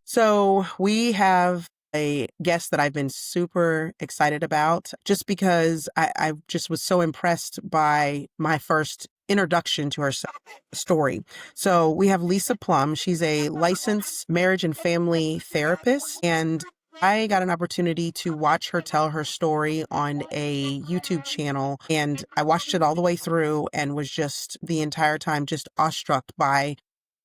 So we have a guest that I've been super excited about just because I just was so impressed by my first introduction to her story. So we have Lisa Plumb. She's a licensed marriage and family therapist, and I got an opportunity to watch her tell her story on a YouTube channel, and I watched it all the way through and was just the entire time just awestruck by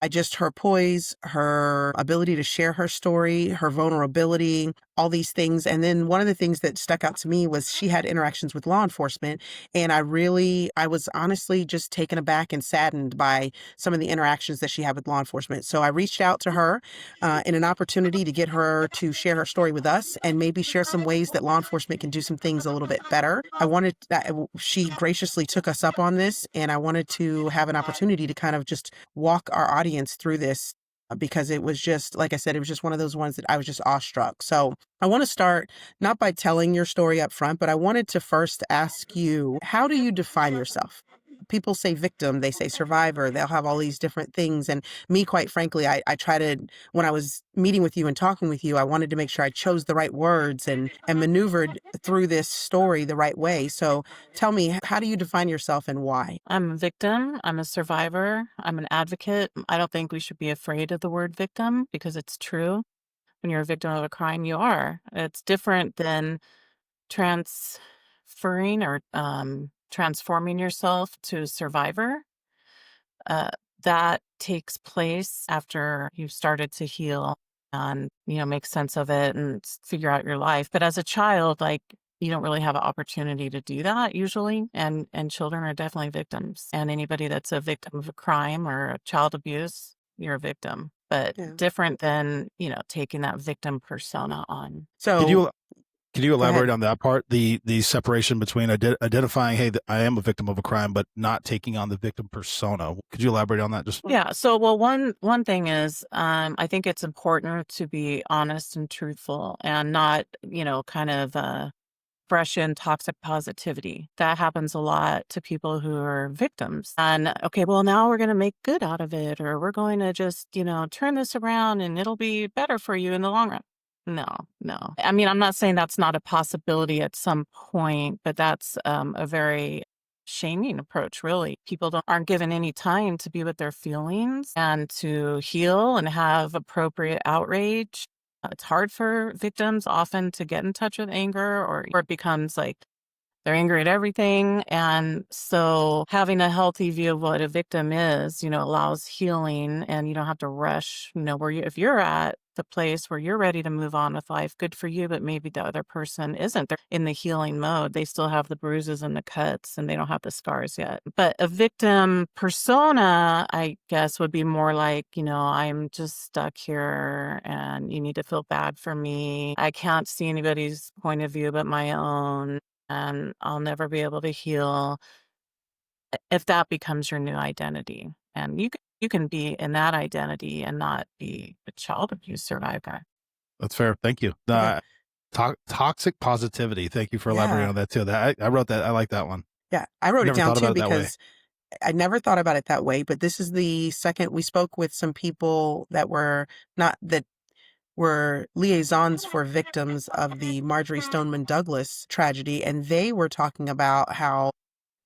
just her poise, her ability to share her story, her vulnerability, all these things. And then one of the things that stuck out to me was she had interactions with law enforcement. And I was honestly just taken aback and saddened by some of the interactions that she had with law enforcement. So I reached out to her in an opportunity to get her to share her story with us and maybe share some ways that law enforcement can do some things a little bit better. She graciously took us up on this, and I wanted to have an opportunity to kind of just walk our audience through this because it was just, like I said, it was just one of those ones that I was just awestruck. So I want to start not by telling your story up front, but I wanted to first ask you, how do you define yourself? People say victim, they say survivor, they'll have all these different things. And me, quite frankly, I try to, when I was meeting with you and talking with you, I wanted to make sure I chose the right words and maneuvered through this story the right way. So tell me, how do you define yourself and why? I'm a victim. I'm a survivor. I'm an advocate. I don't think we should be afraid of the word victim because it's true. When you're a victim of a crime, you are. It's different than transferring or transforming yourself to survivor. That takes place after you've started to heal and, make sense of it and figure out your life. But as a child, you don't really have an opportunity to do that usually. And children are definitely victims. And anybody that's a victim of a crime or child abuse, you're a victim. But different than, taking that victim persona on. So Can you elaborate on that part? The separation between identifying, hey, I am a victim of a crime, but not taking on the victim persona. Could you elaborate on that? Yeah. So, well, one thing is, I think it's important to be honest and truthful, and not, kind of fresh in toxic positivity. That happens a lot to people who are victims. And okay, well, now we're going to make good out of it, or we're going to just, turn this around, and it'll be better for you in the long run. No. I mean, I'm not saying that's not a possibility at some point, but that's a very shaming approach, really. People aren't given any time to be with their feelings and to heal and have appropriate outrage. It's hard for victims often to get in touch with anger, or it becomes like they're angry at everything. And so having a healthy view of what a victim is, allows healing, and you don't have to rush, if you're at the place where you're ready to move on with life, good for you, but maybe the other person isn't. They're in the healing mode. They still have the bruises and the cuts, and they don't have the scars yet. But a victim persona, I guess, would be more like, I'm just stuck here and you need to feel bad for me. I can't see anybody's point of view but my own, and I'll never be able to heal. If that becomes your new identity, and you can be in that identity and not be a child abuse survivor. That's fair. Thank you. Toxic positivity. Thank you for elaborating on that too. I wrote that. I like that one. Yeah, I wrote it down too because I never thought about it that way. But this is the second we spoke with some people that were liaisons for victims of the Marjorie Stoneman Douglas tragedy. And they were talking about how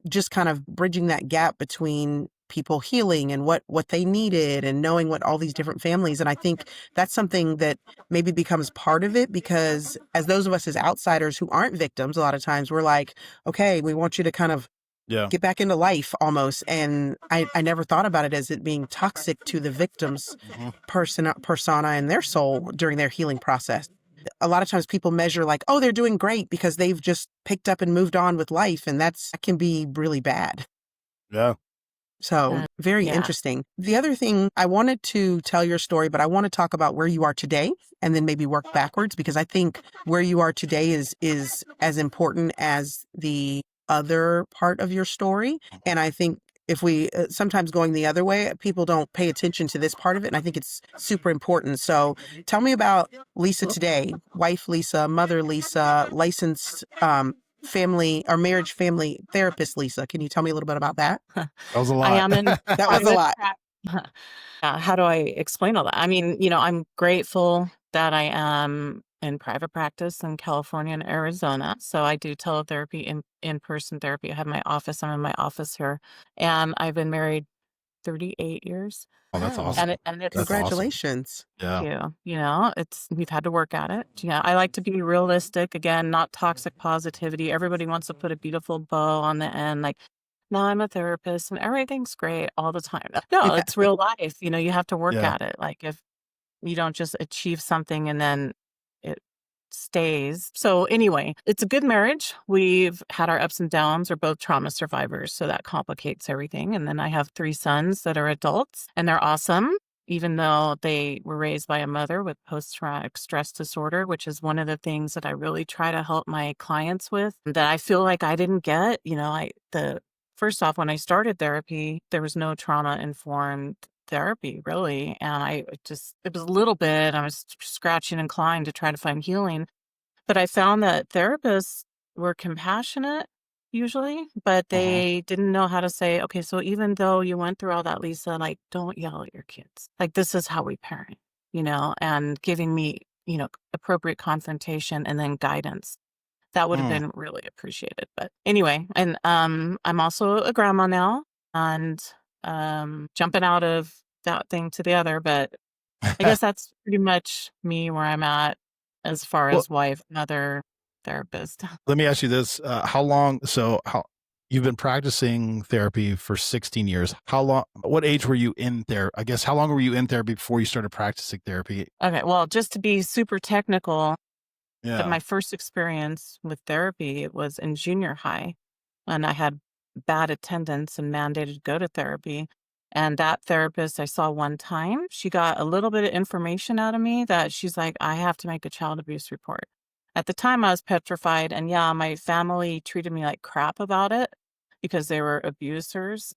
just kind of bridging that gap between people healing and what they needed and knowing what all these different families. And I think that's something that maybe becomes part of it, because as those of us as outsiders who aren't victims, a lot of times we're like, okay, we want you to kind of get back into life almost. And I never thought about it as it being toxic to the victim's persona and their soul during their healing process. A lot of times people measure like, oh, they're doing great because they've just picked up and moved on with life. And that can be really bad. Yeah. So very interesting. The other thing, I wanted to tell your story, but I want to talk about where you are today and then maybe work backwards, because I think where you are today is as important as the other part of your story. And I think if we sometimes going the other way, people don't pay attention to this part of it. And I think it's super important. So tell me about Lisa today, wife Lisa, mother Lisa, licensed family or marriage family therapist, Lisa. Can you tell me a little bit about that? That was a I lot. am in That was I'm a in lot. how do I explain all that? I mean, I'm grateful that I am in private practice in California and Arizona. So I do teletherapy, in-person therapy. I have my office. I'm in my office here. And I've been married 38 years. Oh, that's Wow. awesome. And it's That's awesome. Congratulations. Yeah. we've had to work at it. I like to be realistic, again, not toxic positivity. Everybody wants to put a beautiful bow on the end, like, no, I'm a therapist and everything's great all the time. No, Yeah. it's real life. You have to work Yeah. at it. Like, if you don't just achieve something and then it stays. So anyway, it's a good marriage. We've had our ups and downs. We're both trauma survivors, so that complicates everything. And then I have 3 sons that are adults, and they're awesome, even though they were raised by a mother with post-traumatic stress disorder, which is one of the things that I really try to help my clients with that I feel like I didn't get. First off, when I started therapy, there was no trauma-informed therapy really, and it was a little bit, I was scratching and clawing to try to find healing, but I found that therapists were compassionate usually, but Uh-huh. they didn't know how to say, okay, so even though you went through all that, Lisa, like, don't yell at your kids, like, this is how we parent, and giving me, appropriate confrontation and then guidance. That would have Mm. been really appreciated. But anyway, and I'm also a grandma now, and jumping out of that thing to the other, but I guess that's pretty much me where I'm at as far Well, as wife, mother, therapist. let me ask you this. How you've been practicing therapy for 16 years. What age were you in there? I guess, how long were you in therapy before you started practicing therapy? Okay, well, just to be super technical, but Yeah. my first experience with therapy was in junior high, and I had bad attendance and mandated to go to therapy. And that therapist I saw one time, she got a little bit of information out of me that she's like, I have to make a child abuse report. At the time, I was petrified. And yeah, my family treated me like crap about it because they were abusers.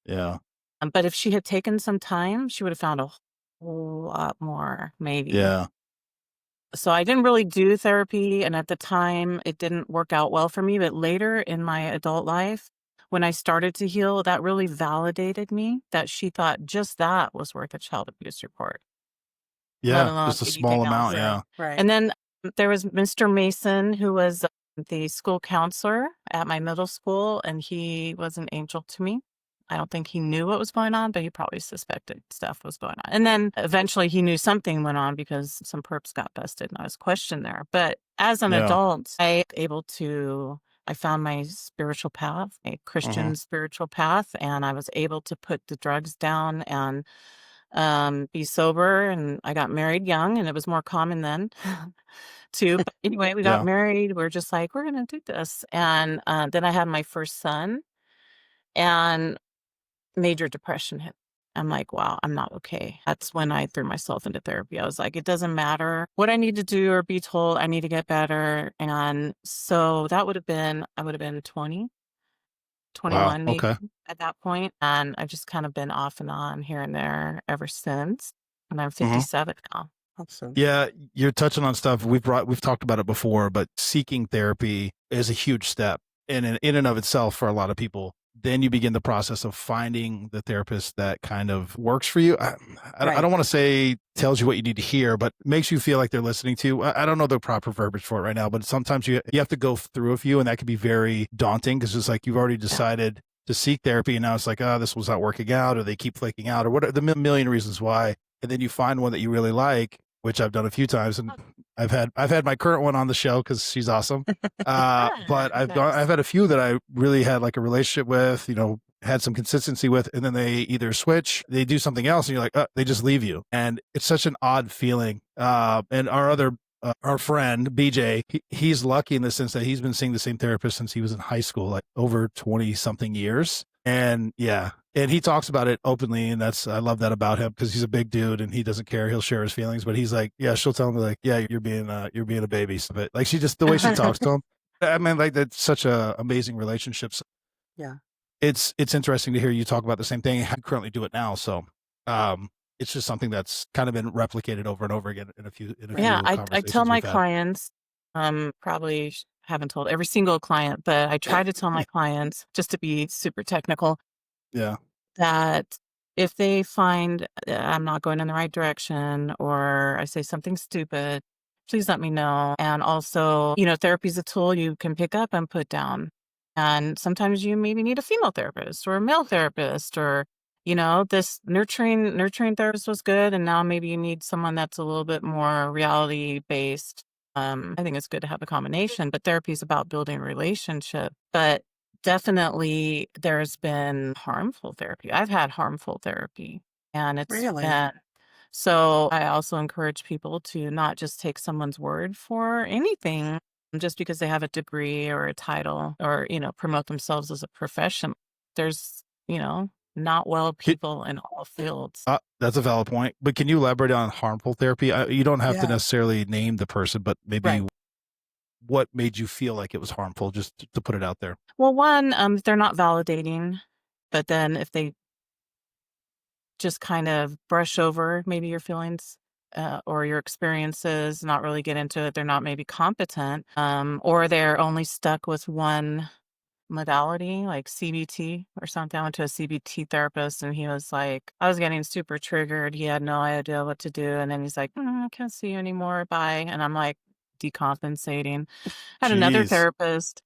Yeah. But if she had taken some time, she would have found a whole lot more, maybe. Yeah. So I didn't really do therapy, and at the time, it didn't work out well for me, but later in my adult life, when I started to heal, that really validated me that she thought just that was worth a child abuse report, let Yeah. alone Just a anything small amount. else. Right. Yeah. Right. And then there was Mr. Mason, who was the school counselor at my middle school, and he was an angel to me. I don't think he knew what was going on, but he probably suspected stuff was going on. And then eventually he knew something went on because some perps got busted and I was questioned there. But as an Yeah. adult, I found my spiritual path, a Uh-huh. Christian spiritual path, and I was able to put the drugs down and be sober. And I got married young, and it was more common then too. But anyway, we got Yeah. married. We're just like, we're going to do this. And then I had my first son, and major depression hit. I'm like, wow, I'm not okay. That's when I threw myself into therapy. I was like, it doesn't matter what I need to do or be told, I need to get better. And so I would have been 20, Wow. 21 maybe Okay. at that point. And I've just kind of been off and on here and there ever since. And I'm Uh-huh. 57 now. Awesome. Yeah, you're touching on stuff we've talked about it before, but seeking therapy is a huge step in and of itself for a lot of people. Then you begin the process of finding the therapist that kind of works for you. I Right. don't want to say tells you what you need to hear, but makes you feel like they're listening to you. I don't know the proper verbiage for it right now, but sometimes you have to go through a few, and that can be very daunting because it's like you've already Yeah. decided to seek therapy, and now it's like, oh, this was not working out, or they keep flaking out, or what are the million reasons why. And then you find one that you really like, which I've done a few times, and I've had my current one on the show because she's awesome. But I've Nice. had a few that I really had like a relationship with, had some consistency with, and then they either switch, they do something else, and you're like, they just leave you, and it's such an odd feeling. And our friend BJ, he's lucky in the sense that he's been seeing the same therapist since he was in high school, like over 20 something years. And yeah, and he talks about it openly, and I love that about him because he's a big dude and he doesn't care. He'll share his feelings, but he's like, yeah, she'll tell him like, yeah, you're being a baby. But like the way she talks to him, I mean, like that's such a amazing relationship. So Yeah. it's interesting to hear you talk about the same thing. I currently do it now, so it's just something that's kind of been replicated over and over again in a Yeah, few I tell conversations my we've had. clients, probably haven't told every single client, but I try to tell my clients, just to be super technical, Yeah. that if they find I'm not going in the right direction or I say something stupid, please let me know. And also, therapy is a tool you can pick up and put down. And sometimes you maybe need a female therapist or a male therapist, or this nurturing therapist was good, and now maybe you need someone that's a little bit more reality based. I think it's good to have a combination, but therapy is about building a relationship. But definitely there's been harmful therapy. I've had harmful therapy, and it's Really? been so I also encourage people to not just take someone's word for anything just because they have a degree or a title or, promote themselves as a profession. There's, not well Ki- people in all fields. That's a valid point. But can you elaborate on harmful therapy? You don't have to Yeah. necessarily name the person, but maybe Right. what made you feel like it was harmful, just to put it out there. Well, one, they're not validating, but then if they just kind of brush over maybe your feelings or your experiences, not really get into it, they're not maybe competent, or they're only stuck with one modality like CBT or something. I went to a CBT therapist and he was like, I was getting super triggered. He had no idea what to do. And then he's like, I can't see you anymore. Bye. And I'm like, decompensating. Had another Jeez. therapist.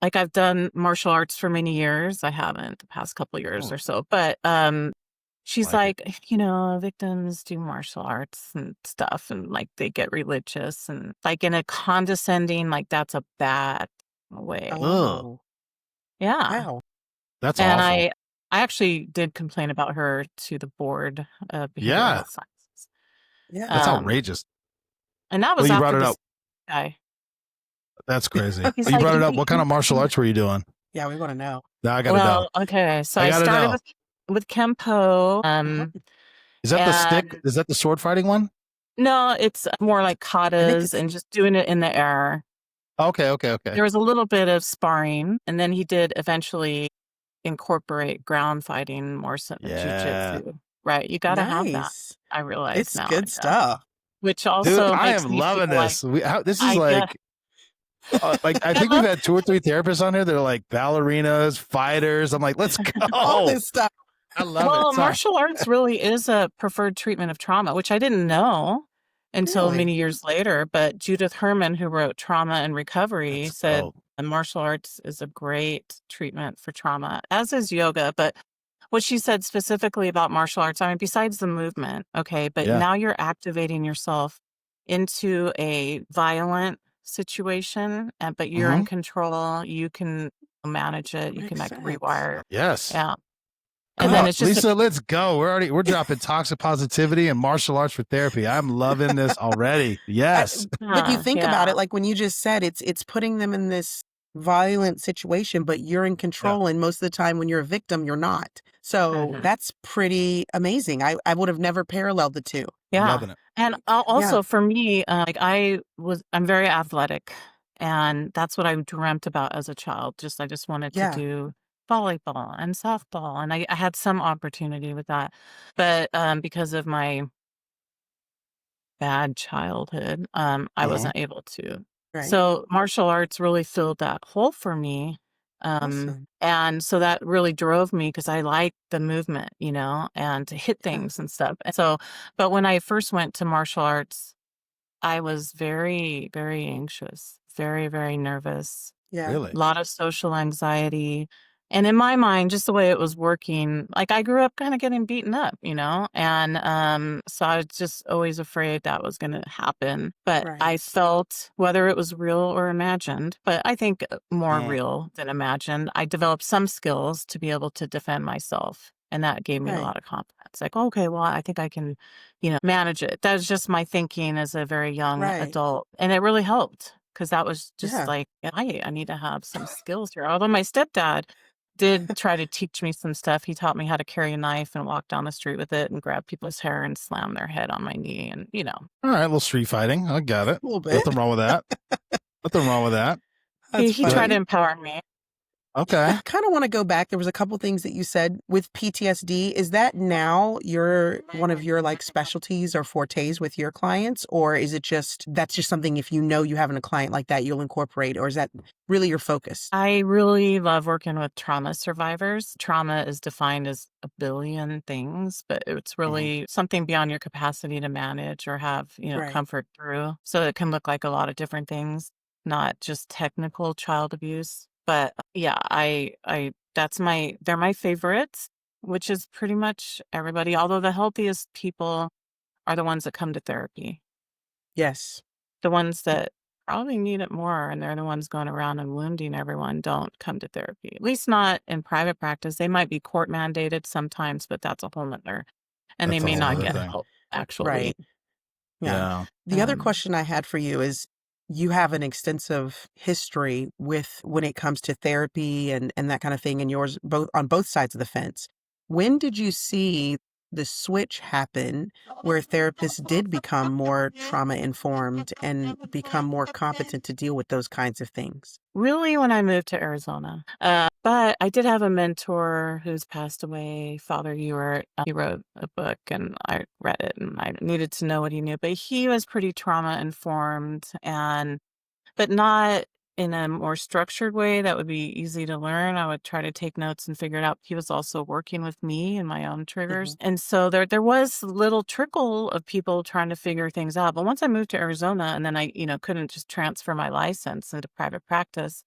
Like, I've done martial arts for many years. I haven't the past couple of years Oh, or so, but she's like it. like, victims do martial arts and stuff, and like they get religious and like in a condescending, like that's a bad way. Ugh, Oh, Yeah. wow. that's And awful. I actually did complain about her to the board of behavioral Yeah, health sciences. Yeah. that's Um, outrageous. and that Well, was you brought after it this up. guy. That's crazy. He's Well, you like, brought it up. What kind of martial arts were you doing? Yeah, we want to know. Now I got to know. well, okay. So I I got to started know. with Kempo. Uh-huh. Is that the stick? And Is that the sword fighting one? no, it's more like I think katas it's and just doing it in the air. Okay, okay, okay. There was a little bit of sparring, and then he did eventually incorporate ground fighting, more so Yeah. jujitsu. Right, you gotta have that. nice. I realize It's now, good yeah. stuff. Which Dude, also I makes am me feel loving like this. This is I get like I I think we've love had 2 or 3 therapists on here that are like ballerinas, fighters. I'm like, let's All go. this stuff. I love it. well, Sorry. martial arts really is a preferred treatment of trauma, which I didn't know until Really? many years later, but Judith Herman, who wrote Trauma and Recovery, That's said dope. martial arts is a great treatment for trauma, as is yoga. But what she said specifically about martial arts, I mean, besides the movement, okay, but Yeah. now you're activating yourself into a violent situation, but you're in Hmm. control. You can manage it. That You can makes like sense. rewire. Yes. Yeah. And then it's just Lisa, let's go. We're dropping toxic positivity and martial arts for therapy. I'm loving this already. I, Yes. but you think about yeah. it, like when you just said, it's putting them in this violent situation, but you're in Yeah. control. And most of the time when you're a victim, you're not. So Mhm. that's pretty amazing. I would have never paralleled the two. Yeah. Loving it. And Yeah. also for me, like I'm very athletic, and that's what I dreamt about as a child. I just wanted to Yeah. do volleyball and softball. And I had some opportunity with that. But because of my bad childhood, I Uh-huh. wasn't able to. Right. So martial arts really filled that hole for me. Awesome. And so that really drove me because I like the movement, and to hit Yeah. things and stuff. And so, but when I first went to martial arts, I was very, very anxious, very, very nervous, Yeah. Really? a lot of social anxiety. And in my mind, just the way it was working, like I grew up kind of getting beaten up, and so I was just always afraid that was going to happen. But Right. I felt, whether it was real or imagined, but I think more Mm. real than imagined, I developed some skills to be able to defend myself. And that gave me a Right. lot of confidence. Like, okay, well, I think I can, manage it. That was just my thinking as a very young Right. adult. And it really helped because that was just Yeah. like, I need to have some skills here. Although my stepdad did try to teach me some stuff. He taught me how to carry a knife and walk down the street with it and grab people's hair and slam their head on my knee. And, All right, a little street fighting. I got it. A little bit. Nothing wrong with that. Nothing wrong with that. he, That's he tried to But funny. empower me. Okay. I kind of want to go back. There was a couple things that you said with PTSD. Is that now one of your like specialties or fortes with your clients, or is it just that's just something if you know you having a client like that you'll incorporate, or is that really your focus? I really love working with trauma survivors. Trauma is defined as a billion things, but it's really something beyond your capacity to manage or have, Right. comfort through. So it can look like a lot of different things, not just technical child abuse. But yeah, they're my favorites, which is pretty much everybody. Although the healthiest people are the ones that come to therapy. Yes. The ones that probably need it more, and they're the ones going around and wounding everyone, don't come to therapy, at least not in private practice. They might be court mandated sometimes, but that's a whole nother, and they That's a may whole not other get thing. help, actually. Right. Yeah. Yeah. The other Um, question I had for you is you have an extensive history with when it comes to therapy and that kind of thing, and yours both on both sides of the fence. When did you see the switch happen where therapists did become more trauma informed and become more competent to deal with those kinds of things? Really, when I moved to Arizona. But I did have a mentor who's passed away, Father Ewart. He wrote a book and I read it and I needed to know what he knew. But he was pretty trauma informed but not in a more structured way that would be easy to learn. I would try to take notes and figure it out. He was also working with me and my own Hmm. triggers. And so there was little trickle of people trying to figure things out. But once I moved to Arizona and then I, couldn't just transfer my license into private practice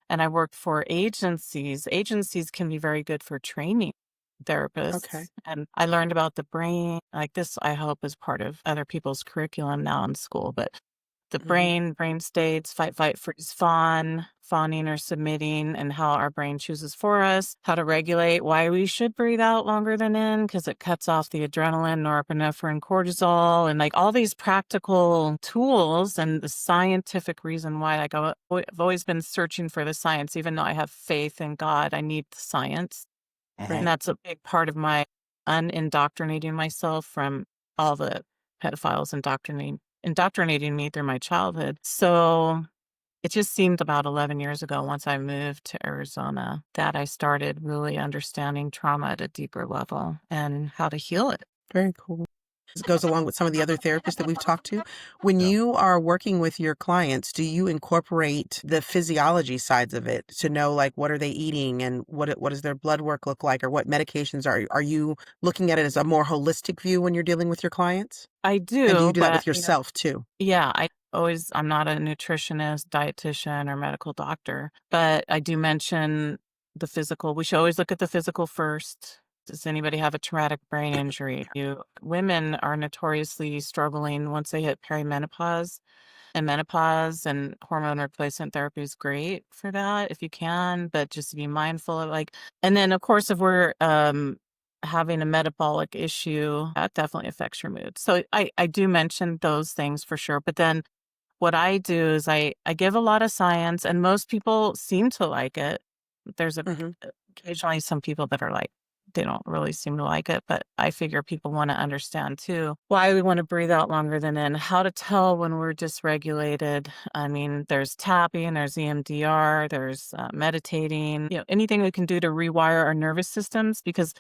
and I worked for agencies. Agencies can be very good for training Okay. therapists. And I learned about the brain. Like this, I hope is part of other people's curriculum now in school, but the Hmm. brain states, fight, flight, freeze, fawn, fawning or submitting, and how our brain chooses for us, how to regulate, why we should breathe out longer than in, because it cuts off the adrenaline, norepinephrine, cortisol, and like all these practical tools and the scientific reason why. Like I've always been searching for the science, even though I have faith in God, I need the science. And Mhm. Right. that's a big part of my unindoctrinating myself from all the pedophiles indoctrinating me through my childhood. So it just seemed about 11 years ago, once I moved to Arizona, that I started really understanding trauma at a deeper level and how to heal it. Very cool. This goes along with some of the other therapists that we've talked to. When Yeah. you are working with your clients, do you incorporate the physiology sides of it to know like what are they eating and what does their blood work look like or what medications are you looking at it as a more holistic view when you're dealing with your clients? I And do you do, do that but with yourself too? yeah, I'm not a nutritionist, dietitian, or medical doctor, but I do mention the physical. We should always look at the physical first. Does anybody have a traumatic brain injury? Women are notoriously struggling once they hit perimenopause and menopause, and hormone replacement therapy is great for that if you can, but just to be mindful of and then of course if we're having a metabolic issue, that definitely affects your mood. So I do mention those things for sure. But then what I do is I give a lot of science and most people seem to like it. There's Hmm. occasionally some people that are like, they don't really seem to like it, but I figure people want to understand too why we want to breathe out longer than in, how to tell when we're dysregulated. I mean, there's tapping, there's EMDR, there's meditating, anything we can do to rewire our nervous systems because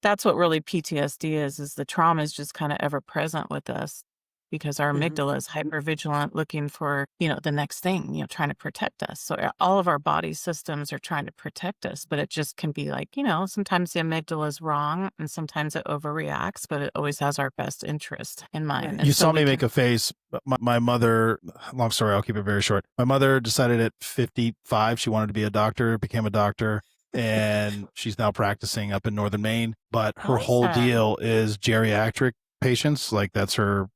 that's what really PTSD is the trauma is just kind of ever present with us because our Hmm. amygdala is hypervigilant looking for, the next thing, trying to protect us. So all of our body systems are trying to protect us, but it just can be like, sometimes the amygdala is wrong and sometimes it overreacts, but it always has our best interest in mind. Right. And You so saw we me make can, a face. My mother, long story, I'll keep it very short. My mother decided at 55 she wanted to be a doctor, became a doctor, and she's now practicing up in northern Maine. But her whole awesome. deal is geriatric patients. Like that's her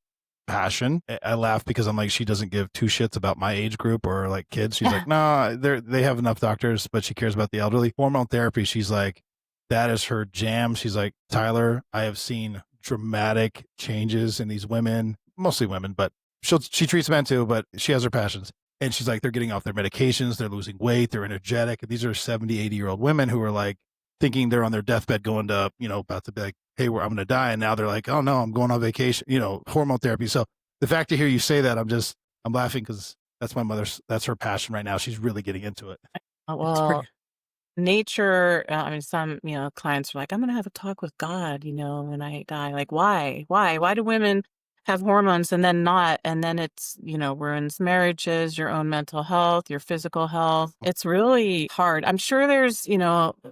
passion. I laugh because I'm like, she doesn't give two shits about my age group or like kids. She's like, nah, they have enough doctors, but she cares about the elderly. Hormone therapy, she's like, that is her jam. She's like, Tyler, I have seen dramatic changes in these women, mostly women, but she treats men too, but she has her passions. And she's like, they're getting off their medications, they're losing weight, they're energetic. These are 70, 80-year-old women who are like thinking they're on their deathbed going to, about to be like, hey, I'm going to die. And now they're like, oh no, I'm going on vacation, hormone therapy. So the fact to hear you say that, I'm laughing because that's my mother's, that's her passion right now. She's really getting into it. Oh, It's well, pretty. nature, I mean, some, clients are like, I'm going to have a talk with God, when I die. Like, why do women have hormones and then not? And then it's, ruins marriages, your own mental health, your physical health. It's really hard. I'm sure there's,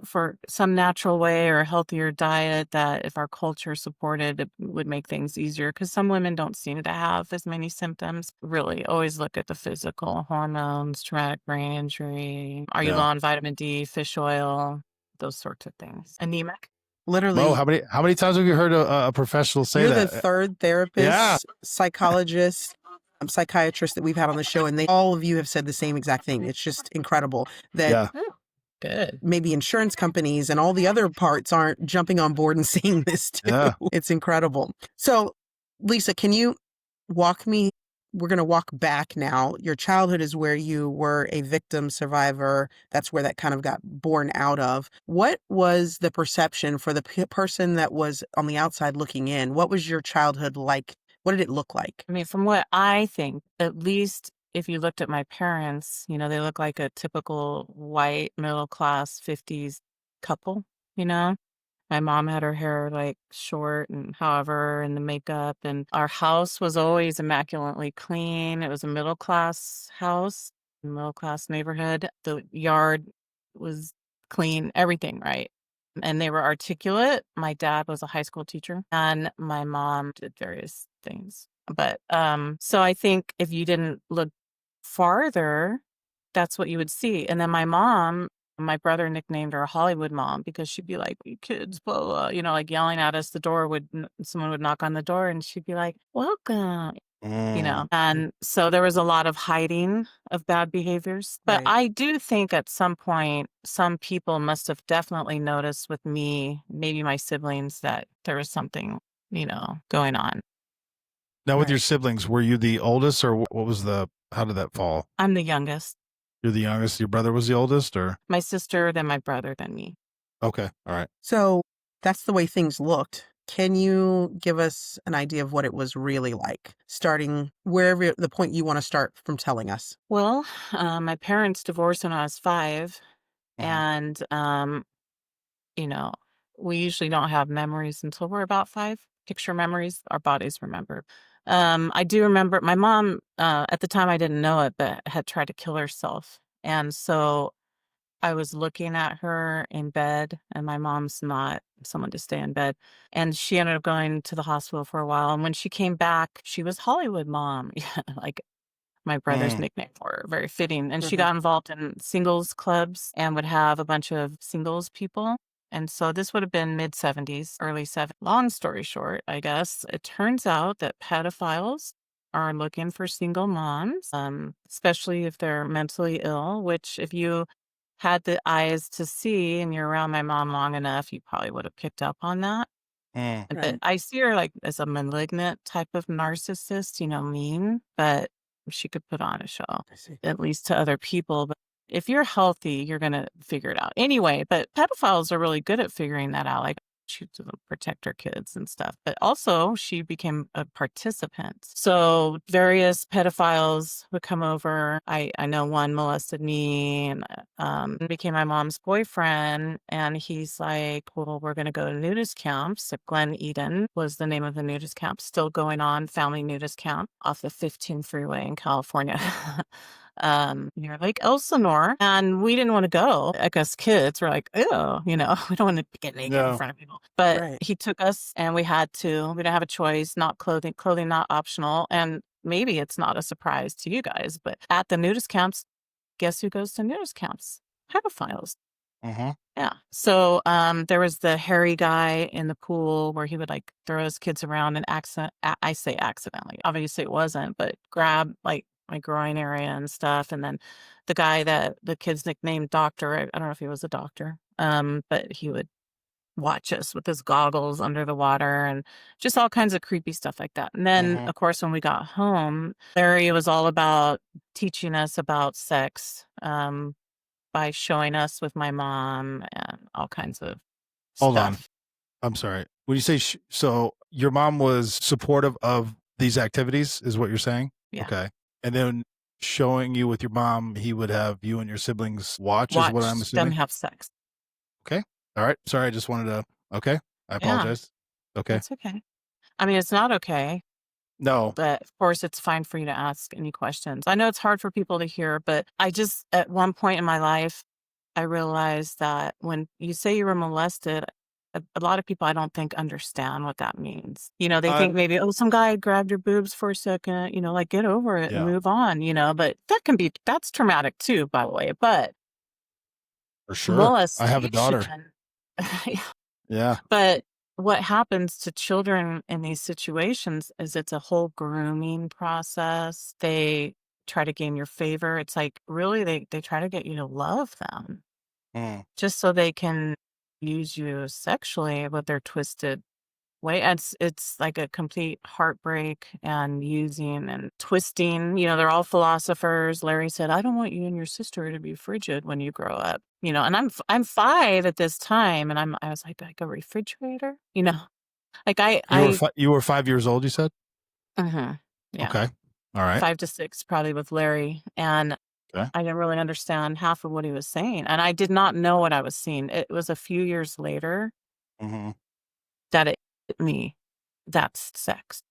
for some natural way or a healthier diet that if our culture supported, it would make things easier, because some women don't seem to have as many symptoms. Really always look at the physical hormones, traumatic brain injury. Are you low Yeah. on vitamin D, fish oil, those sorts of things? Anemic? Mo, Literally, how many times have you heard a professional say you're the that? third Yeah. therapist, psychologist, psychiatrist that we've had on the show, and all of you have said the same exact thing. It's just incredible that Yeah. Oh, good. maybe insurance companies and all the other parts aren't jumping on board and seeing this too. Yeah. It's incredible. So, Lisa, can you walk me? We're going to walk back now. Your childhood is where you were a victim survivor. That's where that kind of got born out of. What was the perception for the person that was on the outside looking in? What was your childhood like? What did it look like? I mean, from what I think, at least if you looked at my parents, they look like a typical white middle class 50s couple, you know? My mom had her hair like short and however, and the makeup, and our house was always immaculately clean. It was a middle class house, middle class neighborhood. The yard was clean, everything right. And they were articulate. My dad was a high school teacher, and my mom did various things. But so I think if you didn't look farther, that's what you would see. And then my brother nicknamed her Hollywood mom, because she'd be like, "You kids, blah, blah," like yelling at us. Someone would knock on the door and she'd be like, "Welcome," Mm. And so there was a lot of hiding of bad behaviors. But Right. I do think at some point, some people must have definitely noticed with me, maybe my siblings, that there was something, going on. Now, with your Right. siblings, were you the oldest, or what was how did that fall? I'm the youngest. You're the youngest. Your brother was the oldest, or? My sister, then my brother, then me. Okay. All right. So that's the way things looked. Can you give us an idea of what it was really like, starting wherever the point you want to start from telling us? Well, my parents divorced when I was 5, Mhm. and you know, we usually don't have memories until we're about 5. Picture memories, our bodies remember. I do remember my mom, at the time I didn't know it, but had tried to kill herself. And so I was looking at her in bed, and my mom's not someone to stay in bed. And she ended up going to the hospital for a while. And when she came back, she was Hollywood mom. Yeah, like my brother's Mm. nickname for her, very fitting. And she Mhm. got involved in singles clubs and would have a bunch of singles people. And so this would have been mid 70s, early 70s. Long story short, I guess, it turns out that pedophiles are looking for single moms, especially if they're mentally ill, which if you had the eyes to see and you're around my mom long enough, you probably would have picked up on that. Mm. But Right. I see her like as a malignant type of narcissist, mean, but she could put on a show, I see. at least to other people. But if you're healthy, you're going to figure it out anyway. But pedophiles are really good at figuring that out. Like, she to protect her kids and stuff. But also, she became a participant. So various pedophiles would come over. I know one molested me and became my mom's boyfriend. And he's like, "Well, we're going to go to nudist camps." Glen Eden was the name of the nudist camp, still going on, family nudist camp off the 15 freeway in California. Near Lake Elsinore. And we didn't want to go. Like us kids, we're like, ew, we don't want to get naked in No. front of people. But Right. he took us and we had to. We didn't have a choice, not clothing not optional. And maybe it's not a surprise to you guys, but at the nudist camps, guess who goes to nudist camps? Pedophiles. Mm-hmm. Yeah. So there was the hairy guy in the pool where he would like throw his kids around and I say accidentally. Obviously it wasn't, but grab like my groin area and stuff. And then the guy that the kids nicknamed Doctor, I don't know if he was a doctor, but he would watch us with his goggles under the water and just all kinds of creepy stuff like that. And then, Mm-hmm. of course, when we got home, Larry was all about teaching us about sex. By showing us with my mom and all kinds of Hold on. stuff. I'm sorry. When you say so, your mom was supportive of these activities, is what you're saying? Yeah. Okay. And then showing you with your mom, he would have you and your siblings watch, is what I'm Watch them assuming. have sex. Okay. All right. Sorry, I just wanted to. Okay. I Yeah, apologize. Okay. that's okay. I mean, it's not okay, No, but of course, it's fine for you to ask any questions. I know it's hard for people to hear, but I just, at one point in my life, I realized that when you say you were molested, a lot of people I don't think understand what that means. They I think maybe, oh, some guy grabbed your boobs for a second, like get over it and yeah, move on, but that's traumatic too, by the way. But for sure. I have a daughter. molestation, Yeah. but what happens to children in these situations is it's a whole grooming process. They try to gain your favor. It's like really they try to get you to love them Mm. just so they can use you sexually with their twisted way. And it's like a complete heartbreak and using and twisting. They're all philosophers. Larry said, "I don't want you and your sister to be frigid when you grow up." And I'm 5 at this time, and I was like a refrigerator. Like I You were 5 years old, you said? yeah, Okay. All right. 5 to 6 probably with Larry, and Okay. I didn't really understand half of what he was saying, and I did not know what I was seeing. It was a few years later Mhm. that it hit me. That's sex.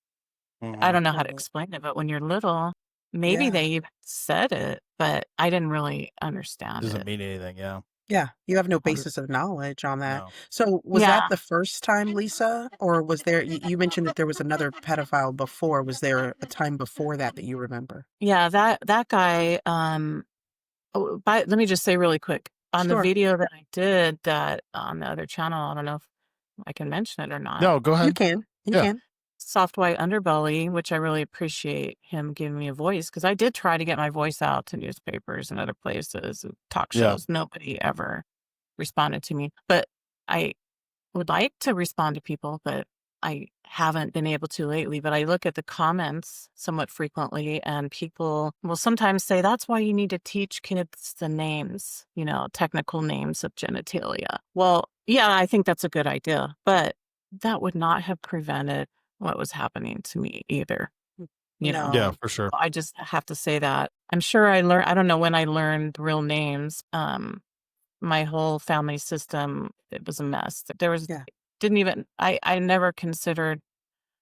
I Mhm. don't know how to Right. explain it, but when you're little, maybe Yeah. they even said it, but I didn't really understand Doesn't it. mean anything. Yeah. Yeah. You have no Um, basis of knowledge on that. No. So was that yeah, the first time, Lisa? Or was there, you mentioned that there was another pedophile before. Was there a time before that that you remember? yeah, that guy, let me just say really quick, on the Sure. video that I did that on the other channel, I don't know if I can mention it or not. No, go You ahead. can. You Yeah. can. Soft White Underbelly, which I really appreciate him giving me a voice because I did try to get my voice out to newspapers and other places, talk Yeah. shows. Nobody ever responded to me. But I would like to respond to people, but I haven't been able to lately. But I look at the comments somewhat frequently, and people will sometimes say, "That's why you need to teach kids the names, technical names of genitalia." Well, yeah, I think that's a good idea, but that would not have prevented what was happening to me either, you know. Yeah, No. for sure. I just have to say that. I'm sure I don't know when I learned real names. My whole family system, it was a mess. There was Yeah. didn't even I never considered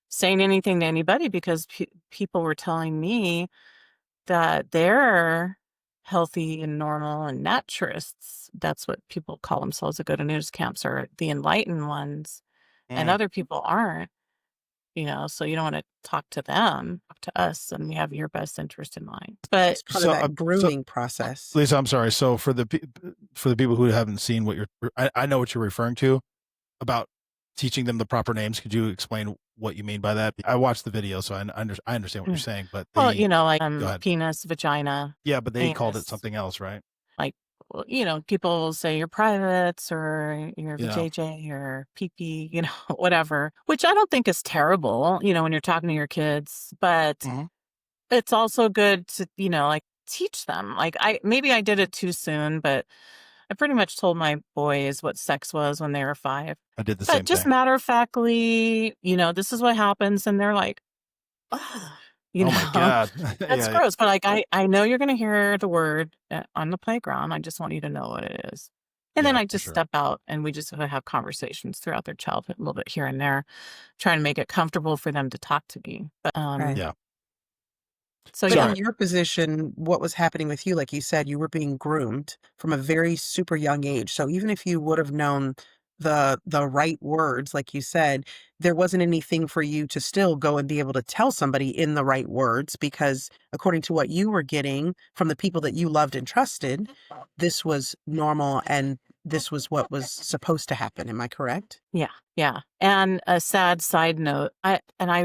saying anything to anybody because people were telling me that they're healthy and normal and naturists. That's what people call themselves that go to news camps, are the enlightened ones, and Mm. other people aren't, so you don't wanna talk to them, talk to us, and we have your best interest in mind. But It's part of So, that so grooming process. Lisa, I'm sorry. So for the people who haven't seen what I know what you're referring to about teaching them the proper names. Could you explain what you mean by that? I watched the video, so I understand what you're mm, saying. But well, like, go ahead. penis, vagina, Yeah, but they called it anus. something else, right? Like, well, people will say your privates or your You know. VJJ or PP, whatever, which I don't think is terrible, when you're talking to your kids, but Hmm. it's also good to, like teach them. Like maybe I did it too soon, but I pretty much told my boys what sex was when they were 5. I did the But same just thing. matter of factly, this is what happens. And they're like, "Ugh," you Oh my know, God. that's Yeah. gross. But like, I know you're going to hear the word on the playground. I just want you to know what it is. And then Yeah, I for just sure. step out and we just have conversations throughout their childhood, a little bit here and there, trying to make it comfortable for them to talk to me. But, Right. Yeah. so But yeah, in Sorry. your position, what was happening with you, like you said, you were being groomed from a very super young age. So even if you would have known the right words, like you said, there wasn't anything for you to still go and be able to tell somebody in the right words because according to what you were getting from the people that you loved and trusted, this was normal and this was what was supposed to happen. Am I correct? yeah, yeah. And a sad side note, I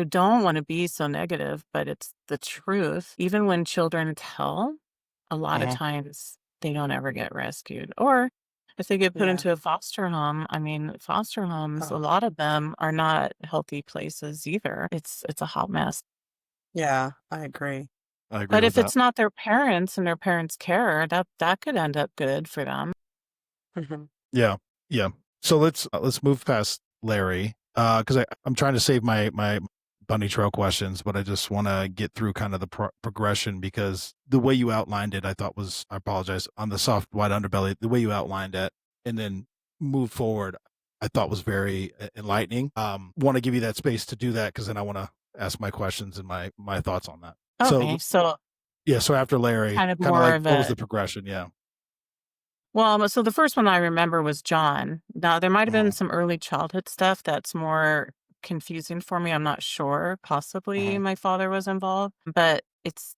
don't want to be so negative, but it's the truth. Even when children tell, a lot of Hmm. times they don't ever get rescued. Or if they get put Yeah. into a foster home, I mean, foster homes, a Oh, lot of them are not healthy places either. It's a hot mess. yeah, I agree. I agree But with if that. it's not their parents and their parents' care, that could end up good for them. Mhm. Yeah. Yeah. So let's move past Larry. Because I'm trying to save my bunny trail questions, but I just want to get through kind of the progression because the way you outlined it, I thought was, I apologize, on the soft white underbelly, the way you outlined it, and then moved forward, I thought was very enlightening. Want to give you that space to do that because then I want to ask my questions and my thoughts on that. So Okay, so yeah, so after Larry, kind of kind of more like of what was a the progression? Yeah. so the first one I remember was John. Now, there might have been Mhm, some early childhood stuff that's more confusing for me. I'm not sure. Possibly mhm, my father was involved, but it's,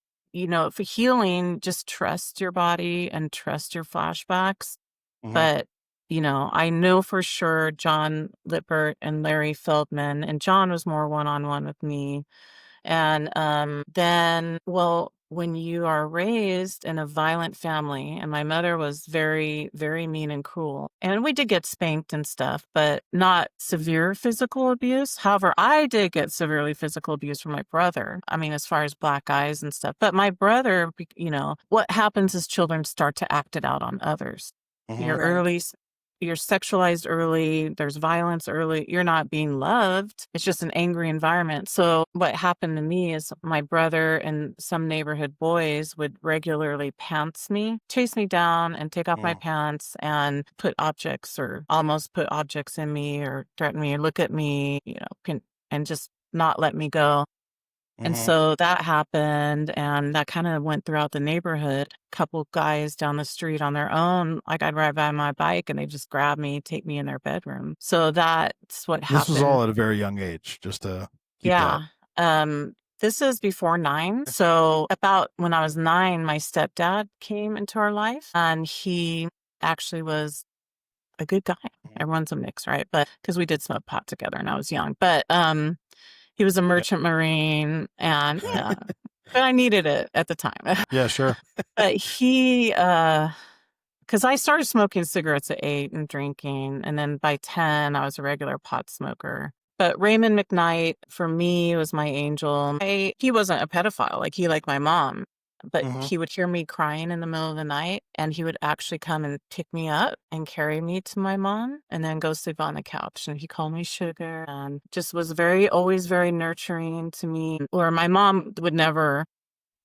for healing, just trust your body and trust your flashbacks. mhm, But, I know for sure John Lippert and Larry Feldman, and John was more one on one with me. And then, well, when you are raised in a violent family, and my mother was very, very mean and cruel, and we did get spanked and stuff, but not severe physical abuse. However, I did get severely physical abuse from my brother. I mean, as far as black eyes and stuff. But my brother, what happens is children start to act it out on others. You're mhm, Right. you're sexualized early, there's violence early, you're not being loved. It's just an angry environment. So what happened to me is my brother and some neighborhood boys would regularly pants me, chase me down and take off my mhm, pants and put objects or almost put objects in me or threaten me or look at me, and just not let me go. And mhm. so that happened, and that kinda went throughout the neighborhood. Couple guys down the street on their own, like, I'd ride by my bike, and they just grab me, take me in their bedroom. So that's what This was happened. all at a very young age, just to keep that. Yeah. This is before 9. So about when I was 9, my stepdad came into our life, and he actually was a good guy. Mhm. Everyone's a mix, right? But because we did smoke pot together and I was young. But, he was a Yeah. merchant marine and, but I needed it at the time. Yeah, sure. But because I started smoking cigarettes at 8 and drinking, and then by 10, I was a regular pot smoker. But Raymond McKnight, for me, was my angel. He wasn't a pedophile, like, he liked my mom, but Mhm. he would hear me crying in the middle of the night, and he would actually come and pick me up and carry me to my mom and then go sleep on the couch, and he called me sugar and just was always very nurturing to me, where my mom would never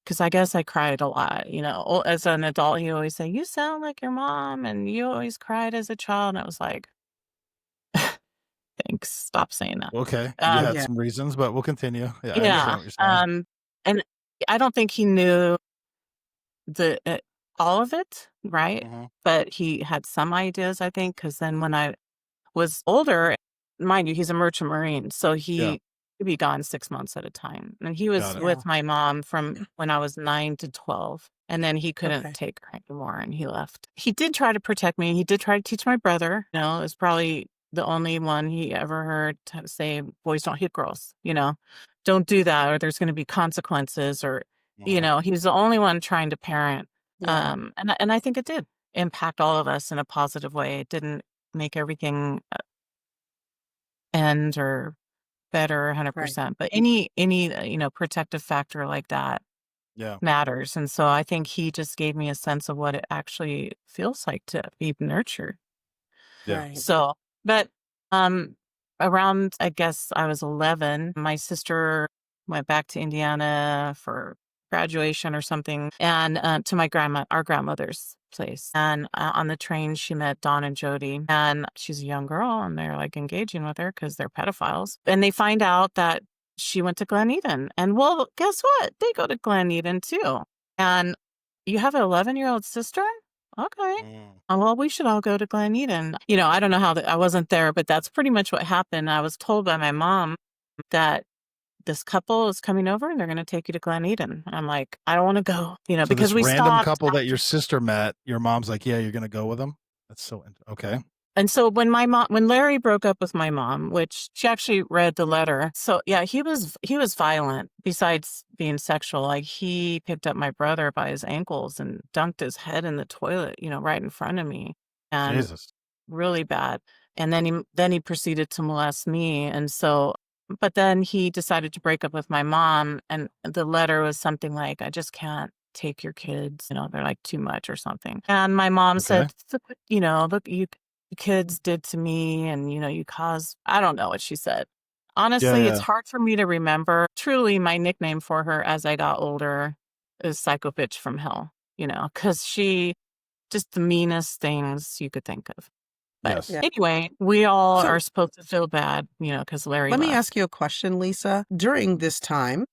'cause I guess I cried a lot, as an adult, he always say, "You sound like your mom, and you always cried as a child," and I was like, "Thanks, stop saying that." Okay. You Um, had Yeah. some reasons, but we'll continue. Yeah, I yeah, understand what you're saying. and I don't think he knew the all of it, right? Mhm. But he had some ideas, I think, because then when I was older, mind you, he's a merchant marine, so Yeah, he'd be gone 6 months at a time, and he was got it. Yeah. with my mom from when I was 9 to 12, and then he couldn't Okay. take her anymore, and he left. He did try to protect me, he did try to teach my brother, it was probably the only one he ever heard to say, "Boys don't hit girls," "Don't do that, or there's gonna be consequences," or, Mhm. he was the only one trying to parent, Yeah. and I think it did impact all of us in a positive way. It didn't make everything end or better Right. 100%, but any, protective factor like that Yeah, matters, and so I think he just gave me a sense of what it actually feels like to be nurtured. yeah. Right. So, but, um, around, I guess I was 11, my sister went back to Indiana for graduation or something, and, to our grandmother's place. And, on the train, she met Don and Jody, and she's a young girl, and they're, like, engaging with her because 'cause they're pedophiles. And they find out that she went to Glen Eden. And, well, guess what? They go to Glen Eden too. And, "You have an 11-year-old sister? Okay." Mm. Oh, well, we should all go to Glen Eden. I don't know how I wasn't there, but that's pretty much what happened. I was told by my mom that this couple is coming over and they're going to take you to Glen Eden. I'm like, I don't want to go, So because this we random stopped couple that after. your sister met, your mom's like, "Yeah, you're gonna go with them?" That's okay. And so when Larry broke up with my mom, which she actually read the letter. So yeah, he was violent besides being sexual. Like, he picked up my brother by his ankles and dunked his head in the toilet, right in front of me. And Jesus. really bad. And then he proceeded to molest me, and so but then he decided to break up with my mom, and the letter was something like, "I just can't take your kids, they're, like, too much," or something. And my mom Okay. said, Look, you kids did to me, and, you caused" I don't know what she said. Yeah, Honestly, it's yeah. hard for me to remember. Truly, my nickname for her as I got older is Psycho Bitch from Hell, because she just the meanest things you could think of. But Yes. Yeah. anyway, we all So are supposed to feel bad, because Larry let me left. ask you a question, Lisa. During this time,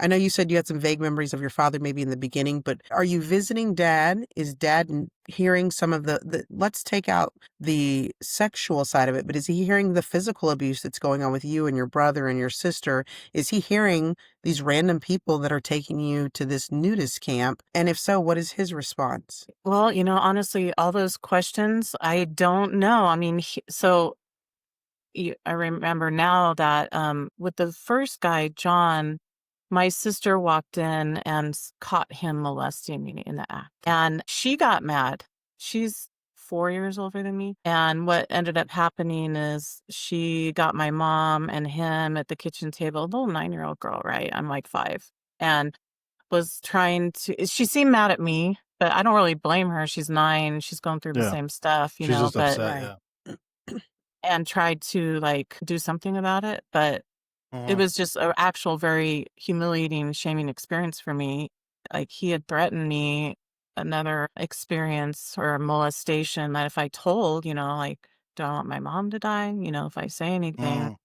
I know you said you had some vague memories of your father maybe in the beginning, but are you visiting dad? Is dad hearing some of let's take out the sexual side of it, but is he hearing the physical abuse that's going on with you and your brother and your sister? Is he hearing these random people that are taking you to this nudist camp? And if so, what is his response? Well, honestly, all those questions, I don't know. I mean, I remember now that with the first guy, John, my sister walked in and caught him molesting me in the act. And she got mad. She's 4 years older than me. And what ended up happening is she got my mom and him at the kitchen table, a little 9-year-old girl, right? I'm like 5. And was trying to, she seemed mad at me, but I don't really blame her. She's 9. She's going through the Yeah. same stuff, She's just but, upset. Right. Yeah. and tried to like do something about it. But it Mhm. was just an actual very humiliating, shaming experience for me. Like he had threatened me another experience or molestation that if I told, like, do I want my mom to die? If I say anything.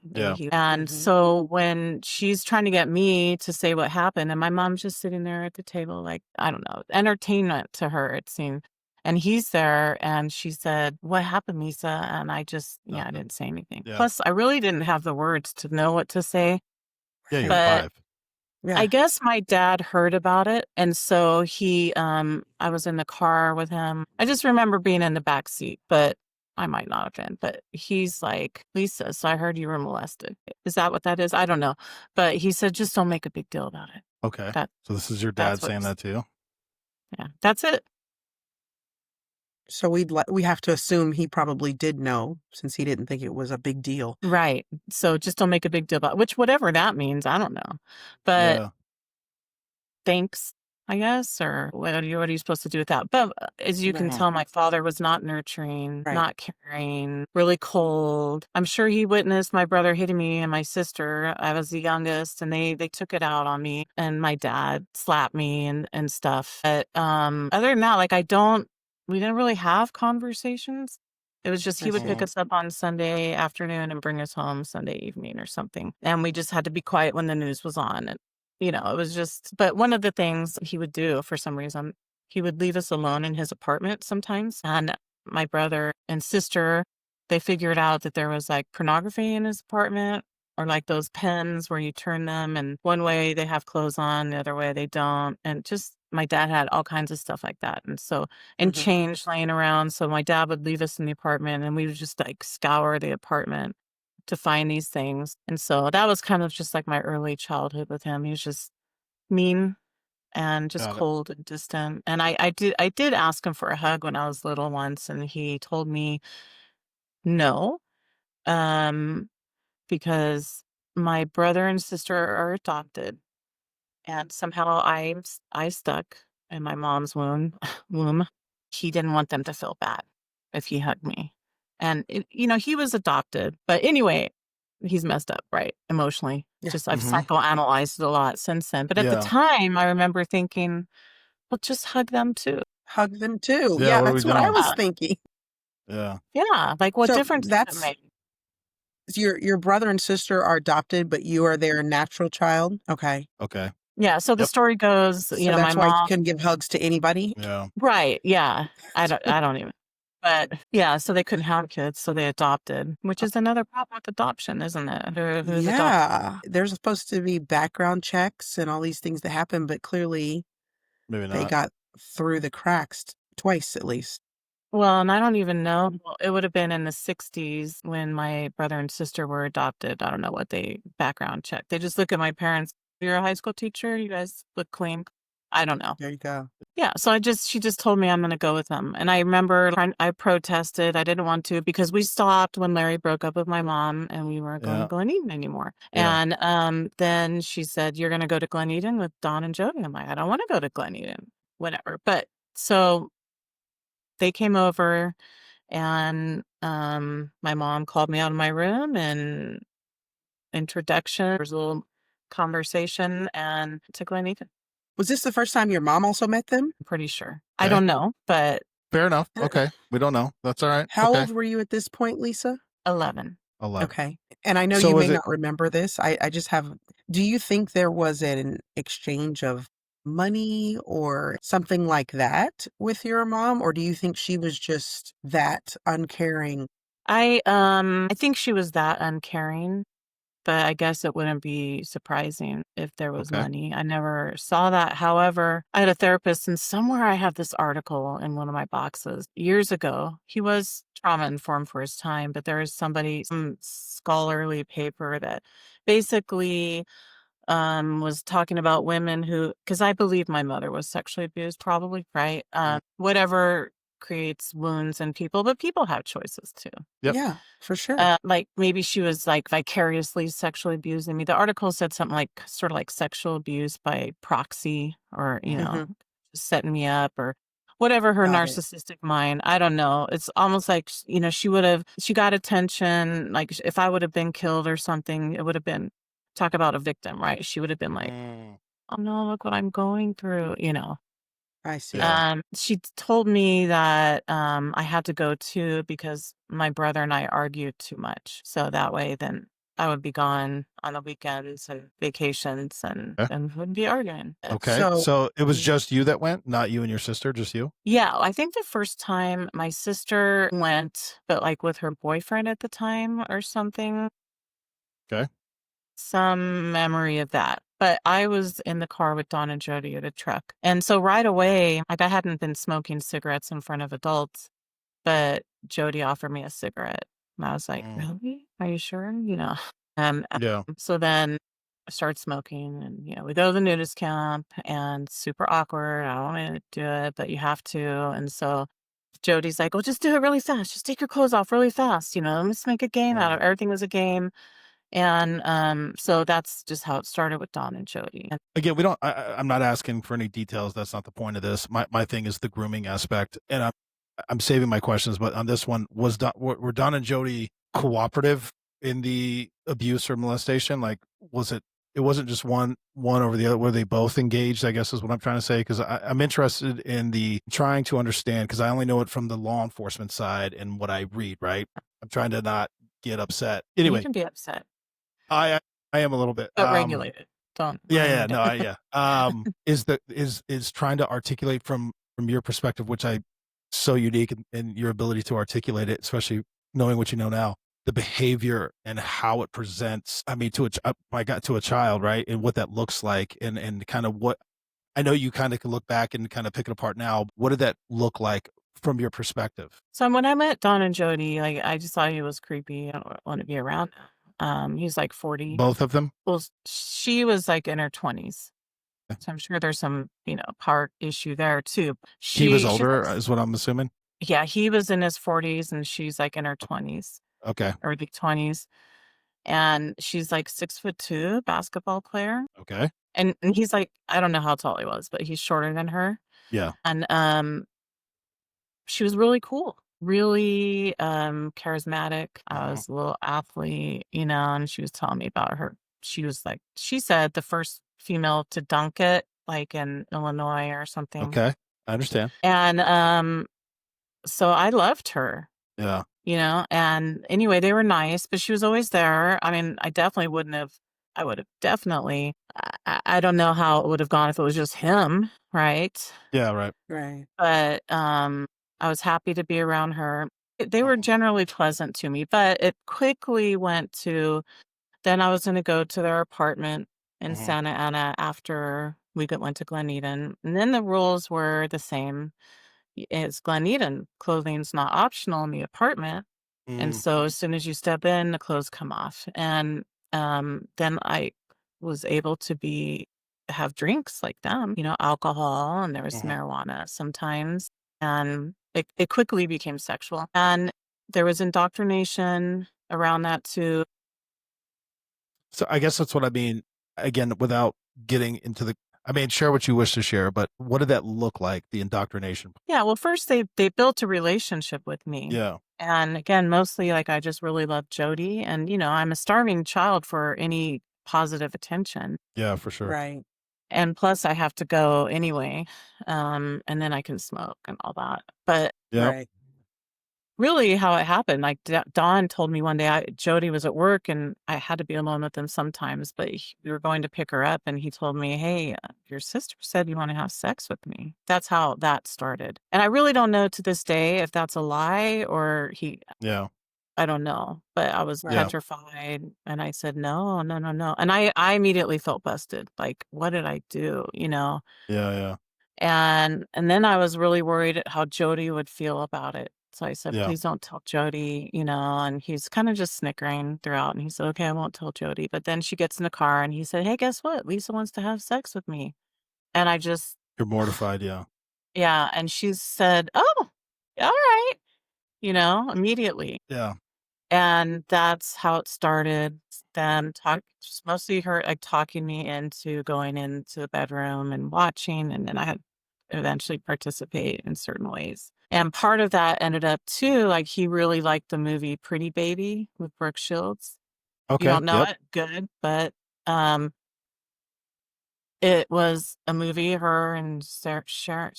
Mhm. Yeah. And Hmm. so when she's trying to get me to say what happened, and my mom's just sitting there at the table, like, I don't know, entertainment to her, it seemed. And he's there, and she said, "What happened, Lisa?" And I Nothing. didn't say anything. Yeah. Plus, I really didn't have the words to know what to say. Yeah. You're Right. But 5. I Yeah. guess my dad heard about it, and so I was in the car with him. I just remember being in the back seat, but I might not have been. But he's like, "Lisa, so I heard you were molested. Is that what that is?" I don't know. But he said, "Just don't make a big deal about it." Okay. That So this is your dad that's what saying that to you? yeah, that's it. So we have to assume he probably did know since he didn't think it was a big deal. Right. So just don't make a big deal about which whatever that means, I don't know. But Yeah. thanks, I guess, or what are you supposed to do with that? But as you can Right. tell, my father was not nurturing, Right. not caring, really cold. I'm sure he witnessed my brother hitting me and my sister. I was the youngest, and they took it out on me. And my dad slapped me and stuff. But other than that, like we didn't really have conversations. It was just I he would pick see. Mhm. us up on Sunday afternoon and bring us home Sunday evening or something. And we just had to be quiet when the news was on. It was just, but one of the things he would do for some reason, he would leave us alone in his apartment sometimes. And my brother and sister, they figured out that there was like pornography in his apartment or like those pens where you turn them and one way they have clothes on, the other way they don't. And just my dad had all kinds of stuff like that. And Hmm. change laying around. So my dad would leave us in the apartment and we would just like scour the apartment to find these things. And so that was kind of just like my early childhood with him. He was just mean and just Got it. cold and distant. And I did ask him for a hug when I was little once, and he told me no, um, because my brother and sister are adopted, and somehow I stuck in my mom's womb. He didn't want them to feel bad if he hugged me. And he was adopted. But anyway, he's messed up, right? Emotionally. Yeah. Just I've Mhm. psychoanalyzed it a lot since then. But at the Yeah. time I remember thinking, well, just hug them too. Hug them too. Yeah. Yeah, What are we that's what I doing? was Yeah. thinking. Yeah. Yeah. Like what So difference does it that's make? your brother and sister are adopted, but you are their natural child. Okay. Okay. Yeah. So the Yep. story goes, So my that's why you mom. couldn't give hugs to anybody. Yeah. Right, yeah. I don't even. But, yeah, so they couldn't have kids, so they adopted, which is another problem with adoption, isn't it? Who's adopted? Yeah. There's supposed to be background checks and all these things that happen, but clearly Maybe they not. got through the cracks twice at least. Well, and I don't even know. Well, it would have been in the '60s when my brother and sister were adopted. I don't know what they background check. They just look at my parents. "You're a high school teacher? You guys look clean." I don't know. There you go. Yeah, so she just told me I'm gonna go with them, and I remember I protested, I didn't want to because we stopped when Larry broke up with my mom, and we weren't going to Yeah. Glen Eden anymore, Yeah. and, then she said, "You're gonna go to Glen Eden with Don and Jody." I'm like, "I don't wanna go to Glen Eden." Whatever, but so they came over, and, my mom called me out of my room, and introduction, there was a little conversation, and to Glen Eden, Was this the first time your mom also met them? I'm pretty sure. I Okay. don't know, but Fair enough. Okay. We don't know. That's all right. How Okay. old were you at this point, Lisa? 11. 11. Okay. And I know So you may was it not remember this. I just have, do you think there was an exchange of money or something like that with your mom? Or do you think she was just that uncaring? I think she was that uncaring, but I guess it wouldn't be surprising if there was okay? money. I never saw that. However, I had a therapist, and somewhere I have this article in one of my boxes years ago. He was trauma informed for his time, but there is some scholarly paper that basically was talking about women who, because I believe my mother was sexually abused, probably, right? Whatever creates wounds in people, but people have choices too. Yep. Yeah, for sure. Like maybe she was like vicariously sexually abusing me. The article said something like sort of like sexual abuse by proxy, or, Hmm. setting me up, or whatever her Got it. narcissistic mind. I don't know. It's almost like, she got attention. Like if I would have been killed or something, it would have been talk about a victim, right? She would have been like, Mm, oh no, look what I'm going through. I see. yeah. She told me that I had to go too because my brother and I argued too much. So that way, then I would be gone on the weekends and vacations, and Okay. and wouldn't be arguing. Okay. So, So it was mm, just you that went, not you and your sister, just you? Yeah, I think the first time my sister went, but like with her boyfriend at the time or something, Okay. some memory of that. But I was in the car with Dawn and Jody at a truck. And so right away, like I hadn't been smoking cigarettes in front of adults, but Jody offered me a cigarette. And I was like, Mm, really? Are you sure? yeah. So then I started smoking, and, we go to the nudist camp, and super awkward. I don't want to do it, but you have to. And so Jody's like, well, just do it really fast. Just take your clothes off really fast. Let's make a game out of Mm. it. Everything was a game. And so that's just how it started with Dawn and Jody. Again, we don't. I'm not asking for any details. That's not the point of this. My thing is the grooming aspect, and I'm saving my questions. But on this one, were Don and Jody cooperative in the abuse or molestation? Like, was it? It wasn't just one over the other. Were they both engaged? I guess is what I'm trying to say. Because I'm interested in the trying to understand. Because I only know it from the law enforcement side and what I read. Right. I'm trying to not get upset. You Anyway, can be upset, I I am a little bit. but regulate it. Don't Yeah, ruin yeah, your day. no, yeah. Is trying to articulate from your perspective, which I so unique in your ability to articulate it, especially knowing what you know now, the behavior and how it presents. I mean, I got to a child, right, and what that looks like, and kind of what I know you kind of can look back and kind of pick it apart now. What did that look like from your perspective? So when I met Don and Jody, like I just thought he was creepy. I don't want to be around him. He's like 40. Both of them. Well, she was like in her 20s. So I'm sure there's some, part issue there too. He was She's like, older, is what I'm assuming. yeah, he was in his 40s and she's like in her 20s, Okay, early 20s. And she's like 6'2" basketball player. okay, And he's like, I don't know how tall he was, but he's shorter than her. yeah, And she was really cool, really charismatic. I mhm, was a little athlete, and she was telling me about her. She was like, she said the first female to dunk it, like in Illinois or something. okay. I understand. And so I loved her, Yeah, and anyway, they were nice, but she was always there. I mean, I would have definitely, I don't know how it would have gone if it was just him, right? yeah, right. right. But, I was happy to be around her. They were Mhm, generally pleasant to me, but it quickly went to then I was gonna go to their apartment in mhm, Santa Ana after we went to Glen Eden, and then the rules were the same as Glen Eden. Clothing's not optional in the apartment, and mm, so as soon as you step in, the clothes come off, and, then I was able to have drinks like them, alcohol, and there was mhm. marijuana sometimes, and it quickly became sexual, and there was indoctrination around that too. So I guess that's what I mean. Again, without getting into I mean, share what you wish to share, but what did that look like? The indoctrination. Yeah, well, first they built a relationship with me, Yeah, and again, mostly, like, I just really loved Jody, and, I'm a starving child for any positive attention. yeah, for sure. Right. And plus I have to go anyway. And then I can smoke and all that. But Yep. Right. really how it happened, like Dawn told me one day, Jody was at work and I had to be alone with him sometimes, but we were going to pick her up and he told me, hey, your sister said you want to have sex with me. That's how that started. And I really don't know to this day if that's a lie or Yeah. I don't know, but I was Right. Yeah. petrified and I said, no, no, no, no. And I immediately felt busted. Like, what did I do? Yeah. Yeah. And then I was really worried at how Jody would feel about it. So I said, Yeah. please don't tell Jody, and he's kind of just snickering throughout. And he said, okay, I won't tell Jody. But then she gets in the car and he said, hey, guess what? Lisa wants to have sex with me. And I just, You're mortified. Yeah. yeah. And she said, oh, all right, immediately. Yeah. And that's how it started. Them just mostly her like talking me into going into the bedroom and watching, and then I had to eventually participate in certain ways. And part of that ended up too, like he really liked the movie Pretty Baby with Brooke Shields. You Okay. don't know Yep. it? Good. But it was a movie, her and Sharon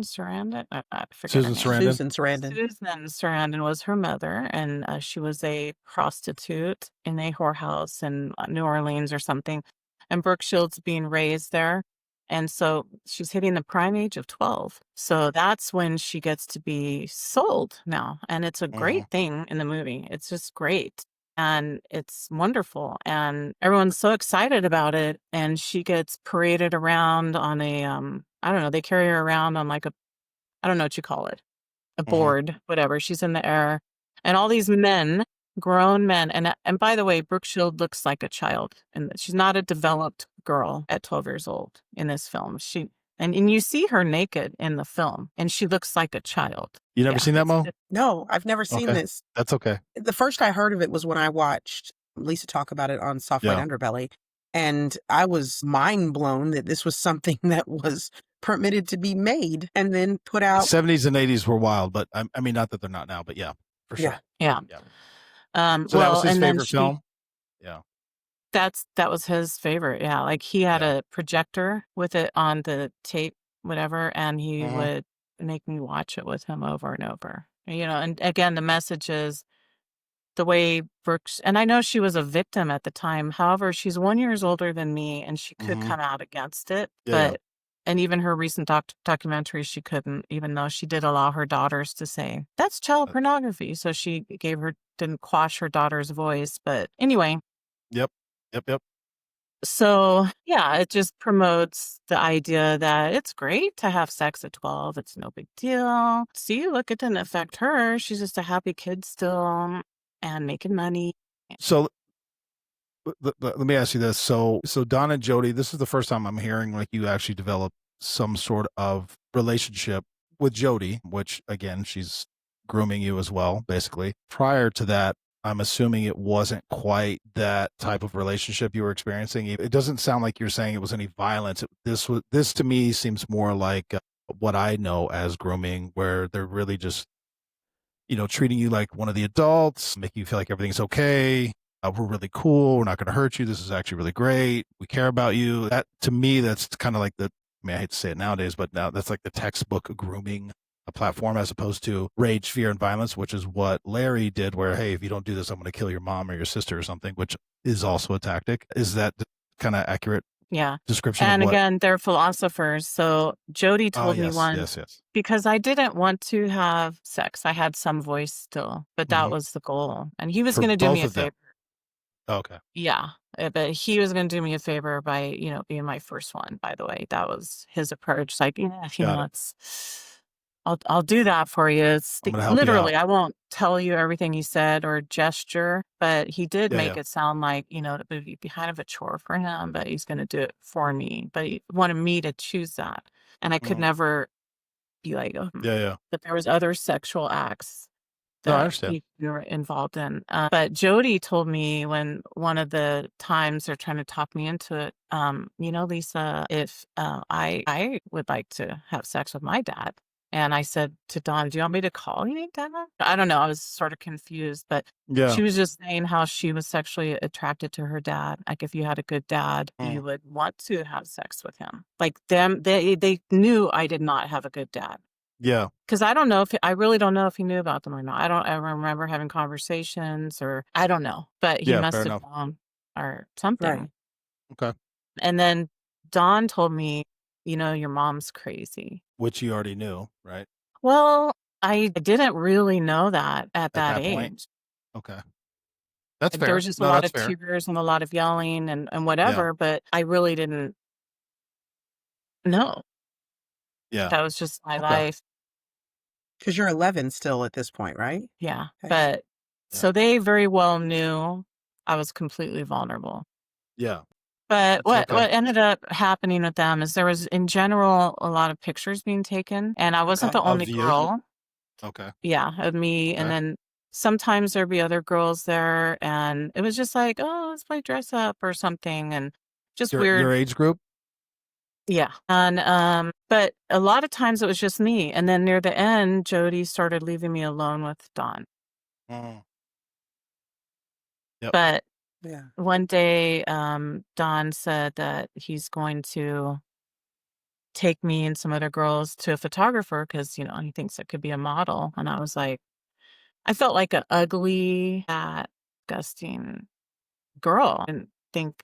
Sarandon, I forget her Susan name. Sarandon. Susan Sarandon. Susan Sarandon was her mother, and she was a prostitute in a whorehouse in New Orleans or something. And Brooke Shields being raised there. And so she's hitting the prime age of 12. So that's when she gets to be sold now. And it's a Mhm. great thing in the movie. It's just great. And it's wonderful. And everyone's so excited about it. And she gets paraded around on a, I don't know, they carry her around on like I don't know what you call it, a Mhm. board, whatever. She's in the air, and all these men, grown men, and by the way, Brooke Shield looks like a child, and she's not a developed girl at 12 years old in this film. And you see her naked in the film, and she looks like a child. You never Yeah, seen that, Mo? No, I've never seen Okay. this. That's okay. The first I heard of it was when I watched Lisa talk about it on Soft White Yeah. Underbelly. And I was mind blown that this was something that was permitted to be made and then put out. 70s and 80s were wild, but I mean, not that they're not now, but yeah, for Yeah. sure. yeah. Yeah. So that was Well, his and then favorite film. Yeah. that was his favorite. Yeah, like he had Yeah. a projector with it on the tape, whatever, and he Mhm. would make me watch it with him over and over. And again, the message is the way Brooks, and I know she was a victim at the time. However, she's 1 years older than me, and she could Mhm. come out against it. Yeah. Yeah. And even her recent documentary, she couldn't, even though she did allow her daughters to say that's child pornography. So she didn't quash her daughter's voice. But anyway, Yep. Yep. Yep. so yeah, it just promotes the idea that it's great to have sex at 12. It's no big deal. See, look, it didn't affect her. She's just a happy kid still and making money. So let me ask you this. So Don and Jody, this is the first time I'm hearing like you actually develop some sort of relationship with Jody, which again, she's grooming you as well, basically. Prior to that, I'm assuming it wasn't quite that type of relationship you were experiencing. It doesn't sound like you're saying it was any violence. This to me seems more like what I know as grooming, where they're really just treating you like one of the adults, making you feel like everything's okay. We're really cool. We're not going to hurt you. This is actually really great. We care about you. That to me, that's kind of like I hate to say it nowadays, but now that's like the textbook grooming a platform as opposed to rage, fear, and violence, which is what Larry did, where, hey, if you don't do this, I'm going to kill your mom or your sister or something, which is also a tactic. Is that kind of accurate Yeah. description of And what? again, they're philosophers. So Jody Oh, told me yes, once, yes, yes. because I didn't want to have sex. I had some voice still, but that Mhm. was the goal. And he was For going to do me both a of them. favor. Okay. Yeah. But he was going to do me a favor by, being my first one, by the way. That was his approach. Like, yeah, Got it. I'll do that for you. I'm going to help you Literally, out. I won't tell you everything he said or gesture, but he did Yeah, make yeah. it sound like, it would be kind of a chore for him, but he's going to do it for me. But he wanted me to choose that. And I could Mhm. never be like, oh, Yeah, yeah. but there was other sexual acts No, I that understand. we were involved in. But Jody told me when one of the times they're trying to talk me into it, Lisa, if I would like to have sex with my dad. And I said to Dawn, "Do you want me to call you Dad?" I don't know. I was sort of confused, but Yeah. she was just saying how she was sexually attracted to her dad. Like if you had a good dad, you Mm. would want to have sex with him. Like they knew I did not have a good dad. Yeah. Because I really don't know if he knew about them or not. I don't ever remember having conversations or I don't know, but he Yeah. must Fair have enough. known or Right. something. Okay. And then Dawn told me, your mom's crazy. Which you already knew, right? Well, I didn't really know that at At that that point. age. Okay. That's There was fair. just a No, lot that's of fair. tears and a lot of yelling and Yeah. whatever, but I really didn't know. Yeah. That was just my Okay. life. Because you're 11 still at this point, right? Yeah. Okay. But Yeah. so they very well knew I was completely vulnerable. Yeah. But It's what okay. what ended up happening with them is there was, in general, a lot of pictures being taken, and I wasn't the only Of you. girl. Okay. Yeah, of me, and Okay. then sometimes there'd be other girls there, and it was just like, "Oh, let's play dress up," or something, and just weird. Your age group. Yeah, and, but a lot of times it was just me, and then near the end, Jody started leaving me alone with Dawn. Mm. Yep. But Yeah. one day, Don said that he's going to take me and some other girls to a photographer because, he thinks it could be a model. And I was like, I felt like an ugly, fat, disgusting girl and think,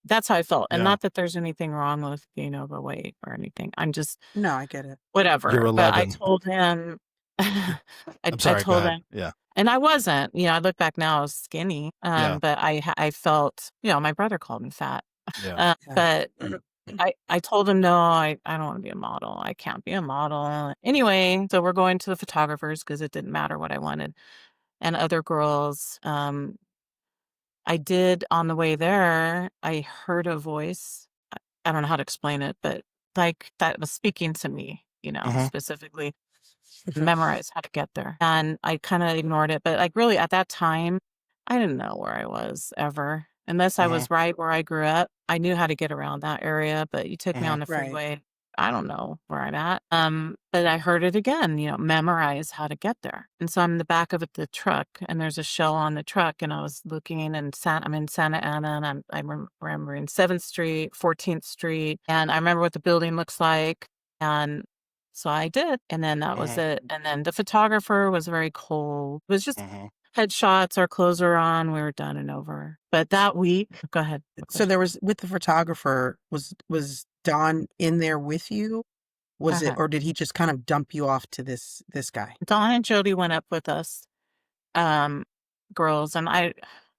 that's how I felt. And Yeah. not that there's anything wrong with being overweight or anything. I'm just No, I get it. You're whatever. But I 11. told him, I'm I sorry. Go told ahead. him, Yeah. and I wasn't, I look back now, I was skinny. Yeah. But I felt, my brother called me fat. Yeah. Yeah. But I told him, "No, I don't wanna be a model. I can't be a model." Anyway, so we're going to the photographers because it didn't matter what I wanted, and other girls. I did on the way there, I heard a voice. I don't know how to explain it, but, like, that was speaking to me, Mm-hmm. specifically. Memorize how to get there, and I kinda ignored it, but, like, really, at that time, I didn't know where I was ever, unless I Mm-hmm. was right where I grew up. I knew how to get around that area, but you took me Mm-hmm. on the Right. freeway, I don't know where I'm at, but I heard it again, memorize how to get there, and so I'm in the back of the truck, and there's a shell on the truck, and I was looking, and I'm in Santa Ana, and I'm remembering 7th Street, 14th Street, and I remember what the building looks like, and so I did, and then that was Mm-hmm. it, and then the photographer was very cold. It was just Mm-hmm. headshots, our clothes were on, we were done and over. But that week go ahead. What So question? there was with the photographer, was Don in there with you? Was it, Uh-huh. or did he just kind of dump you off to this guy? Dawn and Jody went up with us, um, girls, and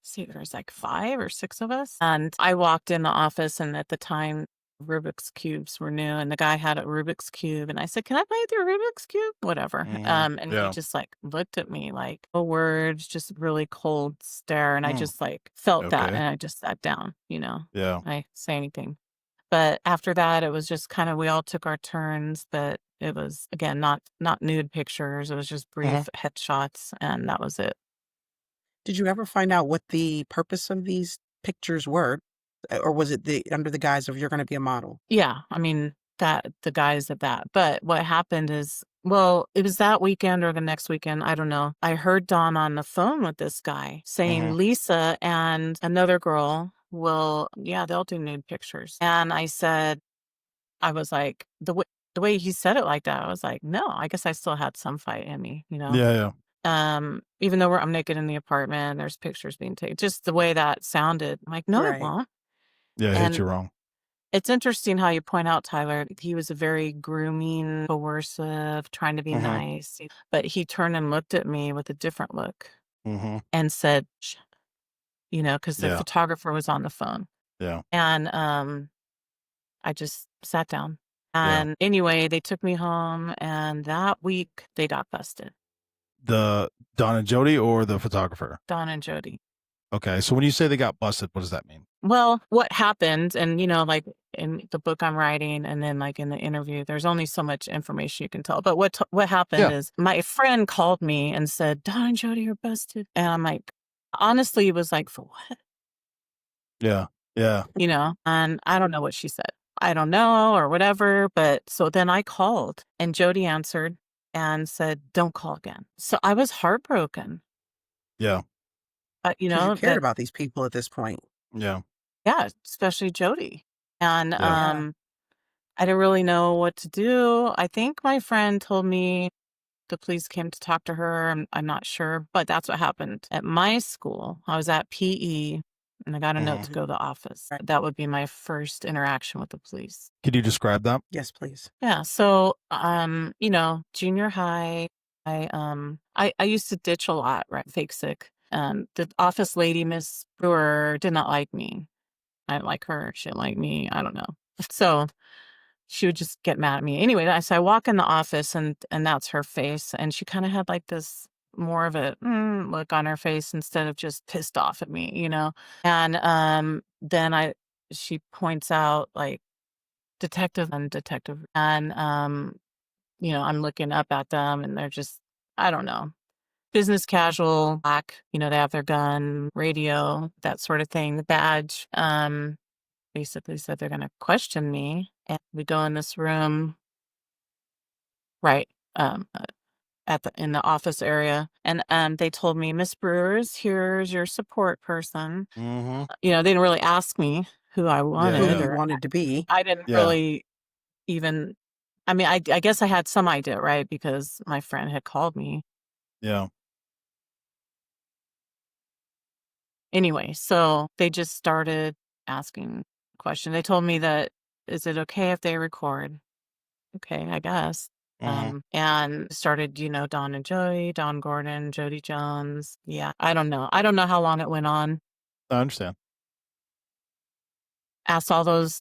see, there's like 5 or 6 of us, and I walked in the office, and at the time, Rubik's Cubes were new, and the guy had a Rubik's Cube, and I said, "Can I play with your Rubik's Cube?" Whatever, Mm-hmm. and he Yeah. just, like, looked at me like, no words, just really cold stare, and I Mm. just, like, felt that, Okay. and I just sat down, Yeah. I didn't say anything. But after that, it was just kinda we all took our turns, but it was, again, not nude pictures, it was just Mm-hmm. brief headshots, and that was it. Did you ever find out what the purpose of these pictures were? Or was it under the guise of you're gonna be a model? Yeah, I mean, that the guys at that. But what happened is, well, it was that weekend or the next weekend, I don't know. I heard Dawn on the phone with this guy Mm-hmm. saying Lisa and another girl yeah, they'll do nude pictures. And I was like, the way he said it like that, I was like, no, I guess I still had some fight in me, Yeah. Yeah. Even though I'm naked in the apartment, there's pictures being taken. Just the way that sounded, I'm like, no, it Right. won't. Yeah. It hit And you wrong. it's interesting how you point out, Tyler, he was a very grooming, coercive, trying to be Mm-hmm. nice. But he turned and looked at me with a different look Mm-hmm. and said, "Shh," because the Yeah. photographer was on the phone. Yeah. And I just sat down. Yeah. And anyway, they took me home, and that week they got busted, The Don and Jody or the photographer? Don and Jody. Okay. So when you say they got busted, what does that mean? Well, what happened, and like in the book I'm writing, and then like in the interview, there's only so much information you can tell. But what happened Yeah. is my friend called me and said, "Don and Jody are busted," and I'm like, honestly, it was like, for what? Yeah. Yeah. And I don't know what she said. I don't know or whatever. But so then I called and Jody answered and said, don't call again. So I was heartbroken, Yeah. you Because you know, cared that, about these people at this point. Yeah. yeah, especially Jody. And Yeah. Yeah. I didn't really know what to do. I think my friend told me the police came to talk to her. I'm not sure, but that's what happened at my school. I was at PE and I got a note Mhm. to go to the office. Right. That would be my first interaction with the police. Could you describe that? Yes, please. Yeah. So, you know, junior high, I used to ditch a lot, right? Fake sick. The office lady, Miss Brewer, did not like me. I didn't like her. She didn't like me. I don't know. So she would just get mad at me. Anyway, so I walk in the office and that's her face. And she kind of had like this more of a look on her face instead of just pissed off at me, you know? And then she points out like detective and detective. And you know, I'm looking up at them and they're just, I don't know, business casual, black, you know, they have their gun, radio, that sort of thing, the badge. Basically said they're gonna question me. And we go in this room, right, at the in the office area, and, they told me, "Miss Brewers, here's your support person." Mhm. You know, they didn't really ask me who I Yeah, Who wanted, yeah. you or wanted to be. I didn't Yeah. really even I mean, I guess I had some idea, right, because my friend had called me. Yeah. Anyway, so they just started asking questions. They told me that, "Is it okay if they record?" Okay, I guess. Mhm. And started, you know, Don and Jody, Don Gordon, Jody Jones. Yeah, I don't know. I don't know how long it went on. I understand. Asked all those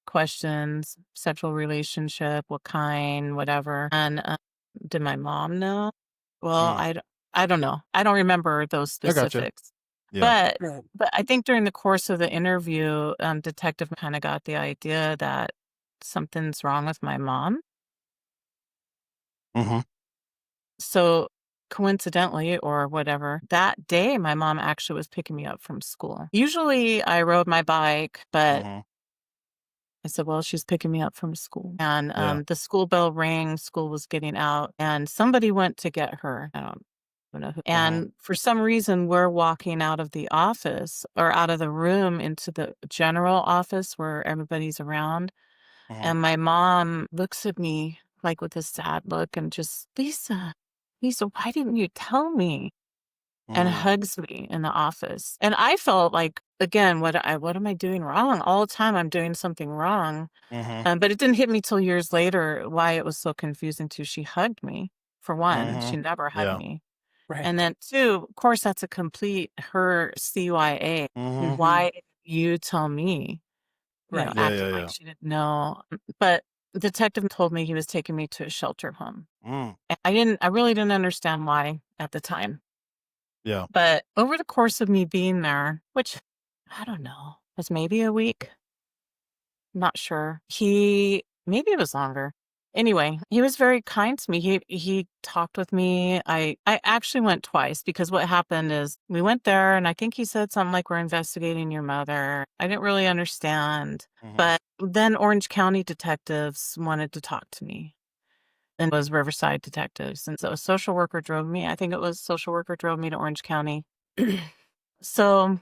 questions, sexual relationship, what kind, whatever. And did my mom know? Well, Mm. I don't know. I don't remember those I gotcha. specifics. Yeah. But Right. but I think during the course of the interview, detective kind of got the idea that something's wrong with my mom. Mhm. So coincidentally or whatever, that day my mom actually was picking me up from school. Usually I rode my bike, but Mhm. I said, well, she's picking me up from school. And Yeah. the school bell rang, school was getting out, and somebody went to get her. I don't know who. Mhm. And for some reason, we're walking out of the office or out of the room into the general office where everybody's around. Mhm. And my mom looks at me like with a sad look and just, Lisa, why didn't you tell me? And Mm. hugs me in the office. And I felt like, again, what am I doing wrong? All the time I'm doing something wrong. Mhm. But it didn't hit me till years later why it was so confusing too. She hugged me, for one. She Mhm. never hugged Yeah. me. Right. And then two, of course, that's a complete her CYA. Mhm. Mhm. Why didn't you tell me? You know, Right. Yeah, acting yeah, like yeah. she didn't know. But the detective told me he was taking me to a shelter home. Mm. And I really didn't understand why at the time. Yeah. But over the course of me being there, which I don't know, was maybe a week, not sure. Maybe it was longer. Anyway, he was very kind to me. He talked with me. I actually went twice because what happened is we went there and I think he said something like we're investigating your mother. I didn't really understand. Mhm. But then Orange County detectives wanted to talk to me. And it was Riverside detectives. And so a social worker drove me. I think it was social worker drove me to Orange County. So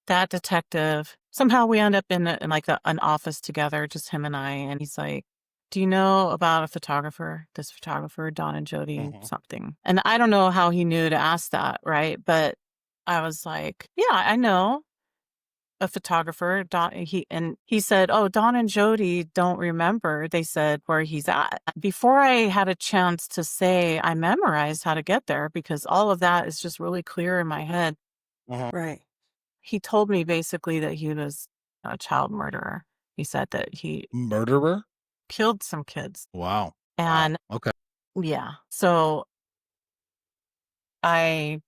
that detective, somehow we end up in like an office together, just him and I. And he's like, do you know about a photographer, this photographer, Don and Jody, Mhm. something? And I don't know how he knew to ask that, right? But I was like, yeah, I know a photographer. He said, oh, Don and Jody don't remember. They said where he's at. Before I had a chance to say I memorized how to get there because all of that is just really clear in my head. Mhm. Right. He told me basically that he was a child murderer. He said that he Murderer? killed some kids. Wow. Wow. And Okay. yeah, so I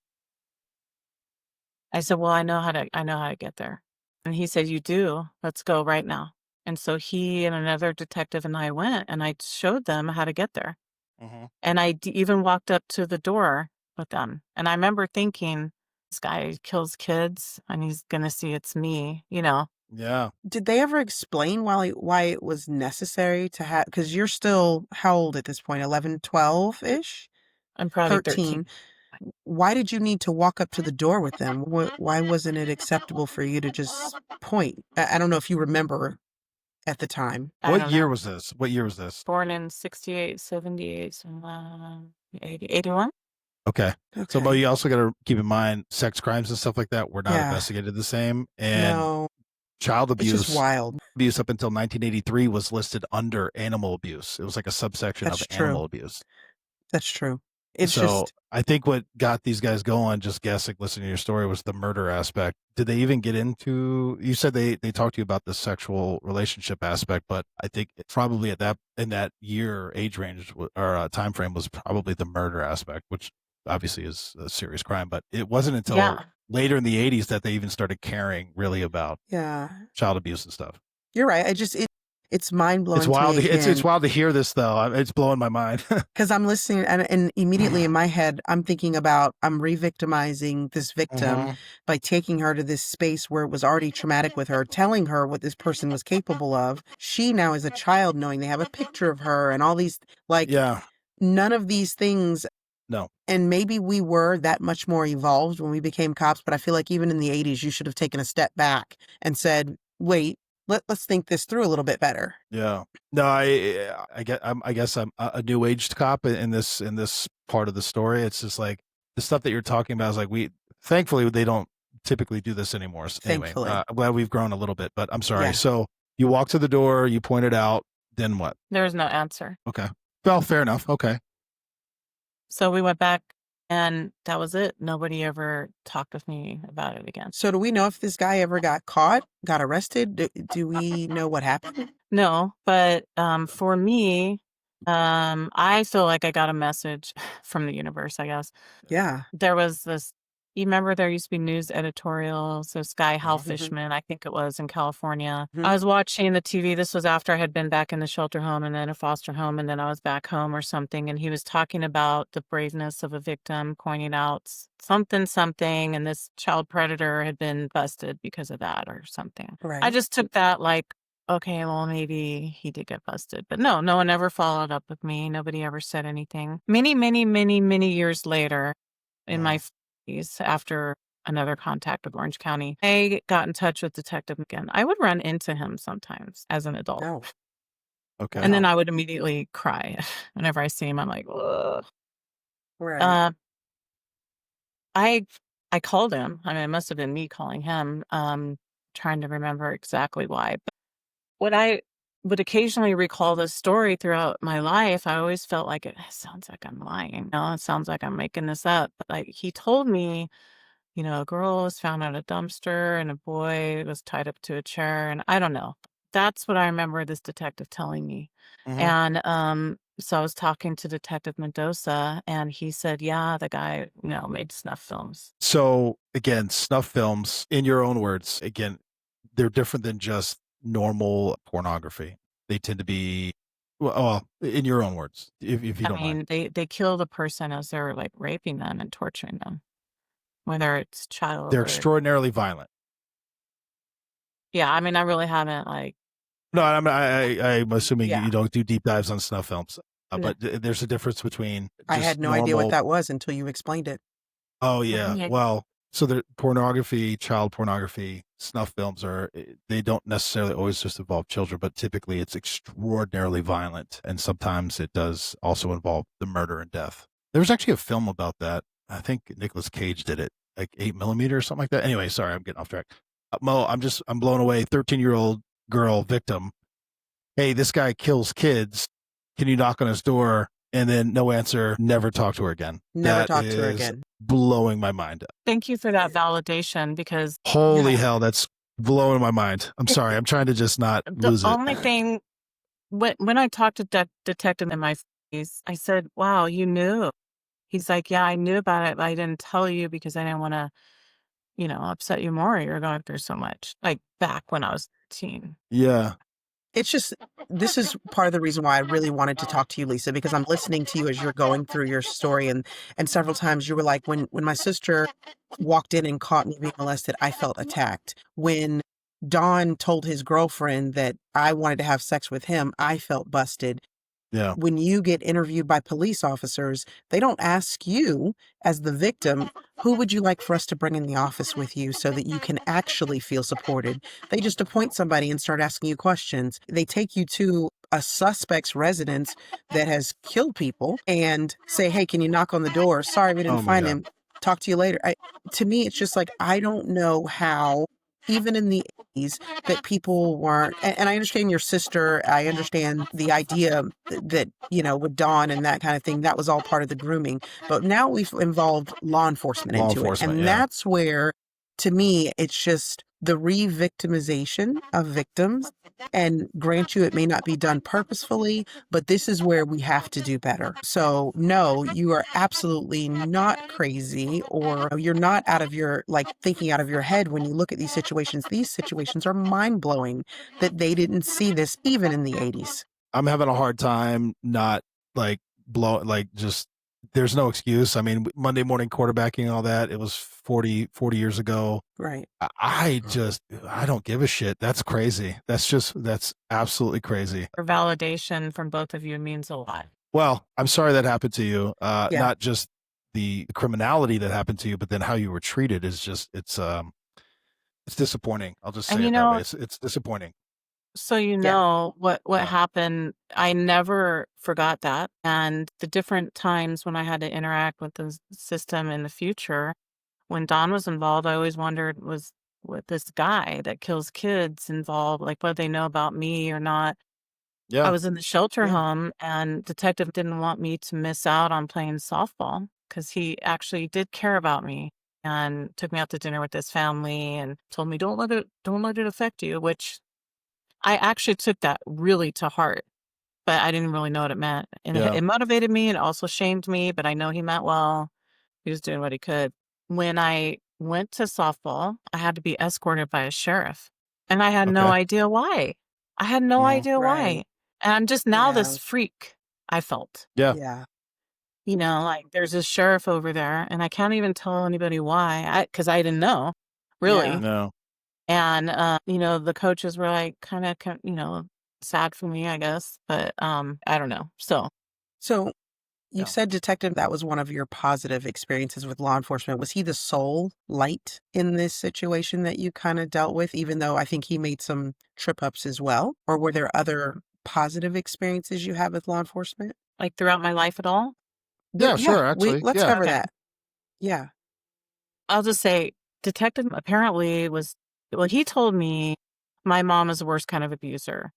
I said, "Well, I know how to get there." And he said, "You do? Let's go right now." And so he and another detective and I went and I showed them how to get there. Mhm. And even walked up to the door with them. And I remember thinking, this guy kills kids and he's going to see it's me, you know. Yeah. Did they ever explain why it was necessary to have, because you're still how old at this point? 11, 12-ish? I'm probably 13. 13. Why did you need to walk up to the door with them? Why wasn't it acceptable for you to just point? I don't know if you remember at the time. I What don't year know. was this? What year was this? Born in 68, 78, 80, 81. Okay. So, but Okay. you also got to keep in mind sex crimes and stuff like that were not Yeah. investigated the same. And No, child it's just abuse wild. up until 1983 was listed under animal abuse. It was like a subsection of That's true. animal abuse. That's true. It's So just, I think what got these guys going, just guessing, listening to your story, was the murder aspect. Did they even get into? You said they talked to you about the sexual relationship aspect, but I think probably in that year age range or time frame was probably the murder aspect, which obviously is a serious crime. But it wasn't until Yeah. later in the 80s that they even started caring really about yeah, child abuse and stuff. you're right. It's mind It's blowing to me wild. It's again wild to hear this though. It's blowing my mind. because I'm listening and immediately in my head, I'm thinking about I'm re-victimizing this victim Mhm. by taking her to this space where it was already traumatic with her, telling her what this person was capable of. She now is a child knowing they have a picture of her and all these, like, Yeah. none of these things. No. And maybe we were that much more evolved when we became cops, but I feel like even in the 80s, you should have taken a step back and said, wait, let's think this through a little bit better. Yeah. No, I guess I'm a new aged cop in this part of the story. It's just like the stuff that you're talking about is like thankfully they don't typically do this anymore. Anyway, Thankfully. I'm glad we've grown a little bit, but I'm sorry. Yeah. So you walk to the door, you point it out, then what? There was no answer. Okay. Well, fair enough. Okay. So we went back and that was it. Nobody ever talked with me about it again. So do we know if this guy ever got caught, got arrested? Do we know what happened? No, but for me, I feel like I got a message from the universe, I guess. Yeah. There was this, you remember there used to be news editorials, this guy, Hal Mhm. Fishman, I think it was in California. Mhm. I was watching the TV. This was after I had been back in the shelter home and then a foster home, and then I was back home or something. And he was talking about the braveness of a victim, pointing out something, and this child predator had been busted because of that or something. I Right. just took that like, okay, well, maybe he did get busted. But no one ever followed up with me. Nobody ever said anything. Many years later, in my Wow. 40s, after another contact with Orange County, I got in touch with Detective again. I would run into him sometimes as an adult. No. Okay. And then Wow. I would immediately cry. Whenever I see him, I'm like, ugh. Right. Uh, I I called him. I mean, it must have been me calling him, trying to remember exactly why. But when I would occasionally recall this story throughout my life, I always felt like it sounds like I'm lying. It sounds like I'm making this up. But like he told me, a girl was found on a dumpster and a boy was tied up to a chair. And I don't know. That's what I remember this detective telling me. Mhm. And so I was talking to Detective Mendoza and he said, yeah, the guy, made snuff films. So again, snuff films, in your own words, again, they're different than just normal pornography. They tend to be, well, in your own words, if you I don't mind. mean, they kill the person as they're like raping them and torturing them, whether it's child They're or extraordinarily violent. yeah. I mean, I really haven't like No, I'm assuming yeah. you don't do deep dives on snuff films, No. but there's a difference between I had just no idea what normal. that was until you explained it. Oh yeah, Yeah. well, so the pornography, child pornography, snuff films they don't necessarily always just involve children, but typically it's extraordinarily violent, and sometimes it does also involve the murder and death. There was actually a film about that. I think Nicolas Cage did it, like 8 millimeter or something like that. Anyway, sorry, I'm getting off track. Mo, I'm blown away. 13-year-old girl victim. Hey, this guy kills kids. Can you knock on his door? And then no answer, never talk to her again. Never That talked to her is again. blowing my mind. Thank you for that validation because Holy Yeah. hell, that's blowing my mind. I'm sorry. I'm trying to just not the lose it. only thing when I talked to detective in my 40s, I said, "Wow, you knew." He's like, "Yeah, I knew about it, but I didn't tell you because I didn't want to, upset you more. You're going through so much." Like back when I was 13. Yeah. It's just, this is part of the reason why I really wanted to talk to you, Lisa, because I'm listening to you as you're going through your story. And several times you were like, when my sister walked in and caught me being molested, I felt attacked. When Don told his girlfriend that I wanted to have sex with him, I felt busted. Yeah. When you get interviewed by police officers, they don't ask you as the victim, who would you like for us to bring in the office with you so that you can actually feel supported? They just appoint somebody and start asking you questions. They take you to a suspect's residence that has killed people and say, hey, can you knock on the door? Sorry, we didn't Oh my find God. him. Talk to you later. To me, it's just like, I don't know how, even in the 80s, that people weren't, and I understand your sister, I understand the idea that, with Dawn and that kind of thing, that was all part of the grooming. But now we've involved law enforcement Law into it. enforcement, And yeah. that's where, to me, it's just the re-victimization of victims. And grant you, it may not be done purposefully, but this is where we have to do better. So no, you are absolutely not crazy, or you're not out of your, thinking out of your head when you look at these situations. These situations are mind blowing that they didn't see this even in the 80s. I'm having a hard time not just there's no excuse. I mean, Monday morning quarterbacking and all that, it was 40 years ago. Right. I don't give a shit. That's crazy. That's absolutely crazy. For validation from both of you means a lot. Well, I'm sorry that happened to you. Yeah. Not just the criminality that happened to you, but then how you were treated is just, it's disappointing. I'll just say And it that way. It's disappointing. So Yeah. what Yeah. happened, I never forgot that. And the different times when I had to interact with the system in the future, when Don was involved, I always wondered, was with this guy that kills kids involved, like what they know about me or not. I Yeah. was in the shelter Yeah. home, and detective didn't want me to miss out on playing softball because he actually did care about me and took me out to dinner with his family and told me don't let it affect you, which I actually took that really to heart, but I didn't really know what it meant. And Yeah. it motivated me and also shamed me, but I know he meant well. He was doing what he could. When I went to softball, I had to be escorted by a sheriff, and I had no Okay. idea why. I had no Mhm. idea why. Right. And I'm just now Yeah. this freak, I felt. Yeah. Yeah. Like there's this sheriff over there, and I can't even tell anybody why, because I didn't know, really. Yeah. No. And, the coaches were like kind of, sad for me, I guess. But I don't know. So So you Yeah. said detective, that was one of your positive experiences with law enforcement. Was he the sole light in this situation that you kind of dealt with, even though I think he made some trip ups as well? Or were there other positive experiences you had with law enforcement? like throughout my life at all, Yeah, Yeah, sure, actually. let's Yeah. cover okay, that. Yeah. I'll just say detective apparently was, well, he told me my mom is the worst kind of abuser.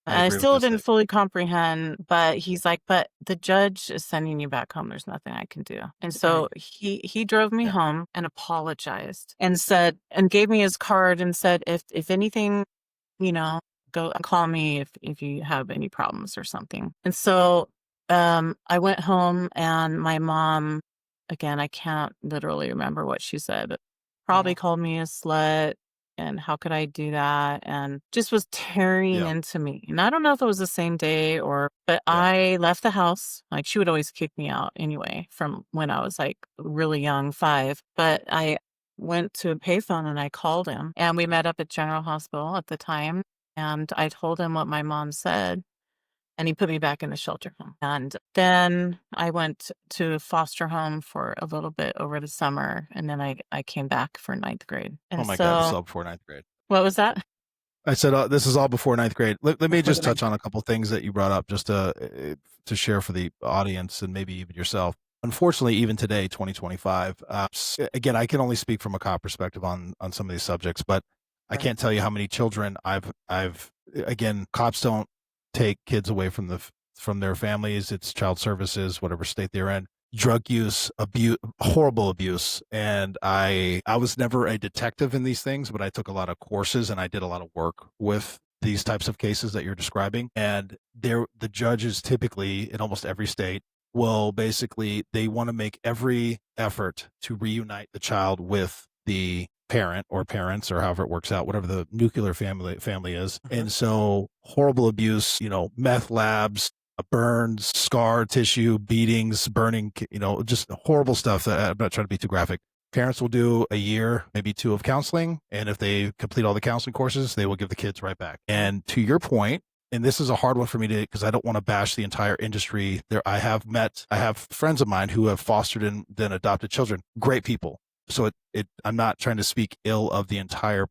I And I agree with still this didn't statement. fully comprehend, but he's like, but the judge is sending you back home. There's nothing I can do. And so Right. he drove me Yeah. home and apologized and said, and gave me his card and said, if anything, go and call me if you have any problems or something. And so I went home, and my mom, again, I can't literally remember what she said, but probably Yeah. called me a slut and how could I do that? And just was tearing Yeah. into me. And I don't know if it was the same day but Yeah. I left the house. Like she would always kick me out anyway from when I was like really young, 5. But I went to a payphone and I called him, and we met up at General Hospital at the time. And I told him what my mom said, and he put me back in the shelter home. And then I went to foster home for a little bit over the summer, and then I came back for 9th grade. Oh And my God, this is so, all before 9th grade. what was that? I said this is all before 9th grade. Let me Before just the touch on a couple things that you brought up, just to share for the audience and maybe even yourself. Unfortunately, even today, 2025, again, I can only speak from a cop perspective on some of these subjects, but I Right. can't tell you how many children I've again, cops don't take kids away from their families. It's child services, whatever state they're in. Drug use, abuse, horrible abuse. And I was never a detective in these things, but I took a lot of courses and I did a lot of work with these types of cases that you're describing. And the judges typically in almost every state will basically, they want to make every effort to reunite the child with the parent or parents or however it works out, whatever the nuclear family is. Mhm. And so horrible abuse, meth labs, burns, scar tissue, beatings, burning, just horrible stuff that I'm not trying to be too graphic. Parents will do a year, maybe 2 of counseling. And if they complete all the counseling courses, they will give the kids right back. And to your point, and this is a hard one for me to, because I don't want to bash the entire industry. I have friends of mine who have fostered and then adopted children, great people. So I'm not trying to speak ill of the entire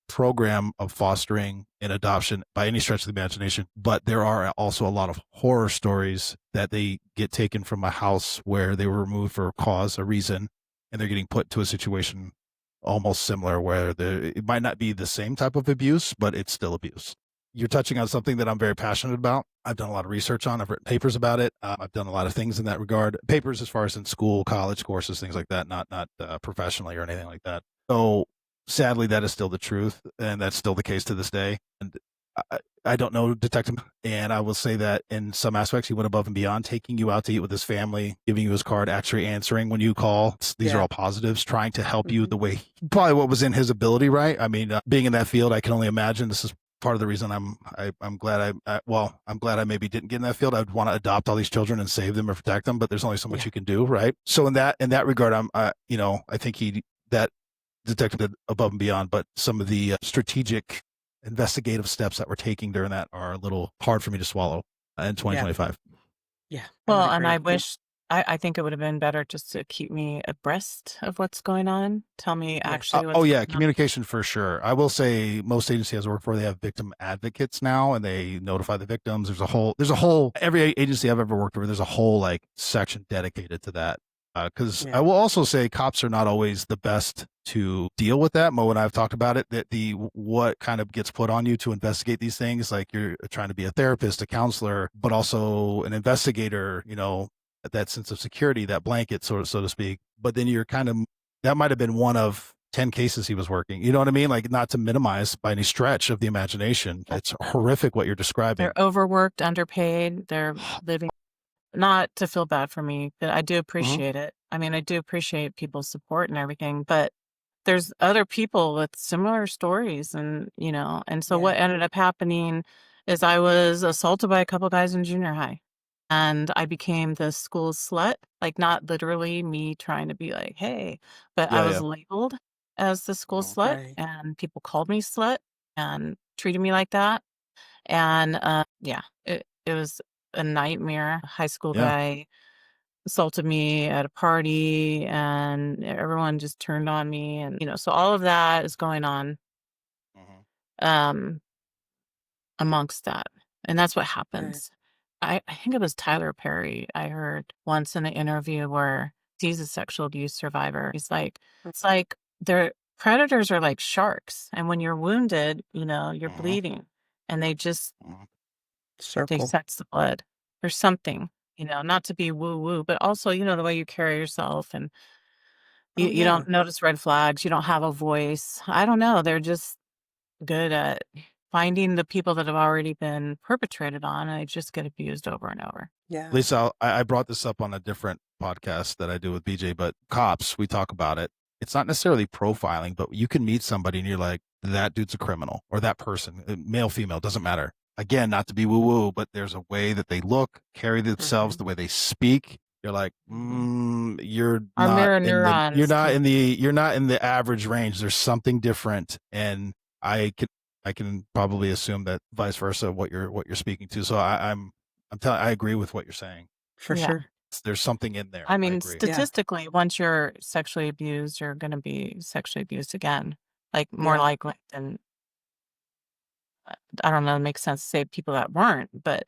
program of fostering and adoption by any stretch of the imagination, but there are also a lot of horror stories that they get taken from a house where they were removed for a reason, and they're getting put to a situation almost similar where it might not be the same type of abuse, but it's still abuse. You're touching on something that I'm very passionate about. I've done a lot of research on. I've written papers about it. I've done a lot of things in that regard. Papers as far as in school, college courses, things like that, not professionally or anything like that. So sadly, that is still the truth, and that's still the case to this day. And I don't know Detective, and I will say that in some aspects, he went above and beyond, taking you out to eat with his family, giving you his card, actually answering when you call. These are all positives, trying to help you the way probably what was in his ability, right? I mean, being in that field, I can only imagine this is part of the reason I'm glad I'm glad I maybe didn't get in that field. I'd want to adopt all these children and save them or protect them, but there's only so much you can do, right? So in that regard, I think that detective did above and beyond, but some of the strategic investigative steps that we're taking during that are a little hard for me to swallow in 2025. Yeah. Well, and I think it would have been better just to keep me abreast of what's going on. Tell me actually what's going on. Communication for sure. I will say most agencies I work for, they have victim advocates now, and they notify the victims. There's a whole every agency I've ever worked with, there's a whole like section dedicated to that. Because I will also say cops are not always the best to deal with that. Mo and I have talked about it, that what kind of gets put on you to investigate these things, like you're trying to be a therapist, a counselor, but also an investigator, that sense of security, that blanket, so to speak. But then you're that might have been one of 10 cases he was working. You know what I mean? Like, not to minimize by any stretch of the imagination. It's horrific what you're describing. They're overworked, underpaid. They're living. Not to feel bad for me, but I do appreciate it. I mean, I do appreciate people's support and everything, but there's other people with similar stories, and so what ended up happening is I was assaulted by a couple guys in junior high, and I became the school slut, like not literally me trying to be like, hey, but I was labeled as the school slut, and people called me slut and treated me like that. And it was a nightmare. A high school guy assaulted me at a party, and everyone just turned on me, and so all of that is going on amongst that, and that's what happens. I think it was Tyler Perry I heard once in an interview where he's a sexual abuse survivor. He's like, it's like their predators are like sharks, and when you're wounded, you're bleeding, and they just they sense the blood. There's something, not to be woo woo, but also, the way you carry yourself, and you don't notice red flags. You don't have a voice. I don't know. They're just good at finding the people that have already been perpetrated on, and they just get abused over and over. Yeah. Lisa, I brought this up on a different podcast that I do with BJ, but cops, we talk about it. It's not necessarily profiling, but you can meet somebody and you're like, that dude's a criminal, or that person, male, female, doesn't matter. Again, not to be woo woo, but there's a way that they look, carry themselves, the way they speak. You're like, you're not in the average range. There's something different, and I can probably assume that vice versa, what you're speaking to. So I agree with what you're saying. For sure. There's something in there. I mean, statistically, once you're sexually abused, you're going to be sexually abused again, like more likely than. I don't know, it makes sense to say people that weren't, but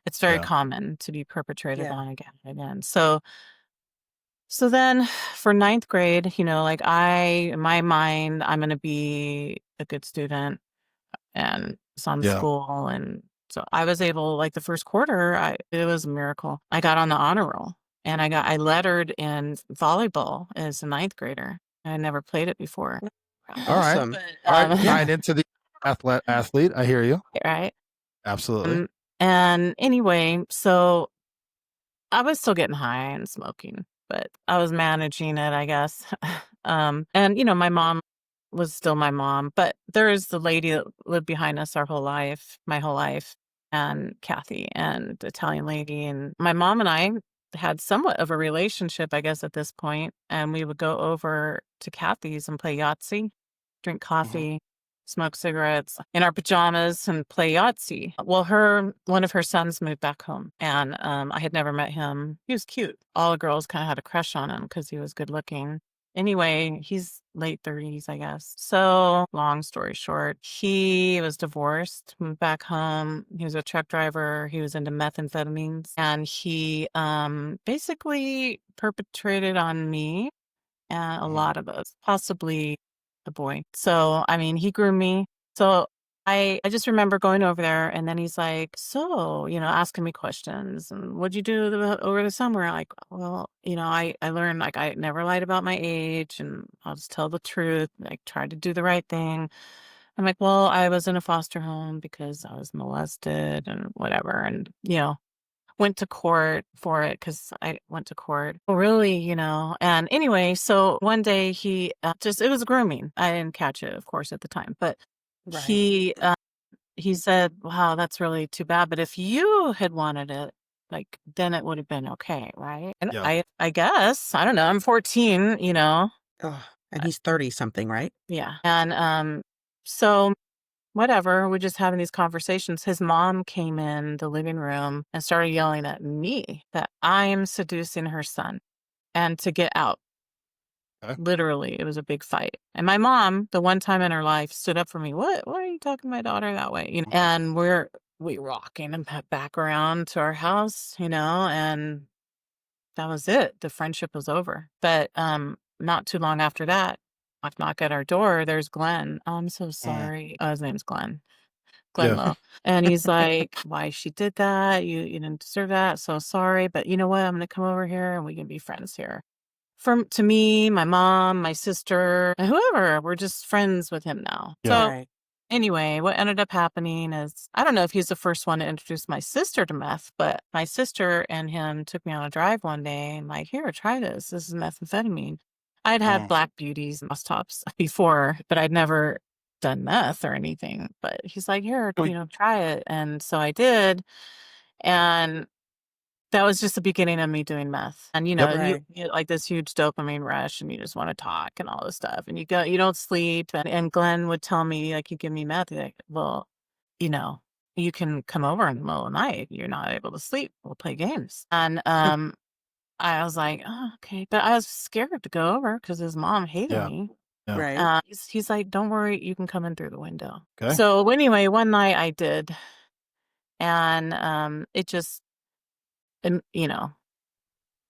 it's very common to be perpetrated on again and again. So then for ninth grade, like in my mind, I'm going to be a good student and some school. And so I was able, like the first quarter, it was a miracle. I got on the honor roll, and I lettered in volleyball as a ninth grader. I never played it before. Awesome. All right. Tying into the athlete. I hear you. Right. Absolutely. And anyway, so I was still getting high and smoking, but I was managing it, I guess. And my mom was still my mom, but there is the lady that lived behind us my whole life, and Kathy, and the Italian lady, and my mom and I had somewhat of a relationship, I guess, at this point, and we would go over to Kathy's and play Yahtzee, drink Mhm. coffee, smoke cigarettes in our pajamas and play Yahtzee. Well, one of her sons moved back home, and I had never met him. He was cute. All the girls kind of had a crush on him because he was good looking. Anyway, he's late 30s, I guess. So, long story short, he was divorced, moved back home. He was a truck driver. He was into methamphetamines, and he basically perpetrated on me and a Mhm. lot of us, possibly the boy. So, I mean, he groomed me. So I just remember going over there, and then he's like, so, asking me questions and what'd you do over the summer? Like, well, I learned like I never lied about my age and I'll just tell the truth. Like tried to do the right thing. I'm like, well, I was in a foster home because I was molested and whatever. And, went to court for it because I went to court. Oh, really? And anyway, so one day he it was grooming. I didn't catch it, of course, at the time, but Right. he said, wow, that's really too bad. But if you had wanted it, like, then it would have been okay, right? And Yeah. I guess, I don't know, I'm 14, Oh, and he's 30 something, right? yeah. And so whatever, we're just having these conversations. His mom came in the living room and started yelling at me that I am seducing her son and to get out. Okay. Literally, it was a big fight. And my mom, the one time in her life, stood up for me. What? Why are you talking to my daughter that way? Mhm. And we walking and back around to our house, and that was it. The friendship was over. But not too long after that, knock at our door. There's Glenn. "Oh, I'm so Mhm. sorry. His name's Glenn. Glenn Yeah. Lowe. And he's like, why she did that? You didn't deserve that. So sorry. But you know what? I'm gonna come over here and we can be friends here. From to me, my mom, my sister, and whoever, we're just friends with him now. Yeah. So Right. anyway, what ended up happening is I don't know if he's the first one to introduce my sister to meth, but my sister and him took me on a drive one day and like, here, try this. This is methamphetamine. I'd had Mhm. black beauties and bus tops before, but I'd never done meth or anything. But he's like, here, Oh, try it. And so I did. And that was just the beginning of me doing meth. And, yep. you Right. get like this huge dopamine rush and you just want to talk and all this stuff. And you don't sleep. And Glenn would tell me, like, he'd give me meth. He's like, well, you know, you can come over in the middle of the night. You're not able to sleep. We'll play games. And I was like, oh, okay. But I was scared to go over because his mom hated Yeah. me. Yeah. Right. He's like, don't worry, you can come in through the window. Okay. So anyway, one night I did. And it just, and,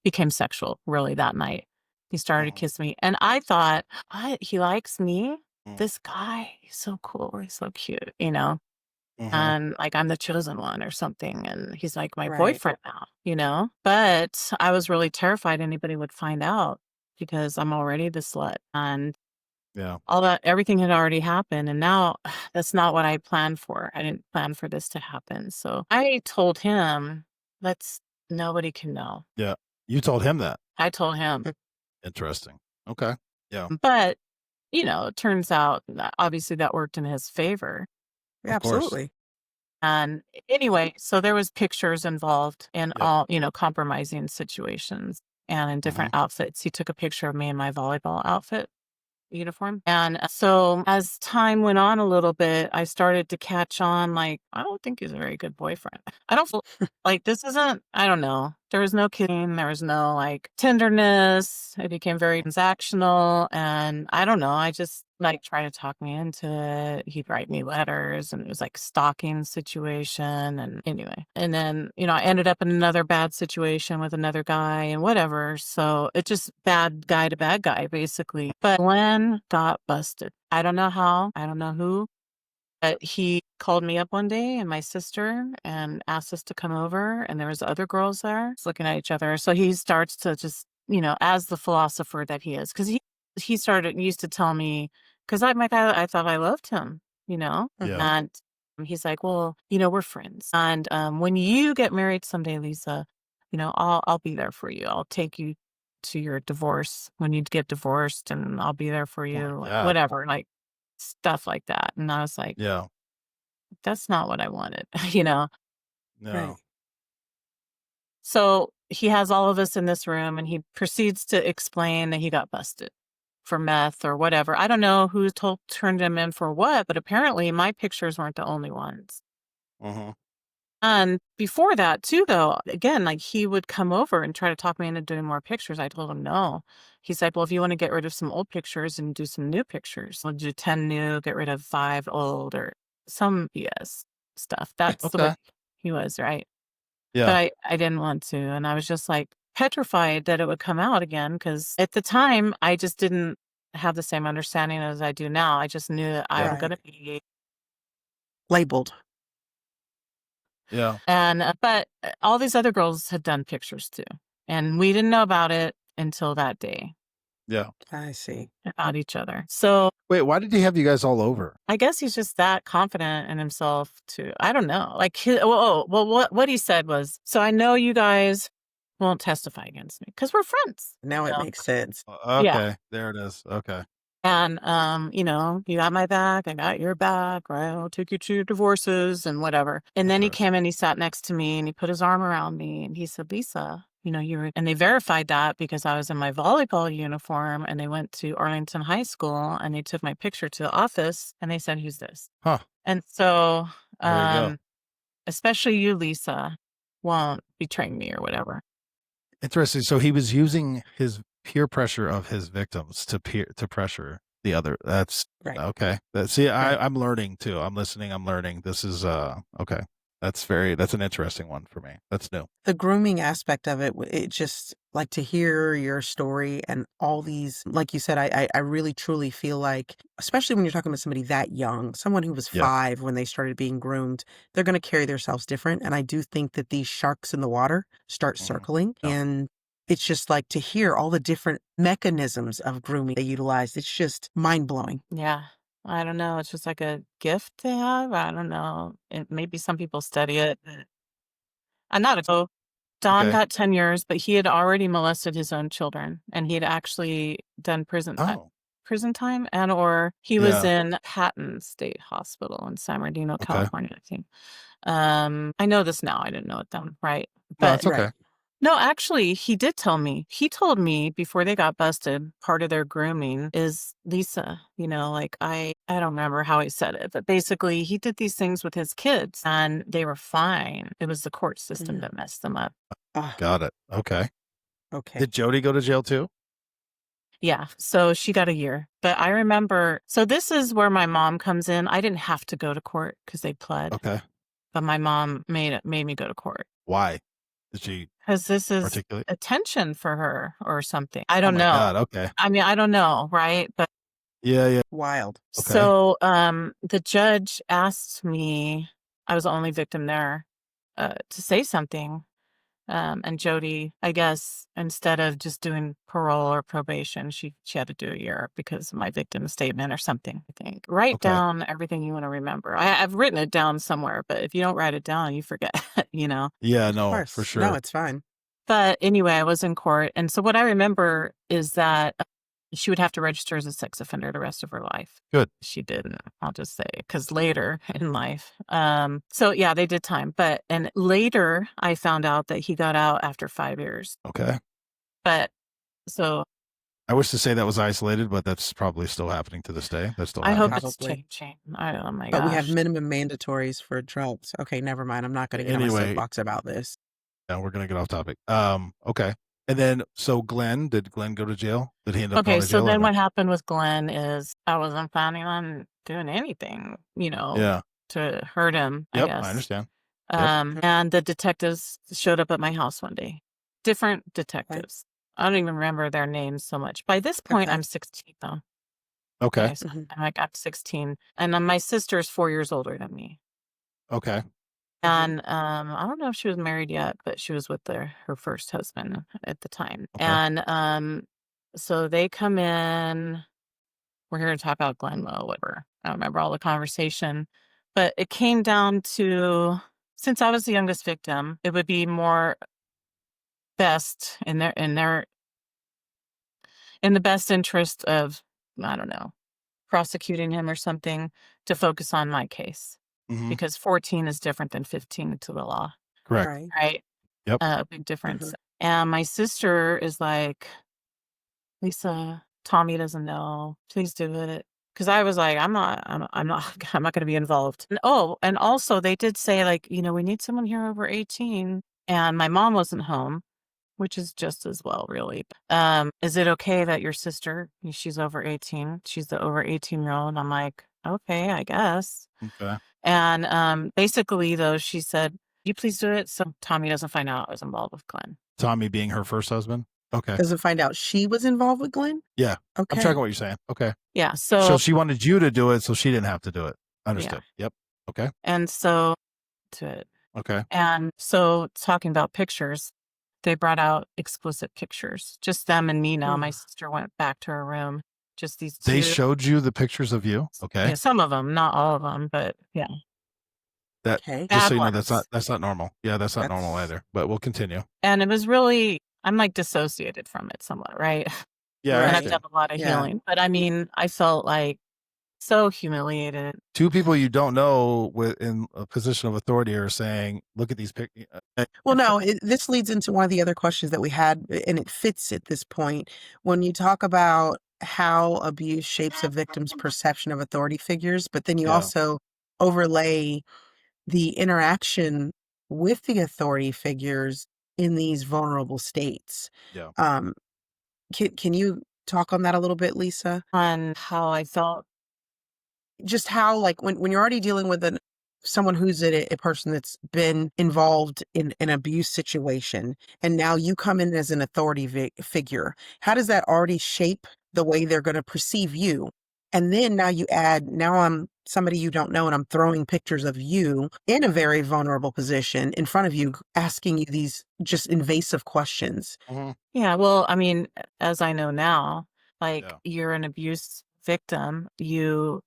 became sexual really that night. He started to Mhm. kiss me. And I thought, what? He likes me? Mhm. This guy, he's so cool. He's so cute, Mhm. and like I'm the chosen one or something. And he's like my Right. boyfriend now. But I was really terrified anybody would find out because I'm already the slut. And Yeah. all that, everything had already happened. And now that's not what I planned for. I didn't plan for this to happen. So I told him, nobody can know. Yeah. You told him that. I told him. Interesting. Okay. Yeah. But, it turns out that obviously that worked in his favor. Yeah, Of course. absolutely. And anyway, so there was pictures involved in Yep. all, compromising situations and in Mhm. different outfits. He took a picture of me in my volleyball outfit uniform. And so as time went on a little bit, I started to catch on like, I don't think he's a very good boyfriend. I don't feel like this isn't, I don't know. There was no kidding. There was no like tenderness. It became very transactional. And I don't know. I just like try to talk me into it. He'd write me letters and it was like stalking situation. And anyway, and then, I ended up in another bad situation with another guy and whatever. So it just bad guy to bad guy, basically. But Glenn got busted. I don't know how, I don't know who, but he called me up one day and my sister and asked us to come over. And there was other girls there just looking at each other. So he starts to just, as the philosopher that he is, because he used to tell me, because I thought I loved him, Yeah. Mhm. and he's like, well, we're friends. And when you get married someday, Lisa, I'll be there for you. I'll take you to your divorce when you get divorced and I'll be there for Oh my you, like, God. whatever, like stuff like that. And I was like, Yeah. that's not what I wanted, you know? No. Right. So he has all of us in this room and he proceeds to explain that he got busted for meth or whatever. I don't know who turned him in for what, but apparently my pictures weren't the only ones. Mm-hmm. And before that too, though, again, like he would come over and try to talk me into doing more pictures. I told him no. He said, well, if you want to get rid of some old pictures and do some new pictures, we'll do 10 new, get rid of 5 old, or some BS stuff. That's the way Okay. he was, right? But Yeah. I didn't want to. And I was just like petrified that it would come out again. Because at the time, I just didn't have the same understanding as I do now. I just knew that I'm Yeah. going Right. to be. Labeled. Yeah. And, but all these other girls had done pictures too. And we didn't know about it until that day Yeah. I see. about each other. So Wait, why did he have you guys all over? I guess he's just that confident in himself to, I don't know. Like, what he said was, so I know you guys won't testify against me because we're friends. Now You it know? makes sense. Yeah. Okay, there it is. Okay. And, you got my back, I got your back, right? I'll take you to your divorces and whatever. And then he Interesting. came and he sat next to me and he put his arm around me and he said, Lisa, and they verified that because I was in my volleyball uniform and they went to Arlington High School and they took my picture to the office and they said, who's this? Huh. And so, There you go. especially you, Lisa, won't betray me or whatever. Interesting. So he was using his peer pressure of his victims to pressure the other. That's Right. okay. Right. I'm learning too. I'm listening. I'm learning. This is okay. That's an interesting one for me. That's new. The grooming aspect of it, it just like to hear your story and all these, like you said, I really truly feel like, especially when you're talking about somebody that young, someone who was Yeah. 5 when they started being groomed, they're going to carry themselves different. And I do think that these sharks in the water start Mhm. circling. Yeah. And it's just like to hear all the different mechanisms of grooming they utilize. It's just mind blowing. Yeah. I don't know. It's just like a gift they have. I don't know. Maybe some people study it. I'm not a so Don Okay. got 10 years, but he had already molested his own children and he had actually done Oh. prison time or he was Yeah. in Patton State Hospital in San Bernardino, Okay. California, I think. I know this now. I didn't know it then, right? No, But that's okay. Right. no, actually, he did tell me. He told me before they got busted, part of their grooming is Lisa, like I don't remember how he said it, but basically he did these things with his kids and they were fine. It was the court system Mm. that messed them up. Ah, Got it. Okay. okay. Did Jody go to jail too? Yeah. So she got a year. But I remember, so this is where my mom comes in. I didn't have to go to court because they pled, Okay. but my mom made me go to court. Why? Did she Because this is articulate? attention for her or something. I Oh don't my know. God. Okay. I mean, I don't know, right? But Yeah. Yeah. Wild. Okay. so the judge asked me, I was the only victim there, to say something. And Jody, I guess, instead of just doing parole or probation, she had to do a year because of my victim statement or something, I think. Write Okay. down everything you want to remember. I've written it down somewhere, but if you don't write it down, you forget, Yeah. Of No, for course. No, sure. it's fine. But anyway, I was in court. And so what I remember is that she would have to register as a sex offender the rest of her life. Good. She didn't, I'll just say, because later in life. So yeah, they did time. And later I found out that he got out after 5 years. Okay. But so I wish to say that was isolated, but that's probably still happening to this day. That's still I hope happening. it's Probably. changing. Oh my But we have gosh. minimum mandatories for drugs. Okay, never mind. I'm not going to get on my Anyway, soapbox about this. yeah, we're gonna get off topic. Okay. And then, so did Glenn go to jail? Did he end up Okay, going to so jail or then no? what happened with Glenn is I wasn't planning on doing anything, Yeah. to hurt him, I Yep. I guess. understand. Yep. And the detectives showed up at my house one day. Different Right. detectives. I don't even remember their names so much. By this point, Okay. I'm 16 though. Okay. Okay, so Mhm. I'm 16, and my sister's 4 years older than me. Okay. And I don't know if she was married yet, but she was with her first husband at the time. Okay. And so they come in. We're here to talk about Glenlow, whatever. I don't remember all the conversation, but it came down to, since I was the youngest victim, it would be more best in the best interest of, I don't know, prosecuting him or something, to focus on my case, Hmm. because 14 is different than 15 to the law, Correct. Right. right? Yep. A big difference. Mhm. And my sister is like, Lisa, Tommy doesn't know. Please do it. Because I was like, I'm not, I'm not going to be involved. And, oh, and also they did say like, we need someone here over 18. And my mom wasn't home, which is just as well, really. Is it okay that your sister, she's over 18? She's the over 18-year-old. I'm like, okay, I guess. Okay. And basically, though, she said, you please do it so Tommy doesn't find out I was involved with Glenn. Tommy being her first husband. Okay. Doesn't find out she was involved with Glenn? Yeah. I'm Okay. tracking what you're saying. Okay. Yeah. So she wanted you to do it so she didn't have to do it. Understood. Yep. Okay. And so to it. Okay. And so talking about pictures, they brought out explicit pictures, just them and me now. My sister went back to her room. Just these two. They showed you the pictures of you. Okay. Yeah, some of them, not all of them, but yeah. That Okay. just so you know, ones. that's not normal. Yeah, that's not normal either. But we'll continue. And it was really, I'm like dissociated from it somewhat, right? Yeah. And Right. I've done a lot of Yeah. healing. But I mean, I felt like so humiliated. Two people you don't know in a position of authority are saying, "Look at these pictures." Well, no, this leads into one of the other questions that we had, and it fits at this point. When you talk about how abuse shapes a victim's perception of authority figures, but then you Yeah. also overlay the interaction with the authority figures in these vulnerable states. Yeah. Can you talk on that a little bit, Lisa? On how I felt. Just how, like, when you're already dealing with someone who's a person that's been involved in an abuse situation, and now you come in as an authority figure, how does that already shape the way they're going to perceive you? And then now you add, now I'm somebody you don't know, and I'm throwing pictures of you in a very vulnerable position in front of you, asking you these just invasive questions. Mm-hmm. Yeah, well, I mean, as I know now, like you're an abuse victim, you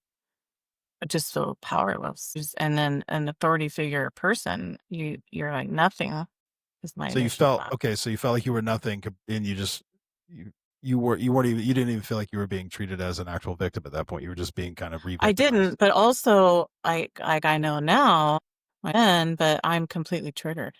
just feel powerless. And then an authority figure person, you're like nothing. Is my So you initial felt thought. okay. So you felt like you were nothing, and you weren't even you didn't even feel like you were being treated as an actual victim at that point. You were just being kind of I re-victimized. didn't, but also I know now, but I'm completely triggered.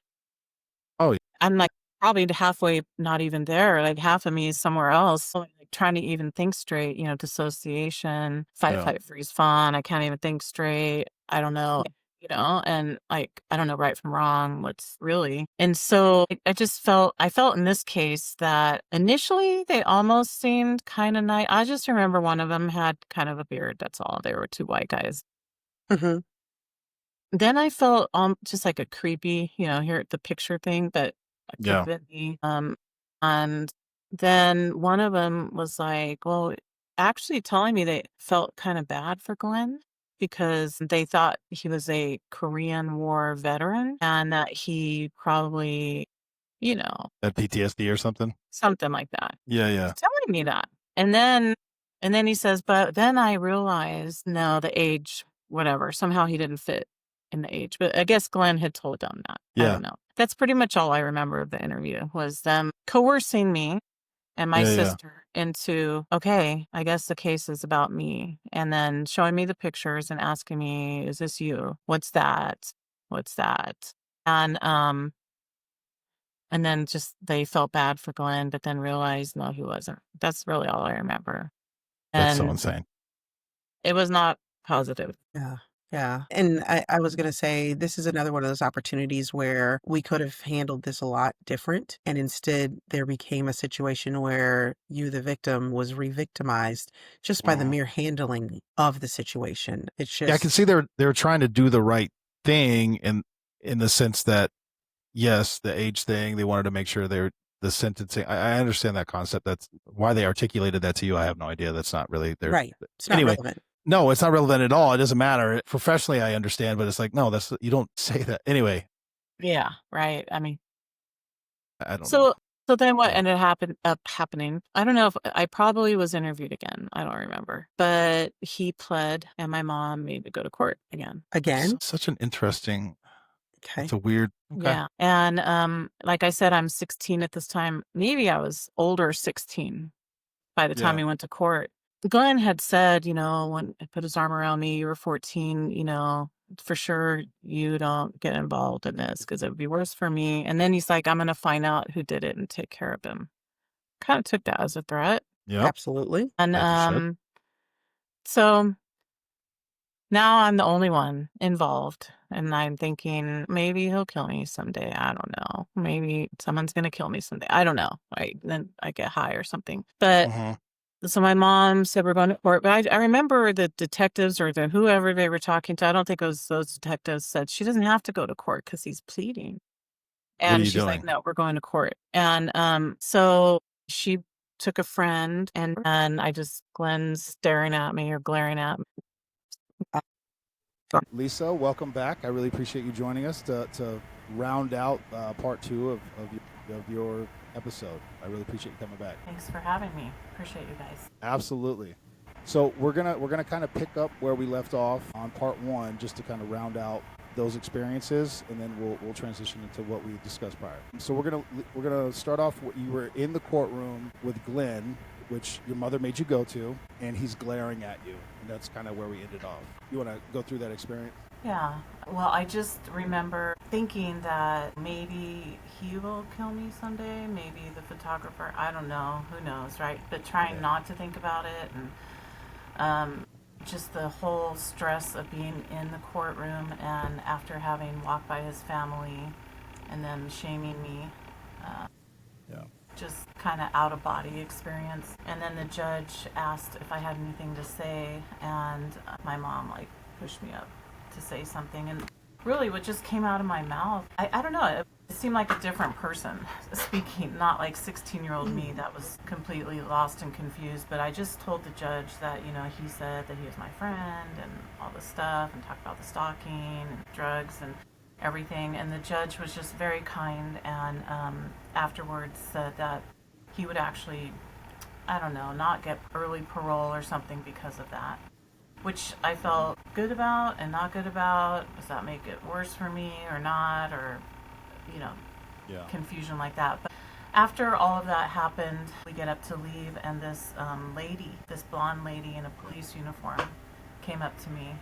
Oh, yeah. I'm like probably halfway, not even there. Like half of me is somewhere else. So, like trying to even think straight, dissociation, fight, freeze, fawn. I can't even think straight. I don't know, and like, I don't know right from wrong, what's really. And so I felt in this case that initially they almost seemed kind of nice. I just remember one of them had kind of a beard. That's all. They were two white guys. Mm-hmm. Then I felt just like a creepy, here the picture thing, but it could have been me. And then one of them was like, well, actually telling me they felt kind of bad for Glenn because they thought he was a Korean War veteran and that he probably, That PTSD or something. something like that. Yeah. He's telling me that. And then he says, but then I realized, no, the age, whatever. Somehow he didn't fit in the age. But I guess Glenn had told them that. I Yeah. don't know. That's pretty much all I remember of the interview was them coercing me and my sister into, okay, I guess the case is about me. And then showing me the pictures and asking me, is this you? What's that? What's that? And then just they felt bad for Glenn, but then realized no, he wasn't. That's really all I remember. That's so And insane. it was not positive. Yeah. Yeah. And I was going to say, this is another one of those opportunities where we could have handled this a lot different. And instead, there became a situation where you, the victim, was re-victimized just by the mere handling of the situation. It's just. Yeah, I can see they're trying to do the right thing in the sense that, yes, the age thing, they wanted to make sure the sentencing. I understand that concept. That's why they articulated that to you. I have no idea. That's not really their Right. It's not relevant. No, it's not relevant at all. It doesn't matter. Professionally, I understand, but it's like, no, you don't say that. Anyway. Yeah, right. I mean, I don't know. So then what ended up happening, I don't know if I probably was interviewed again. I don't remember. But he pled and my mom made me go to court again. Again? Such an interesting. Okay. It's a weird. Okay. Yeah. And like I said, I'm 16 at this time. Maybe I was older 16 by the time we went to court. Glenn had said, when he put his arm around me, you were 14, for sure you don't get involved in this because it would be worse for me. And then he's like, I'm going to find out who did it and take care of him. Kind of took that as a threat. Yep. Absolutely. And As you should. so now I'm the only one involved. And I'm thinking maybe he'll kill me someday. I don't know. Maybe someone's going to kill me someday. I don't know. Right. Then I get high or something. But Mhm. so my mom said we're going to court. But I remember the detectives or the whoever they were talking to. I don't think it was those detectives said she doesn't have to go to court because he's pleading. What are And you she's like, doing? no, we're going to court. And so she took a friend and I just Glenn's staring at me or glaring at me. Lisa, welcome back. I really appreciate you joining us to round out part 2 of your episode. I really appreciate you coming back. Thanks for having me. Appreciate you guys. Absolutely. So we're gonna kind of pick up where we left off on part 1, just to kind of round out those experiences, and then we'll transition into what we discussed prior. So we're gonna start off. You were in the courtroom with Glenn, which your mother made you go to, and he's glaring at you, and that's kind of where we ended off. You want to go through that experience? Yeah. Well, I just remember thinking that maybe he will kill me someday, maybe the photographer. I don't know. Who knows, right? But trying not to think about it and just the whole stress of being in the courtroom and after having walked by his family and them shaming me, Yeah. just kind of out of body experience. And then the judge asked if I had anything to say, and my mom like pushed me up to say something. And really, what just came out of my mouth, I don't know, it seemed like a different person speaking, not like 16-year-old me that was completely lost and confused. But I just told the judge that, he said that he was my friend and all this stuff and talked about the stalking and drugs and everything. And the judge was just very kind and afterwards said that he would actually, I don't know, not get early parole or something because of that, which I felt good about and not good about. Does that make it worse for me or not? Or, Yeah. confusion like that. But after all of that happened, we get up to leave, and this lady, this blonde lady in a police uniform, came up to me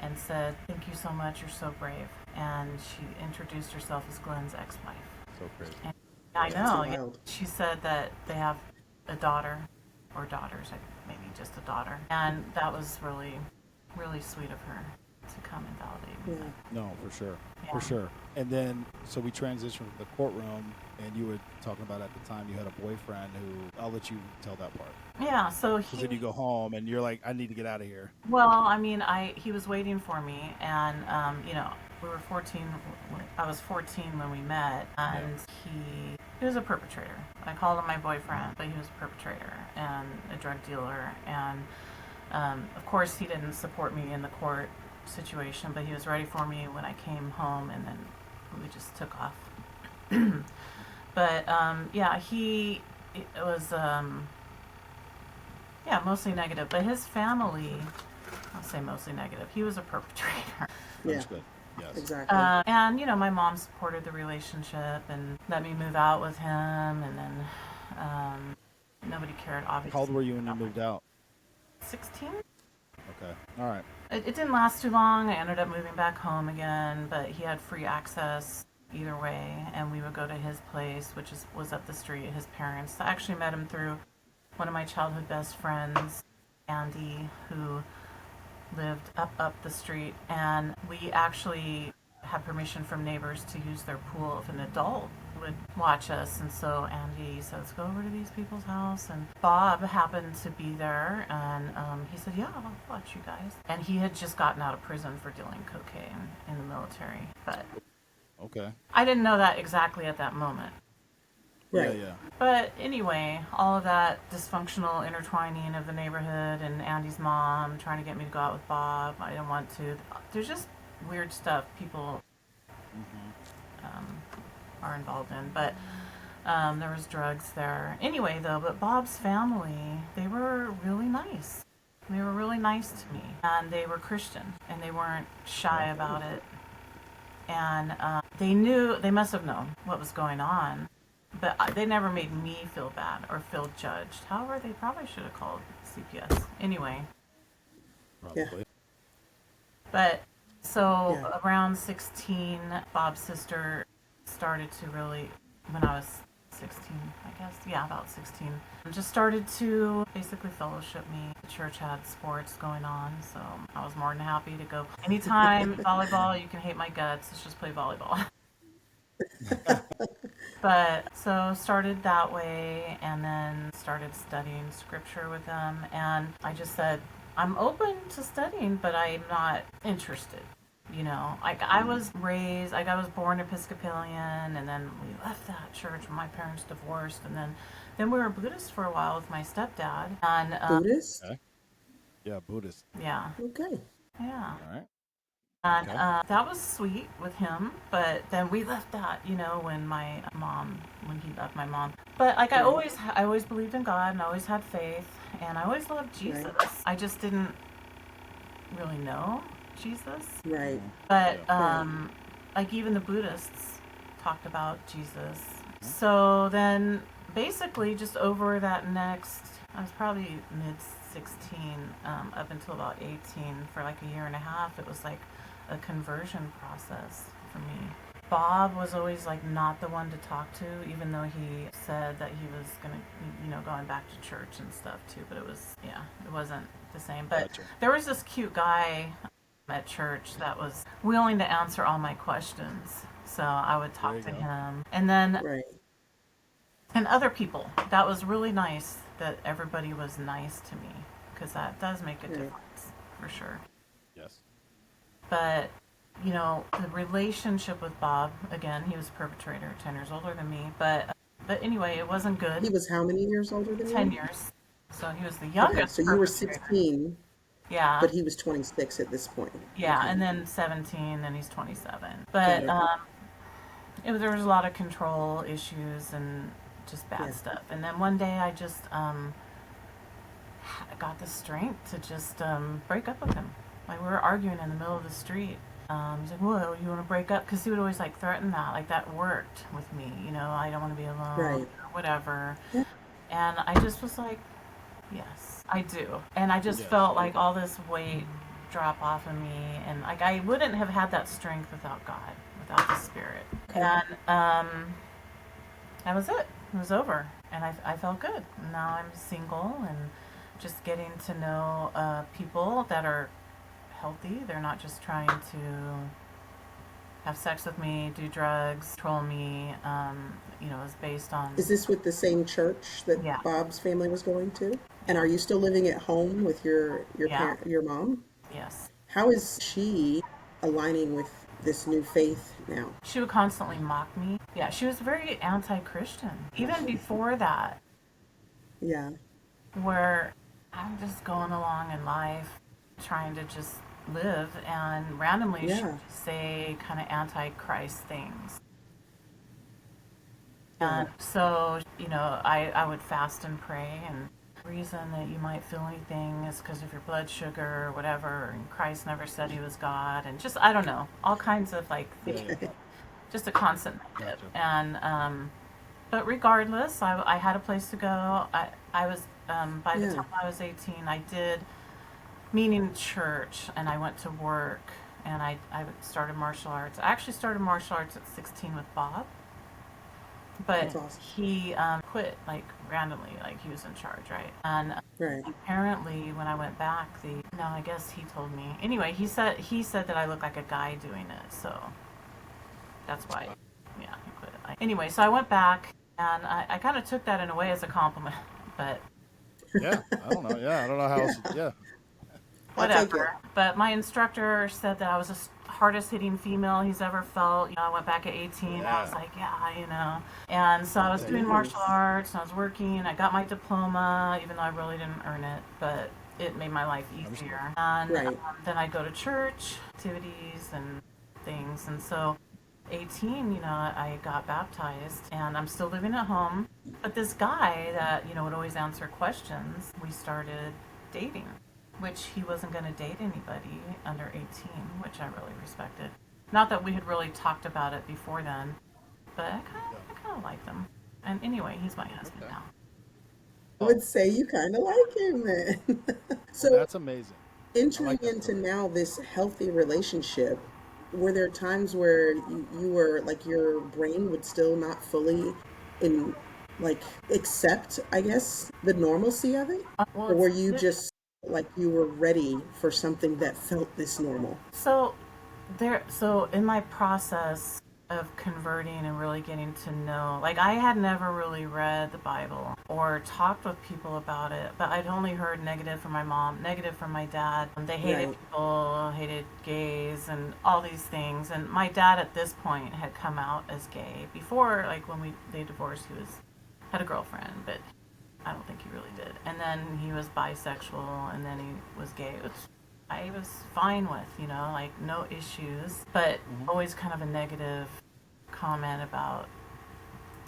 and said, "Thank you so much, you're so brave." And she introduced herself as Glenn's ex-wife. So crazy. And I That's know. Yeah. wild. She said that they have a daughter or daughters, maybe just a daughter. And that was really, really sweet of her to come and validate me. Yeah. No, for sure. Yeah. For sure. And then, so we transitioned from the courtroom, and you were talking about at the time you had a boyfriend who, I'll let you tell that part. Yeah, so Because then you go home, and you're like, I need to get out of here. well, I mean, he was waiting for me, and we were 14. I was 14 when we met, and he was a perpetrator. I called him my boyfriend, but he was a perpetrator and a drug dealer, and of course he didn't support me in the court situation, but he was ready for me when I came home, and then we just took off. But yeah, it was yeah, mostly negative. But his family, I'll say mostly negative. He was a perpetrator. Yeah. That's good. Yes. Exactly. And, my mom supported the relationship and let me move out with him. And then nobody cared, obviously. How old were you when you moved out? 16? Okay. All right. It didn't last too long. I ended up moving back home again, but he had free access either way. And we would go to his place, which was up the street, his parents. I actually met him through one of my childhood best friends, Andy, who lived up the street, and we actually had permission from neighbors to use their pool if an adult would watch us. And so Andy said, let's go over to these people's house, and Bob happened to be there, and he said, yeah, I'll watch you guys. And he had just gotten out of prison for dealing cocaine in the military, but Okay. I didn't know that exactly at that moment. Right. Yeah. But anyway, all of that dysfunctional intertwining of the neighborhood and Andy's mom trying to get me to go out with Bob. I didn't want to. There's just weird stuff people are involved in. But there was drugs there. Anyway, though, but Bob's family, they were really nice. They were really nice to me. And they were Christian. And they weren't shy about it. And they must have known what was going on. But they never made me feel bad or feel judged. However, they probably should have called CPS. Anyway. Probably. But So Yeah. around 16, Bob's sister started to really, when I was 16, I guess, yeah, about 16, just started to basically fellowship me. The church had sports going on, so I was more than happy to go. Anytime volleyball, you can hate my guts, let's just play volleyball. But so started that way and then started studying scripture with them. And I just said, I'm open to studying, but I'm not interested. You know, like I was raised, like I was born Episcopalian, and then we left that church when my parents divorced, and then we were Buddhist for a while with my stepdad, and Buddhist? Okay. Yeah, Buddhist. yeah, Okay. yeah. All right. And Okay. that was sweet with him, but then we left that, you know, when he left my mom. But like Right. I always believed in God, and I always had faith, and I always loved Jesus. Right. I just didn't really know Jesus, Right. but Yeah. Right. like even the Buddhists talked about Jesus. Mhm. So then, basically, just over that next, I was probably mid 16 up until about 18 for like a year and a half. It was like a conversion process for me. Bob was always like not the one to talk to, even though he said that he was gonna, you know, going back to church and stuff too. But it was, yeah, it wasn't the same. But Gotcha. there was this cute guy at church that was willing to answer all my questions. So I would There talk you to go. him. And then, Right. and other people. That was really nice that everybody was nice to me because that does make a Right. difference for sure. Yes. But, you know, the relationship with Bob, again, he was a perpetrator, 10 years older than me. But anyway, it wasn't He good. was how many years older than 10 you? years. So he was the Okay, so youngest you were perpetrator. 16, Yeah. but he was 26 at this point. Yeah. Okay. And then 17, then he's 27. Got But it. there was a lot of control issues and just bad Yeah. stuff. And then one day I just got the strength to just break up with him. Like we were arguing in the middle of the street. He's like, "Well, you want to break up?" Because he would always like threaten that. Like that worked with me. You know, I don't want to be alone Right. or whatever. Yeah. And I just was like, "Yes, I do." And I just Yes. felt like all this weight drop off of me, and like I wouldn't have had that strength without God, without the Spirit. Okay. And that was it. It was over, and I felt good. Now I'm single and just getting to know people that are healthy. They're not just trying to have sex with me, do drugs, control me. You know, it's based on, Is this with the same church that yeah, Bob's family was going to? And yeah, are you still living at home with your yeah, parent, your mom? yes. How is she aligning with this new faith now? She would constantly mock me. Yeah, she was very anti-Christian. Even before that, Yeah. where I'm just going along in life, trying to just live, and randomly she Yeah. would just say kind of anti-Christ things. Right. And so, you know, I would fast and pray, and the reason that you might feel anything is because of your blood sugar or whatever, and Christ never said he was God, and just, I don't know, all kinds of like Yeah. Yeah. Okay. just a constant negative. Gotcha. And, but regardless, I had a place to go. I was, by the Yeah. time I was 18, I did meaning church, and I went to work, and I started martial arts. I actually started martial arts at 16 with Bob, but That's awesome. he quit like randomly, like he was in charge, right? And Right. apparently, when I went back, no, I guess he told me. Anyway, he said that I look like a guy doing it, so that's why, yeah, he quit it. Anyway, so I went back, and I kind of took that in a way as a compliment, but Yeah. I don't know. Yeah. I don't know how else. Yeah. Yeah. I'll take it. whatever. But my instructor said that I was the hardest hitting female he's ever felt. You know, I went back at 18. I was Yeah. like, yeah, you know. And so I was Yeah. doing Yeah. martial Nice. arts, and I was working. I got my diploma, even though I really didn't earn it, but it made my life Understood. easier. And Right. then I go to church activities and things. And so 18, you know, I got baptized, and I'm still living at home. But this guy that, you know, would always answer questions, we started dating, which he wasn't going to date anybody under 18, which I really respected. Not that we had really talked about it before then, but Yeah. I kind of liked him. And anyway, he's my husband Okay. now. I Oh, would say you kind of like him then. well, So that's amazing. I entering like that into story. now this healthy relationship, were there times where you were like your brain would still not fully in like accept, I guess, the normalcy of it? Well, Or it's were you just like you were ready for something that felt this normal? so so in my process of converting and really getting to know, like I had never really read the Bible or talked with people about it, but I'd only heard negative from my mom, negative from my dad. They hated Right, people, hated gays and all these things. And my dad at this point had come out as gay. Before, like when they divorced, he was had a girlfriend, but I don't think he really did. And then he was bisexual, and then he was gay, which I was fine with, like no issues, but Hmm. always kind of a negative comment about,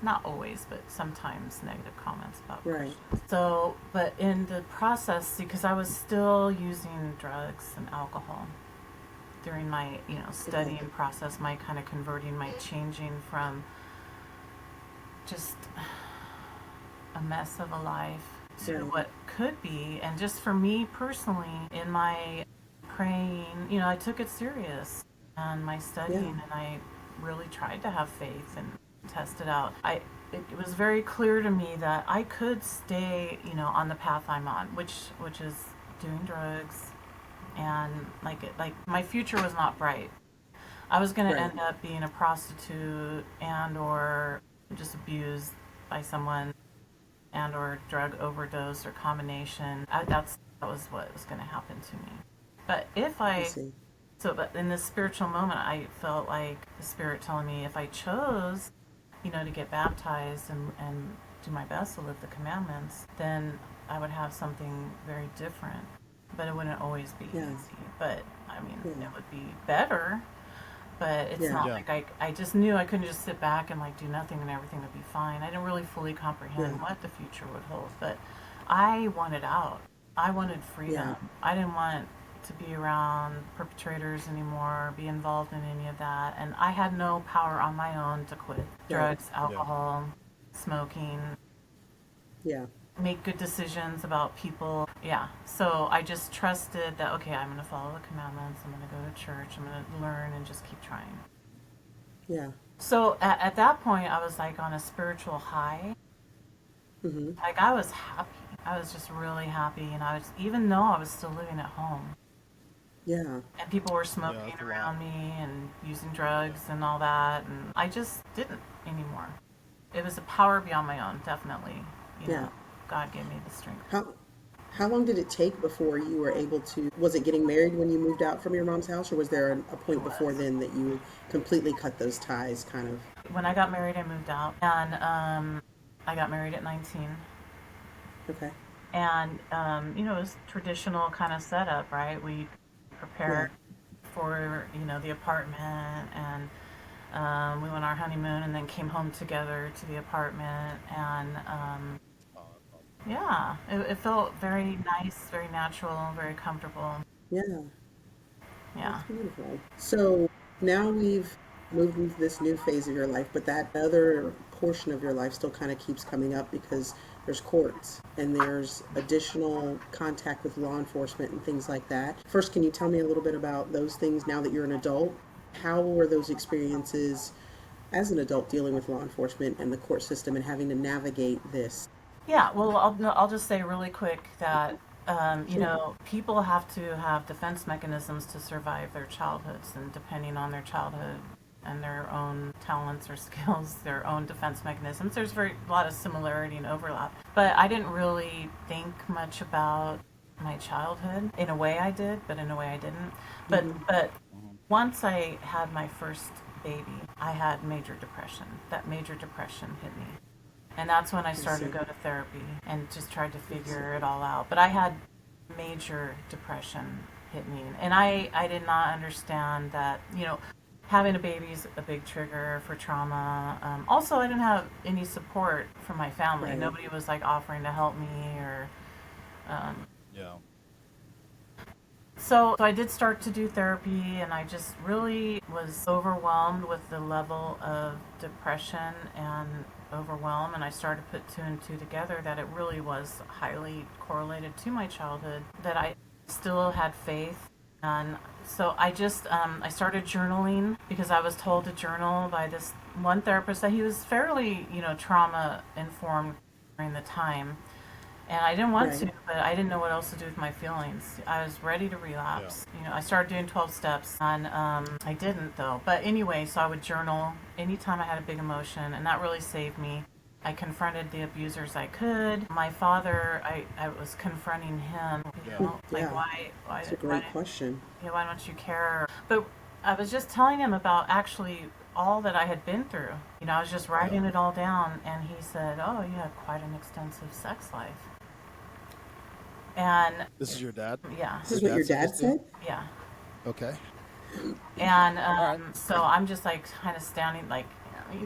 not always, but sometimes negative comments about right. Christians. So, but in the process, because I was still using drugs and alcohol during my, Okay. studying process, my kind of converting, my changing from just a mess of a life to Right. what could be. And just for me personally, in my praying, I took it serious and my Yeah. studying, and I really tried to have faith and test it out. It was very clear to me that I could stay, on the path I'm on, which is doing drugs, and like my future was not bright. I was going to Right. end up being a prostitute and or just abused by someone and or drug overdose or combination. That was what was going to happen to me. But if I I see. but in this spiritual moment, I felt like the Spirit telling me if I chose, to get baptized and do my best to live the commandments, then I would have something very different. But it wouldn't always be Yeah. easy. But I mean, Yeah. it would be better, but it's Yeah. not Yeah. like I just knew I couldn't just sit back and like do nothing and everything would be fine. I didn't really fully Yeah. comprehend what the future would hold, but I wanted out. I wanted Yeah. freedom. I didn't want to be around perpetrators anymore, be involved in any of that, and I had no power on my own to quit Right. drugs, Yeah. alcohol, smoking, Yeah. make good decisions about people. Yeah. So I just trusted that, okay, I'm going to follow the commandments. I'm going to go to church. I'm going to learn and just keep trying. Yeah. So at that point, I was like on a spiritual high. Mm-hmm. Like I was happy. I was just really happy. And I was, even though I was still living at home Yeah. and people were Yeah. smoking That's a lot. around me and using drugs and all that. And I just didn't anymore. It was a power beyond my own, definitely. You Yeah. know, God gave me the strength. How how long did it take before you were able to, was it getting married when you moved out from your mom's house, or was there a It point before was. then that you completely cut those ties kind of? When I got married, I moved out, and I got married at 19, Okay. and it was traditional kind of setup, right? We Yeah. prepared for the apartment, and we went on our honeymoon, and then came home together to the apartment, and Oh, that's awesome. yeah, it felt very nice, very natural, very comfortable. Yeah. Yeah. That's beautiful. So now we've moved into this new phase of your life, but that other portion of your life still kind of keeps coming up because there's courts and there's additional contact with law enforcement and things like that. First, can you tell me a little bit about those things now that you're an adult? How were those experiences as an adult dealing with law enforcement and the court system and having to navigate this? Yeah, well, I'll just say really quick that Sure. people have to have defense mechanisms to survive their childhoods, and depending on their childhood and their own talents or skills, their own defense mechanisms, there's very a lot of similarity and overlap. But I didn't really think much about my childhood. In a way, I did, but in a way, I didn't. But Hmm. but Hmm. once I had my first baby, I had major depression. That major depression hit me. And that's when I I started see. to go to therapy and just tried to I see. figure it all out. But I had major depression hit me. And I did not understand that, having a baby is a big trigger for trauma. Also, I didn't have any support from my family. Right. Nobody was like offering to help me or um, Yeah. so I did start to do therapy, and I just really was overwhelmed with the level of depression and overwhelm. And I started to put two and two together that it really was highly correlated to my childhood. That I still had faith. And so I just I started journaling because I was told to journal by this one therapist that he was fairly, trauma informed during the time. And I didn't want to, Right. but I didn't know what else to do with my feelings. I was ready to Yeah. relapse. I started doing 12 steps, and I didn't though. But anyway, so I would journal anytime I had a big emotion, and that really saved me. I confronted the abusers I could. My father, I was confronting him, Yeah. like Yeah, it's a why, great question. why don't you care? But I was just telling him about actually all that I had been through. I was just Yeah. writing it all down, and he said, "Oh, you had quite an extensive sex life." And This is your dad? yeah, This Your is what dad your said this dad to you? said? yeah. Okay. And All right. so I'm just like kind of standing, like,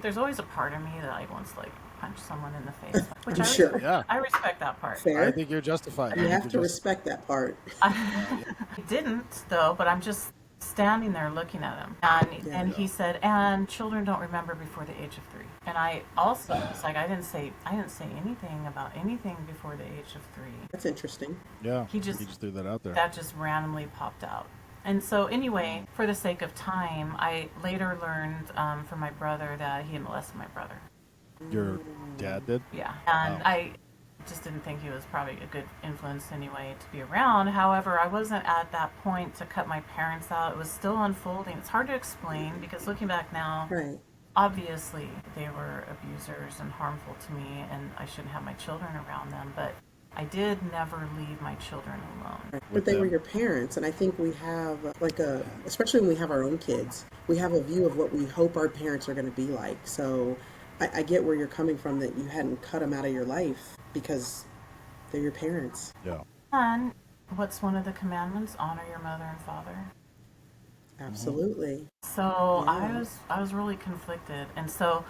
there's always a part of me that like wants to like punch someone in the face, which I'm sure. Yeah. I respect that part. I Fair. think you're justified. I You think have you're to justified. respect that part. I, Yeah. I didn't though, but I'm just standing there looking at him, and Yeah, he Yeah. said, "And children don't remember before the age of 3." And I also was like, I didn't say anything about anything before the age of 3. that's interesting. Yeah. He He just just threw that out there. that just randomly popped out. And so, anyway, for the sake of time, I later learned from my brother that he had molested my brother. Your dad did? Yeah. And Wow. I just didn't think he was probably a good influence anyway to be around. However, I wasn't at that point to cut my parents out. It was still unfolding. It's hard to explain because looking back now, Right. obviously they were abusers and harmful to me, and I shouldn't have my children around them. But I did never leave my children alone. Right. But With they were them? your parents, and I think we have especially when we have our own kids, we have a view of what we hope our parents are going to be like. So I get where you're coming from that you hadn't cut them out of your life because they're your parents. Yeah. And what's one of the commandments? Honor your mother and father. Hmm. Absolutely. So I Yeah. was I was really conflicted, and so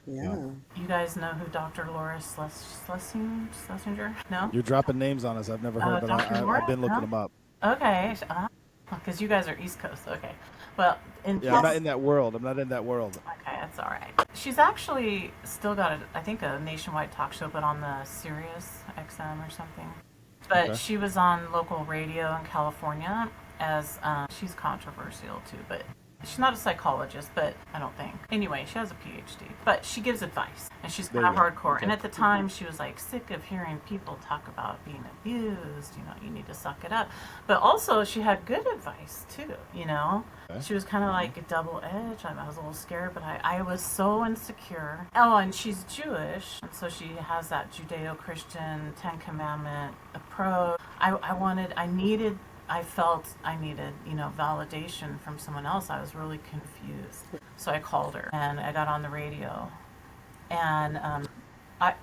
Yeah. Yeah. you guys know who Dr. Laura Schlesinger? No, You're dropping names on us I've never heard, but Dr. I've Laura? been looking No. them up. Okay, because you guys are East Coast. Okay, well in Yeah, I'm not plus, in that world. I'm not in that world. okay, that's all right. She's actually still got I think a nationwide talk show, but on the Sirius XM or something. But Okay. she was on local radio in California as she's controversial too, but she's not a psychologist, but I don't think. Anyway, she has a PhD, but she gives advice, and she's There kind you of go. hardcore. And Okay. at the time, she was like sick of hearing people talk about being abused. You need to suck it up. But also, she had good advice too. Okay. She was kind of like a double edged. I was a little scared, but I was so insecure. Oh, and she's Jewish, and so she has that Judeo Christian Ten Commandment approach. I felt I needed, validation from someone else. I was really confused. So I called her and I got on the radio. And I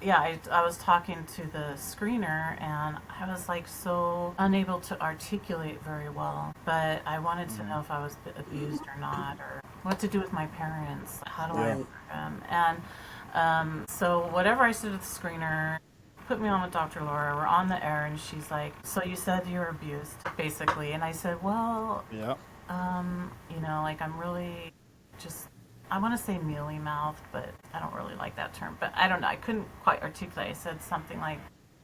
was talking to the screener and I was like so unable to articulate very well. But I wanted to know if I was abused or not, or what to do with my parents. How do I Yeah. Right. afford them? And so whatever I said to the screener, put me on with Dr. Laura. We're on the air, and she's like, "So you said you were abused, basically?" And I said, "Well, Yeah. like I'm really just." I want to say mealy mouthed, but I don't really like that term. But I don't know. I couldn't quite articulate. I said something like,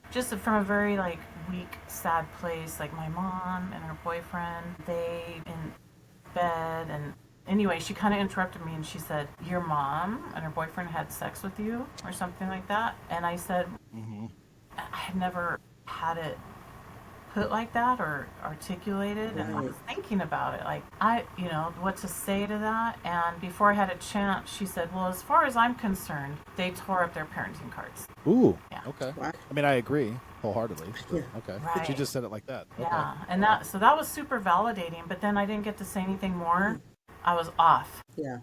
just from a very like weak, sad place. Like my mom and her boyfriend, they in bed, and anyway, she kind of interrupted me and she said, "Your mom and her boyfriend had sex with you," or something like that. And I said, Hmm. I had never had it put like that or articulated, and I Right. was thinking about it, like what to say to that. And before I had a chance, she said, "Well, as far as I'm concerned, they tore up their parenting cards." Ooh. Yeah. Okay. Wow. I mean, I agree wholeheartedly, but Yeah. okay. But you Right. just said it like that. Okay. Yeah, and that was super validating. But then I didn't get to say anything more. I was off. Yeah.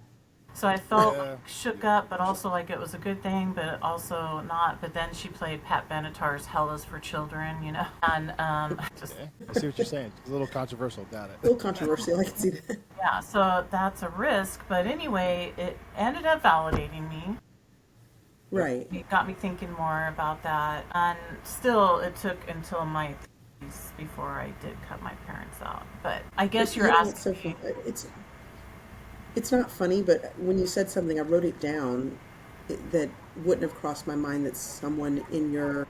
So I felt Yeah. shook up, but also like it was a good thing, but also not. But then she played Pat Benatar's "Hell Is for Children," and just Okay. I see what you're saying. It's a little controversial. Got A little it. controversial. I can see that. yeah. So that's a risk. But anyway, it ended up validating me. Yep. Right. It got me thinking more about that, and still, it took until my 30s before I did cut my parents out. But I guess But you're it's so asking fun. me. It's not funny, but when you said something, I wrote it down that wouldn't have crossed my mind that someone in your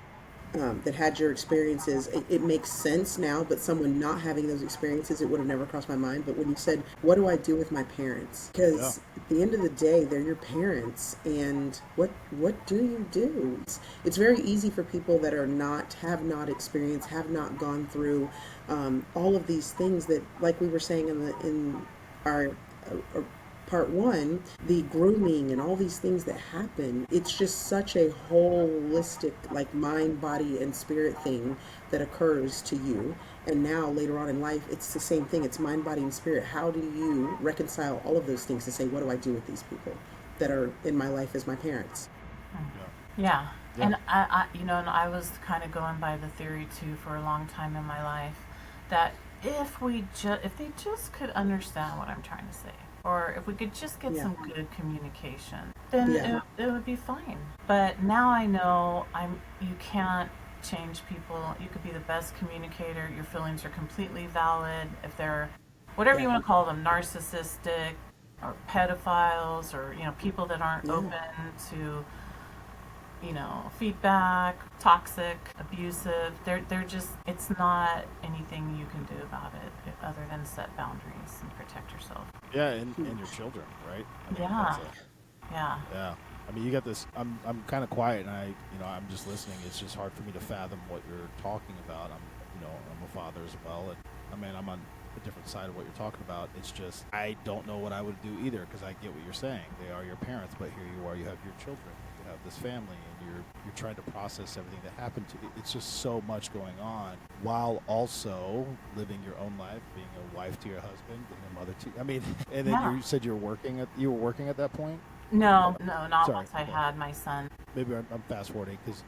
that had your experiences, it makes sense now, but someone not having those experiences, it would have never crossed my mind. But when you said, what do I do with my parents? Yeah. Because at the end of the day, they're your parents, and what do you do? It's very easy for people that are not, have not experienced, have not gone through all of these things that, like we were saying in our part one, the grooming and all these things that happen, it's just such a holistic, like mind, body, and spirit thing that occurs to you. And now later on in life, it's the same thing. It's mind, body, and spirit. How do you reconcile all of those things to say, what do I do with these people that are in my life as my parents? Yeah. Yeah. Yeah. And and I was kind of going by the theory too for a long time in my life that if they just could understand what I'm trying to say, or if we could just get Yeah. some good communication, then Yeah. it would be fine. But now I know you can't change people. You could be the best communicator. Your feelings are completely valid. If they're whatever Yeah. you want to call them, narcissistic or pedophiles, or people that aren't Yeah. open to feedback, toxic, abusive. They're just, it's not anything you can do about it other than set boundaries and protect yourself. Yeah, and your children, right? I mean, Yeah, that's a yeah, yeah. I mean, you got this. I'm kind of quiet, and I'm just listening. It's just hard for me to fathom what you're talking about. I'm a father as well, and I mean, I'm on a different side of what you're talking about. It's just I don't know what I would do either because I get what you're saying. They are your parents, but here you are. You have your children. You have this family, and you're trying to process everything that happened to you. It's just so much going on while also living your own life, being a wife to your husband, being a mother to. I mean, and then yeah. you said you were working at that point. No, no, not Sorry. once I Okay. had my son. Maybe I'm fast forwarding because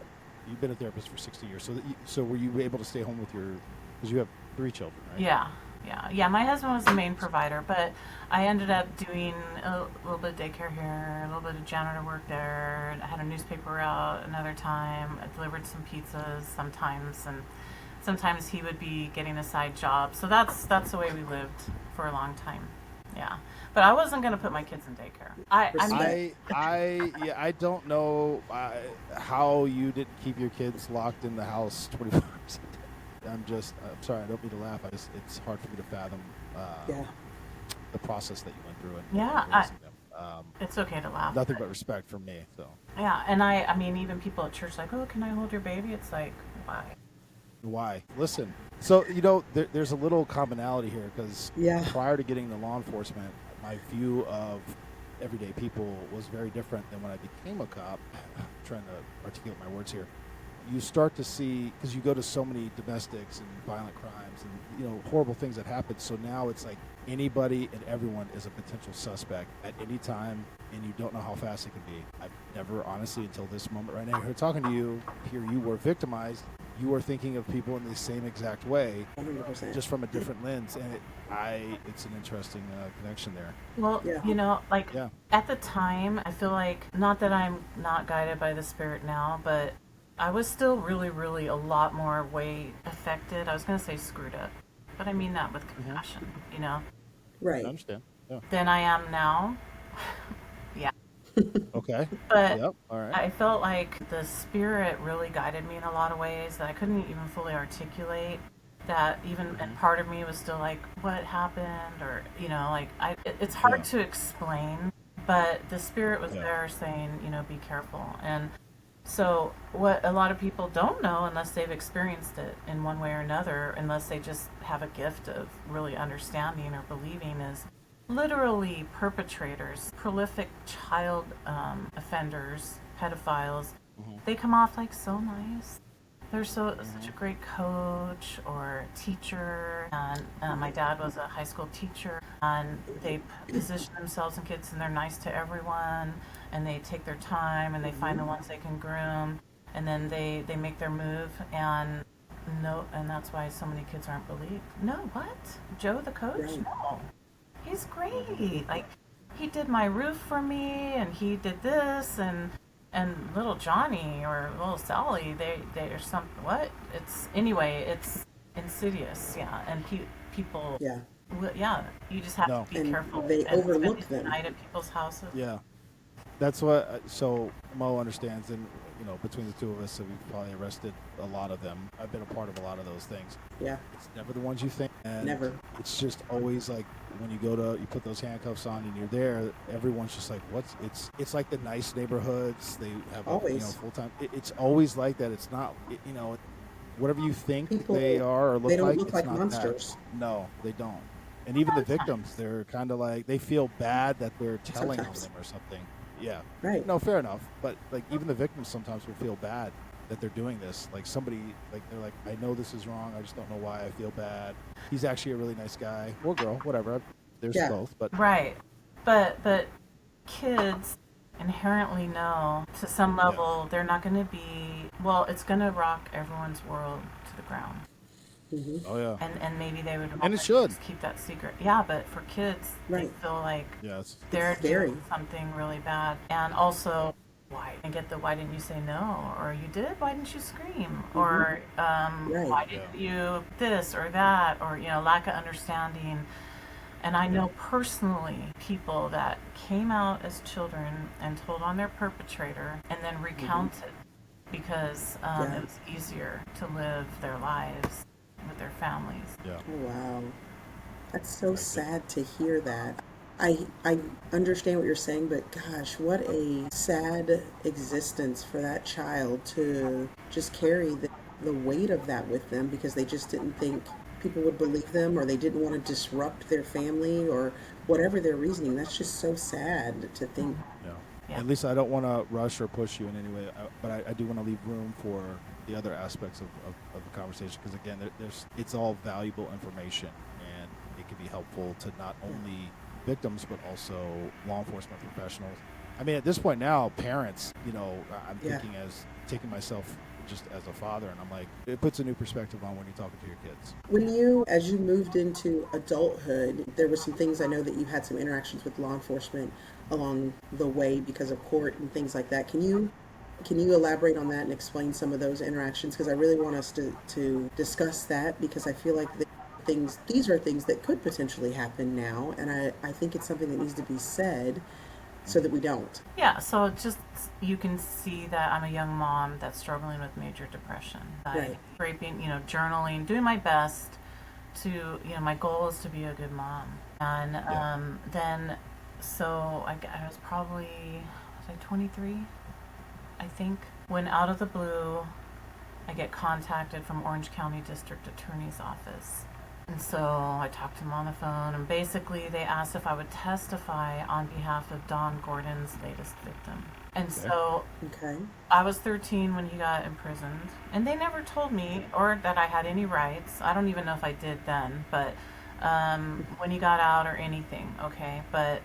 you've been a therapist for 60 years. So were you able to stay home with your? Because you have 3 children, right? Yeah, yeah, yeah. My husband was the main provider, but I ended up doing a little bit of daycare here, a little bit of janitor work there. I had a newspaper route another time. I delivered some pizzas sometimes, and sometimes he would be getting a side job. So that's the way we lived for a long time. Yeah, but I wasn't gonna put my kids in daycare. I mean, Respect. Yeah, I don't know how you didn't keep your kids locked in the house 24 hours a day. I'm sorry, I don't mean to laugh. It's hard for me to fathom Yeah. the process that you went through yeah, in raising them. it's okay to laugh. Nothing but respect from me. So Yeah, and I mean, even people at church like, oh, can I hold your baby? It's like, why? why? Listen. So there's a little commonality here because Yeah. prior to getting into law enforcement, my view of everyday people was very different than when I became a cop. I'm trying to articulate my words here. You start to see because you go to so many domestics and violent crimes and horrible things that happen. So now it's like anybody and everyone is a potential suspect at any time, and you don't know how fast it can be. I've never honestly until this moment right now here talking to you. Here you were victimized. You are thinking of people in the same exact way, 100%. just from a different lens, and it's an interesting connection there. Well, Yeah. like Yeah. at the time, I feel like not that I'm not guided by the spirit now, but I was still really, really a lot more way affected. I was going to say screwed up, but I mean that with Hmm. compassion, I Right. understand. Yeah. than I am now. Yeah. Okay. But Yep. All right. I felt like the spirit really guided me in a lot of ways that I couldn't even fully articulate. That even and Hmm. part of me was still like, what happened? Or, like, it's hard Yeah. to explain, but the spirit was Yeah. there saying, be careful. And so, what a lot of people don't know unless they've experienced it in one way or another, unless they just have a gift of really understanding or believing, is literally perpetrators, prolific child offenders, pedophiles, Hmm. they come off like so nice. They're such Hmm. a great coach or teacher, and my dad was a high school teacher, and they position themselves and kids, and they're nice to everyone, and they take their time, and they find the ones they can groom, and then they make their move, and no, and that's why so many kids aren't believed. No, what? Joe the coach? Right. No, he's Hmm. great. Like, he did my roof for me, and he did this, and little Johnny or little Sally, they are some what? It's anyway, it's insidious, yeah, and people, Yeah. yeah, you just have to No. be And careful they and spend overlook the them. night at people's houses. Yeah. That's what so Mo understands, and between the two of us, so we've probably arrested a lot of them. I've been a part of a lot of those things. Yeah. It's never the ones you think, and Never. it's just always like when you put those handcuffs on and you're there, everyone's just like, what's it's like the nice neighborhoods. They have Always. full time. It's always like that. It's not whatever you think People, they are or they look don't like. look It's like not monsters. that. No, they don't. And even the victims, they're kind of like they feel bad that they're telling on Sometimes. them or something. Yeah. Right. No, fair enough. But like even the victims sometimes will feel bad that they're doing this. Like somebody, like they're like, I know this is wrong. I just don't know why I feel bad. He's actually a really nice guy or girl, whatever. There's Yeah. both, but Right. But kids inherently know to some level they're not going to be, well, it's going to rock everyone's world to the ground. Hmm. oh yeah, And maybe they would and rather it should. just keep that secret. Yeah, but for kids, Right. they feel like Yeah, they're scary. doing something really bad. And also, why didn't you say no? Or you did? Why didn't you scream? Or Right. why didn't you this or that? Or, lack of understanding. And I know personally people that came out as children and told on their perpetrator and then recounted because Yeah. it was easier to live their lives with their families. yeah. Oh, wow. That's so Like sad to hear that. I understand what you're saying, but gosh, what a sad existence for that child to just carry the weight of that with them because they just didn't think people would believe them or they didn't want to disrupt their family or whatever their reasoning. That's just so sad to think. Yeah. Yeah. At least I don't want to rush or push you in any way, but I do want to leave room for the other aspects of the conversation because again, it's all valuable information and it can be helpful to not only victims but also law enforcement professionals. I mean, at this point now, parents, I'm Yeah. thinking as taking myself just as a father, and I'm like, it puts a new perspective on when you're talking to your kids. As you moved into adulthood, there were some things I know that you had some interactions with law enforcement along the way because of court and things like that. Can you elaborate on that and explain some of those interactions? Because I really want us to discuss that because I feel like these are things that could potentially happen now, and I think it's something that needs to be said so that we don't. Yeah, so just you can see that I'm a young mom that's struggling with major depression. Right. Scraping, journaling, doing my best to, my goal is to be a good mom. And then, so I was probably, was I 23? I think. When out of the blue, I get contacted from Orange County District Attorney's Office. And so I talked to him on the phone, and basically they asked if I would testify on behalf of Don Gordon's latest victim. And so Okay. I was 13 when he got imprisoned, and they never told me or that I had any rights. I don't even know if I did then, but when he got out or anything, okay. But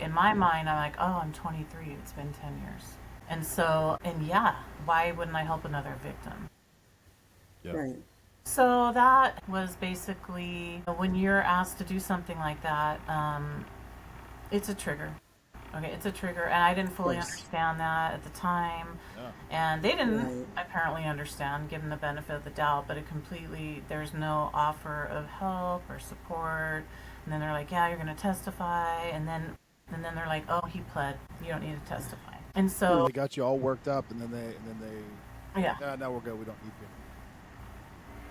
in my mind, I'm like, oh, I'm 23. It's been 10 years. And so, why wouldn't I help another victim? Yeah. Right. So that was basically when you're asked to do something like that, it's a trigger. Okay, it's a trigger, and I didn't fully understand that at the time, Yeah. and they didn't Right. apparently understand, given the benefit of the doubt. But there's no offer of help or support, and then they're like, "Yeah, you're going to testify," and then they're like, "Oh, he pled. You don't need to testify." And so, They got you all worked up, and then they yeah, now we're good. We don't need you.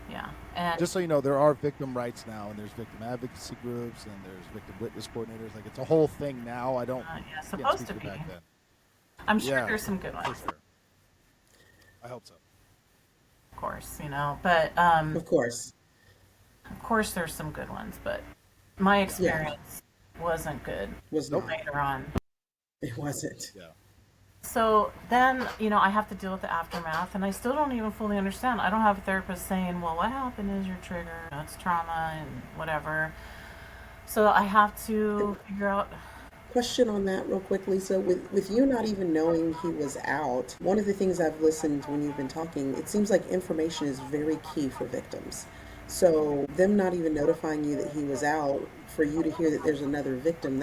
yeah, and Just so you know, there are victim rights now, and there's victim advocacy groups, and there's victim witness coordinators. Like it's a whole thing now. I don't can't supposed speak to for be. back then. I'm sure Yeah, there's some good for ones, sure. I hope so. of course, but Of course. of course there's some good ones, but my Yeah. experience wasn't good Was Nope. not. later on. It wasn't. Yeah. So then, I have to deal with the aftermath, and I still don't even fully understand. I don't have a therapist saying, well, what happened is your trigger, it's trauma and whatever. So I have to figure out. Question on that real quick, Lisa. With you not even knowing he was out, one of the things I've listened when you've been talking, it seems like information is very key for victims. So them not even notifying you that he was out, for you to hear that there's another victim,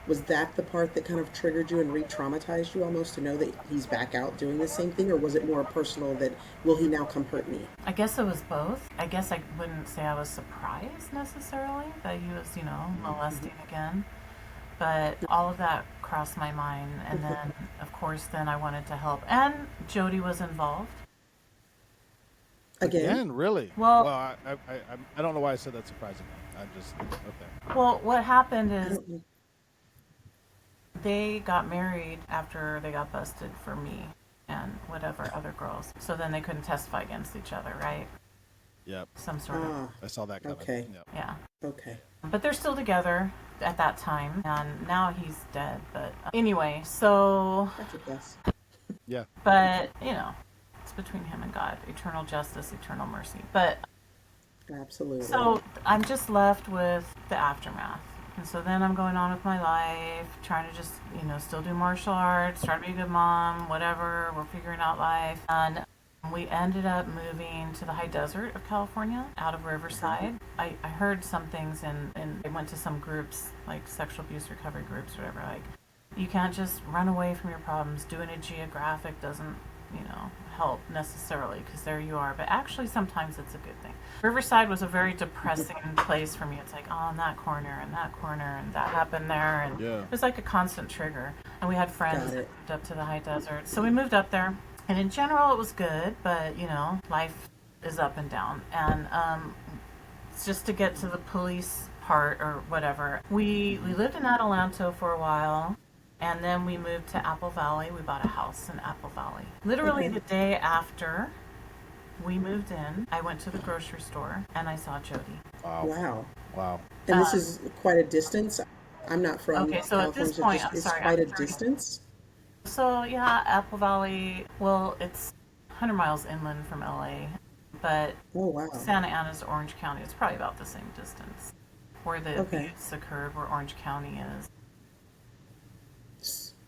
was that the part that kind of triggered you and re-traumatized you almost to know that he's back out doing the same thing, or was it more personal that will he now come hurt me? I guess it was both. I guess I wouldn't say I was surprised necessarily that he was, molesting again. But all of that crossed my mind. And then, of course, then I wanted to help. And Jody was involved. Again? Again, really? Well, Well, I don't know why I said that surprisingly. I'm just okay. well, what happened I is don't know. they got married after they got busted for me and whatever other girls. So then they couldn't testify against each other, right? Yep, Some sort of, Ah, I saw that coming. okay. Yep. yeah. Okay. But they're still together at that time, and now he's dead. But anyway, so, That's a plus. Yeah. but it's between him and God, eternal justice, eternal mercy. But Absolutely. so I'm just left with the aftermath. And so then I'm going on with my life, trying to just, still do martial arts, try to be a good mom, whatever. We're figuring out life. And we ended up moving to the high desert of California, out of Riverside. I heard some things, and I went to some groups, like sexual abuse recovery groups, whatever. Like, you can't just run away from your problems. Doing a geographic doesn't, help necessarily, because there you are. But actually, sometimes it's a good thing. Riverside was a very depressing place for me. It's like, oh, and that corner, and that corner, and that happened there. And Yeah. it was like a constant trigger. And we had friends Got that it. moved up to the high desert. So we moved up there. And in general, it was good, but life is up and down. And just to get to the police part or whatever, we lived in Adelanto for a while, and then we moved to Apple Valley. We bought a house in Apple Valley. Literally Okay. the day after we moved in, I went to the grocery store and I saw Jody. Wow. Wow. Wow. And this Um, is quite a distance. I'm not from okay, so at this California, so point, just I'm it's sorry, quite I'm a 30. distance. So yeah, Apple Valley. Well, it's 100 miles inland from LA, but Oh, wow. Santa Ana's Orange County. It's probably about the same distance. Where the Okay. abuse occurred, where Orange County is.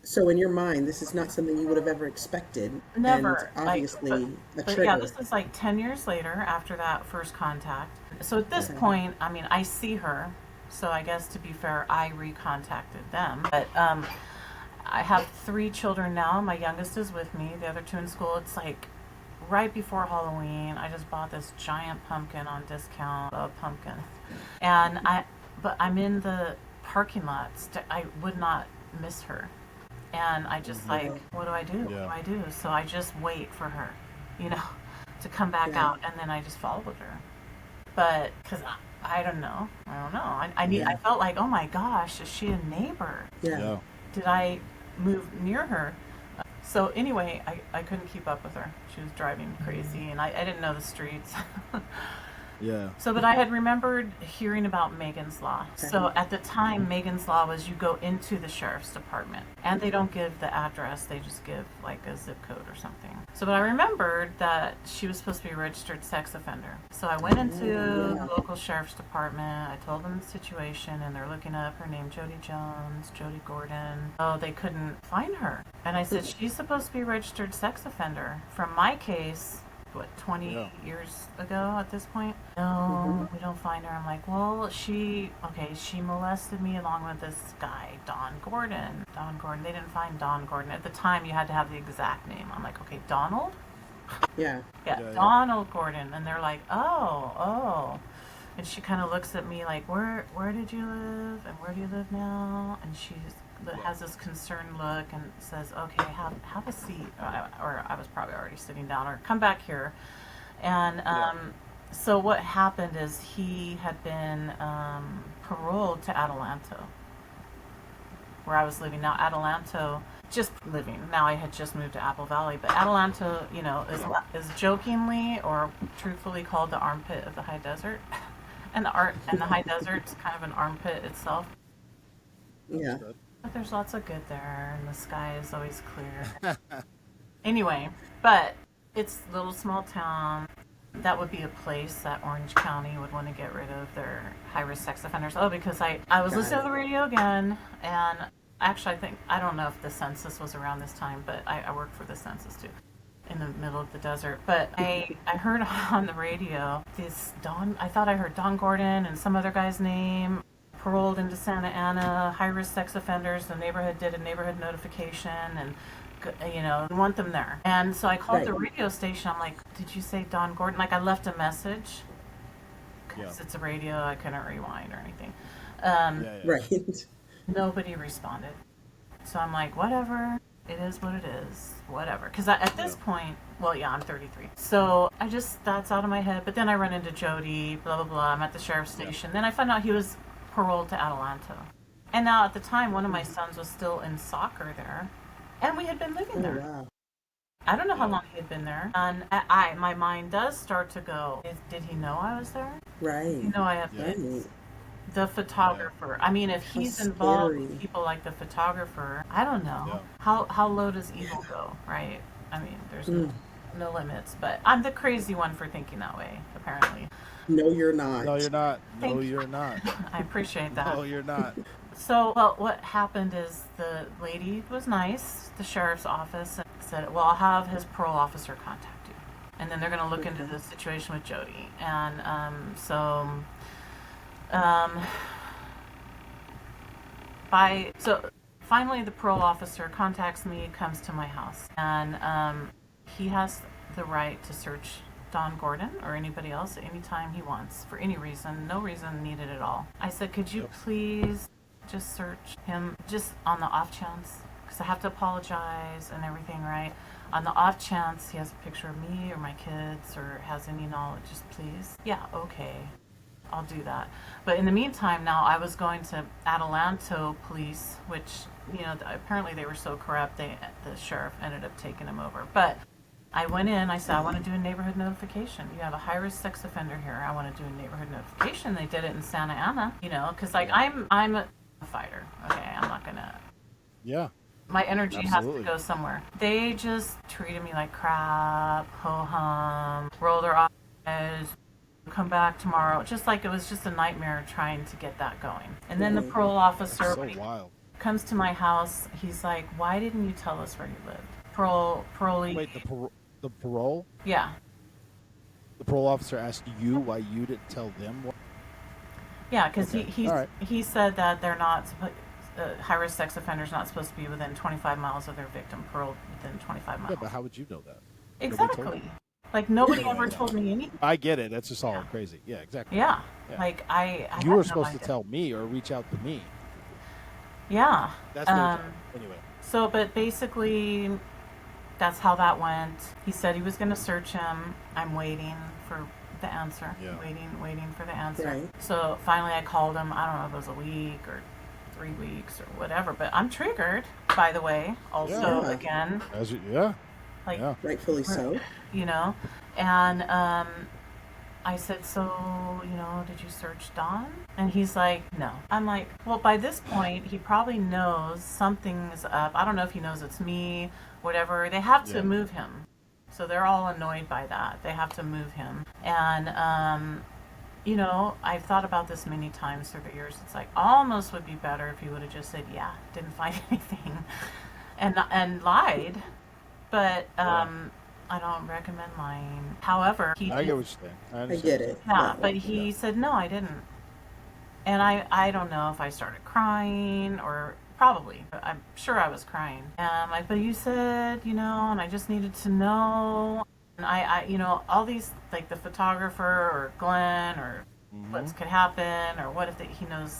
So in your mind, this is not something you would have ever expected, and Never, like, obviously a but yeah, trigger. this is like 10 years later after that first contact. So at this Okay. point, I mean, I see her. So I guess to be fair, I recontacted them. But I have 3 children now. My youngest is with me, the other 2 in school. It's like right before Halloween. I just bought this giant pumpkin on discount, a pumpkin. And but I'm in the parking lot. I would not miss her. And I just like, Yeah. what do I do? What do Yeah. I do? So I just wait for her, you know, to come back Yeah. out, and then I just followed her. But because I don't know, Yeah. I felt like, oh my gosh, is she a neighbor? Yeah. Yeah. Did I move near her? So anyway, I couldn't keep up with her. She was driving crazy, and I didn't know the streets. Yeah. So, but I had remembered hearing about Megan's Law. Okay. So at the time, Megan's Law was you go into the sheriff's department, and they don't give the address, they just give like a zip code or something. So, but I remembered that she was supposed to be a registered sex offender. So I went into Oh, the local sheriff's department, I told them the situation, and they're looking up her name, Jody Jones, Jody Gordon. Oh, they couldn't find her. And I said, she's supposed to be a registered sex offender. From my case, what, 20 Yeah. years ago at this point? yeah. No, we don't find her. I'm like, well, she molested me along with this guy, Don Gordon. Don Gordon. They didn't find Don Gordon. At the time, you had to have the exact name. I'm like, okay, Donald? Yeah. Yeah, Yeah. Donald Gordon. And they're like, oh. And she kind of looks at me like, where did you live? And where do you live now? And she has this concerned look and says, okay, have a seat. Or I was probably already sitting down, or come back here. And Yeah. so what happened is he had been paroled to Adelanto, where I was living. Now, Adelanto, just living. Now, I had just moved to Apple Valley, but Adelanto, is jokingly or truthfully called the armpit of the high desert. And the high desert's kind of an armpit itself. Yeah. Understood. But there's lots of good there, and the sky is always clear. Anyway, but it's a little small town. That would be a place that Orange County would want to get rid of their high-risk sex offenders. Oh, because I was Got listening it. to the radio again, and actually I don't know if the census was around this time, but I worked for the census too, in the middle of the desert. But I heard on the radio I thought I heard Don Gordon and some other guy's name, paroled into Santa Ana, high-risk sex offenders. The neighborhood did a neighborhood notification, and want them there. And so I called the Right. radio station. I'm like, did you say Don Gordon? Like, I left a message Yeah. because it's a radio. I couldn't rewind or anything. Yeah. Yeah. Right. Nobody responded. So I'm like, whatever. It is what it is. Whatever. Because at this point, well, yeah, I'm 33. So I just, that's out of my head. But then I run into Jody, blah, blah, blah. I'm at the sheriff's station. Then I find out he was paroled to Adelanto. And now at the time, one of my sons was still in soccer there. And we had been living Oh, there. wow. I don't know how long he had been there. And my mind does start to go, did he know I was there? Right. You know I have Right. kids. The photographer. I mean, if How he's involved with scary. people like the photographer, I don't know. How low does evil go, right? I mean, there's Mm. no limits, but I'm the crazy one for thinking that way, apparently. No, you're No, you're not. not. No, Thank you. you're not. I appreciate that. No, you're not. So, well, what happened is the lady was nice, the sheriff's office, and said, well, I'll have his parole officer contact you. And then they're going to look into the situation with Jody. And um, so finally the parole officer contacts me, comes to my house, and he has the right to search Don Gordon or anybody else anytime he wants for any reason, no reason needed at all. I said, could you please just search him just on the off chance, because I have to apologize and everything, right? On the off chance he has a picture of me or my kids or has any knowledge, just please. Yeah, okay. I'll do that. But in the meantime, now I was going to Adelanto police, which, you know, apparently they were so corrupt, the sheriff ended up taking him over. But I went in, I said, I want to do a neighborhood notification. You have a high-risk sex offender here. I want to do a neighborhood notification. They did it in Santa Ana, you know, because, like, I'm a fighter, okay? I'm not going to... Yeah. My energy Absolutely. has to go somewhere. They just treated me like crap, ho-hum, roll their eyes, come back tomorrow. Just like it was just a nightmare trying to get that going. And then the parole officer, So when he wild. comes to my house, he's like, why didn't you tell us where you lived? Parolee. Wait, the parole? Yeah. The parole officer asked you why you didn't tell them what? Yeah, because Okay. All right. he said that they're not high-risk sex offenders not supposed to be within 25 miles of their victim, paroled within 25 miles. Yeah, but how would you know that? Nobody told Exactly. you. Like, nobody Yeah, ever yeah. told me anything. I get it. That's just all crazy. Yeah, exactly. Yeah. Yeah. Like, I You had were no supposed to idea. tell me or reach out to me. Yeah. That's their job. Anyway. So, but basically, that's how that went. He said he was going to search him. I'm waiting for the answer. Yeah. Waiting for the answer. Right. So finally I called him. I don't know if it was a week or 3 weeks or whatever, but I'm triggered, by the way. Also, Yeah. again, Yeah. like, Yeah. Rightfully so. you know, and I said, so, you know, did you search Don? And he's like, no. I'm like, well, by this point, he probably knows something's up. I don't know if he knows it's me, whatever. They have to Yeah. move him. So they're all annoyed by that. They have to move him. And, you know, I've thought about this many times through the years. It's like, almost would be better if he would have just said, yeah, didn't find anything, and lied. But, I don't recommend lying. However, I get what you're saying. I I understand. get it. yeah, No, but he said, no, I didn't. And I don't know if I started crying or probably. I'm sure I was crying. And I'm like, but you said, you know, and I just needed to know. And you know, all these, like the photographer or Glenn or what could happen or what if he knows.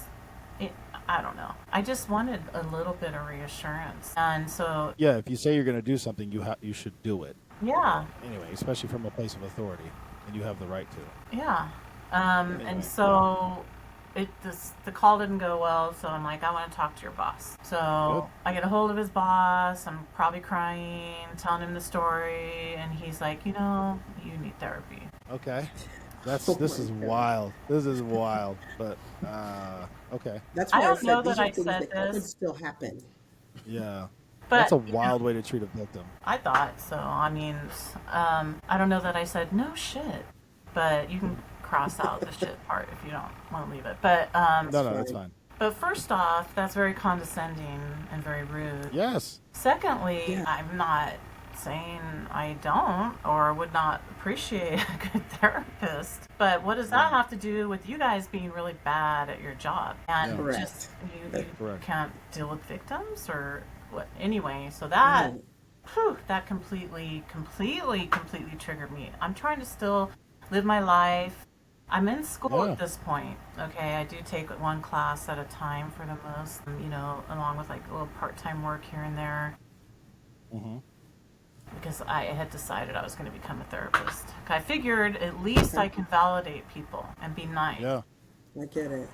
I don't know. I just wanted a little bit of reassurance. And so, Yeah, if you say you're going to do something, you should do it. yeah, Anyway, especially from a place of authority, and you have the right to. yeah. Anyway, And so the call didn't go well, so I'm like, I want to talk to your boss. So I get a hold of his boss. I'm probably crying, telling him the story, and he's like, you know, you need therapy. Okay. This Oh is my God. wild. This is wild. But okay. That's I why I don't know said these that are I things said that could this, still happen. Yeah. but That's a you know, wild way to treat a victim. I thought so. I mean, I don't know that I said no shit, but you can cross out the shit part if you don't want to leave it. But No, fine. that's fine. but first off, that's very condescending and very rude. Yes. Secondly, Yeah. I'm not saying I don't or would not appreciate a good therapist, but what does that have to do with you guys being really bad at your job and Correct. just you Correct. can't deal with victims or what? Anyway, so that Right. that completely triggered me. I'm trying to still live my life, I'm in school Yeah. at this point. Okay, I do take one class at a time for the most, along with like a little part-time work here and there, Hmm. because I had decided I was going to become a therapist. I figured at least Okay. I can validate people and be nice. Yeah. I get it.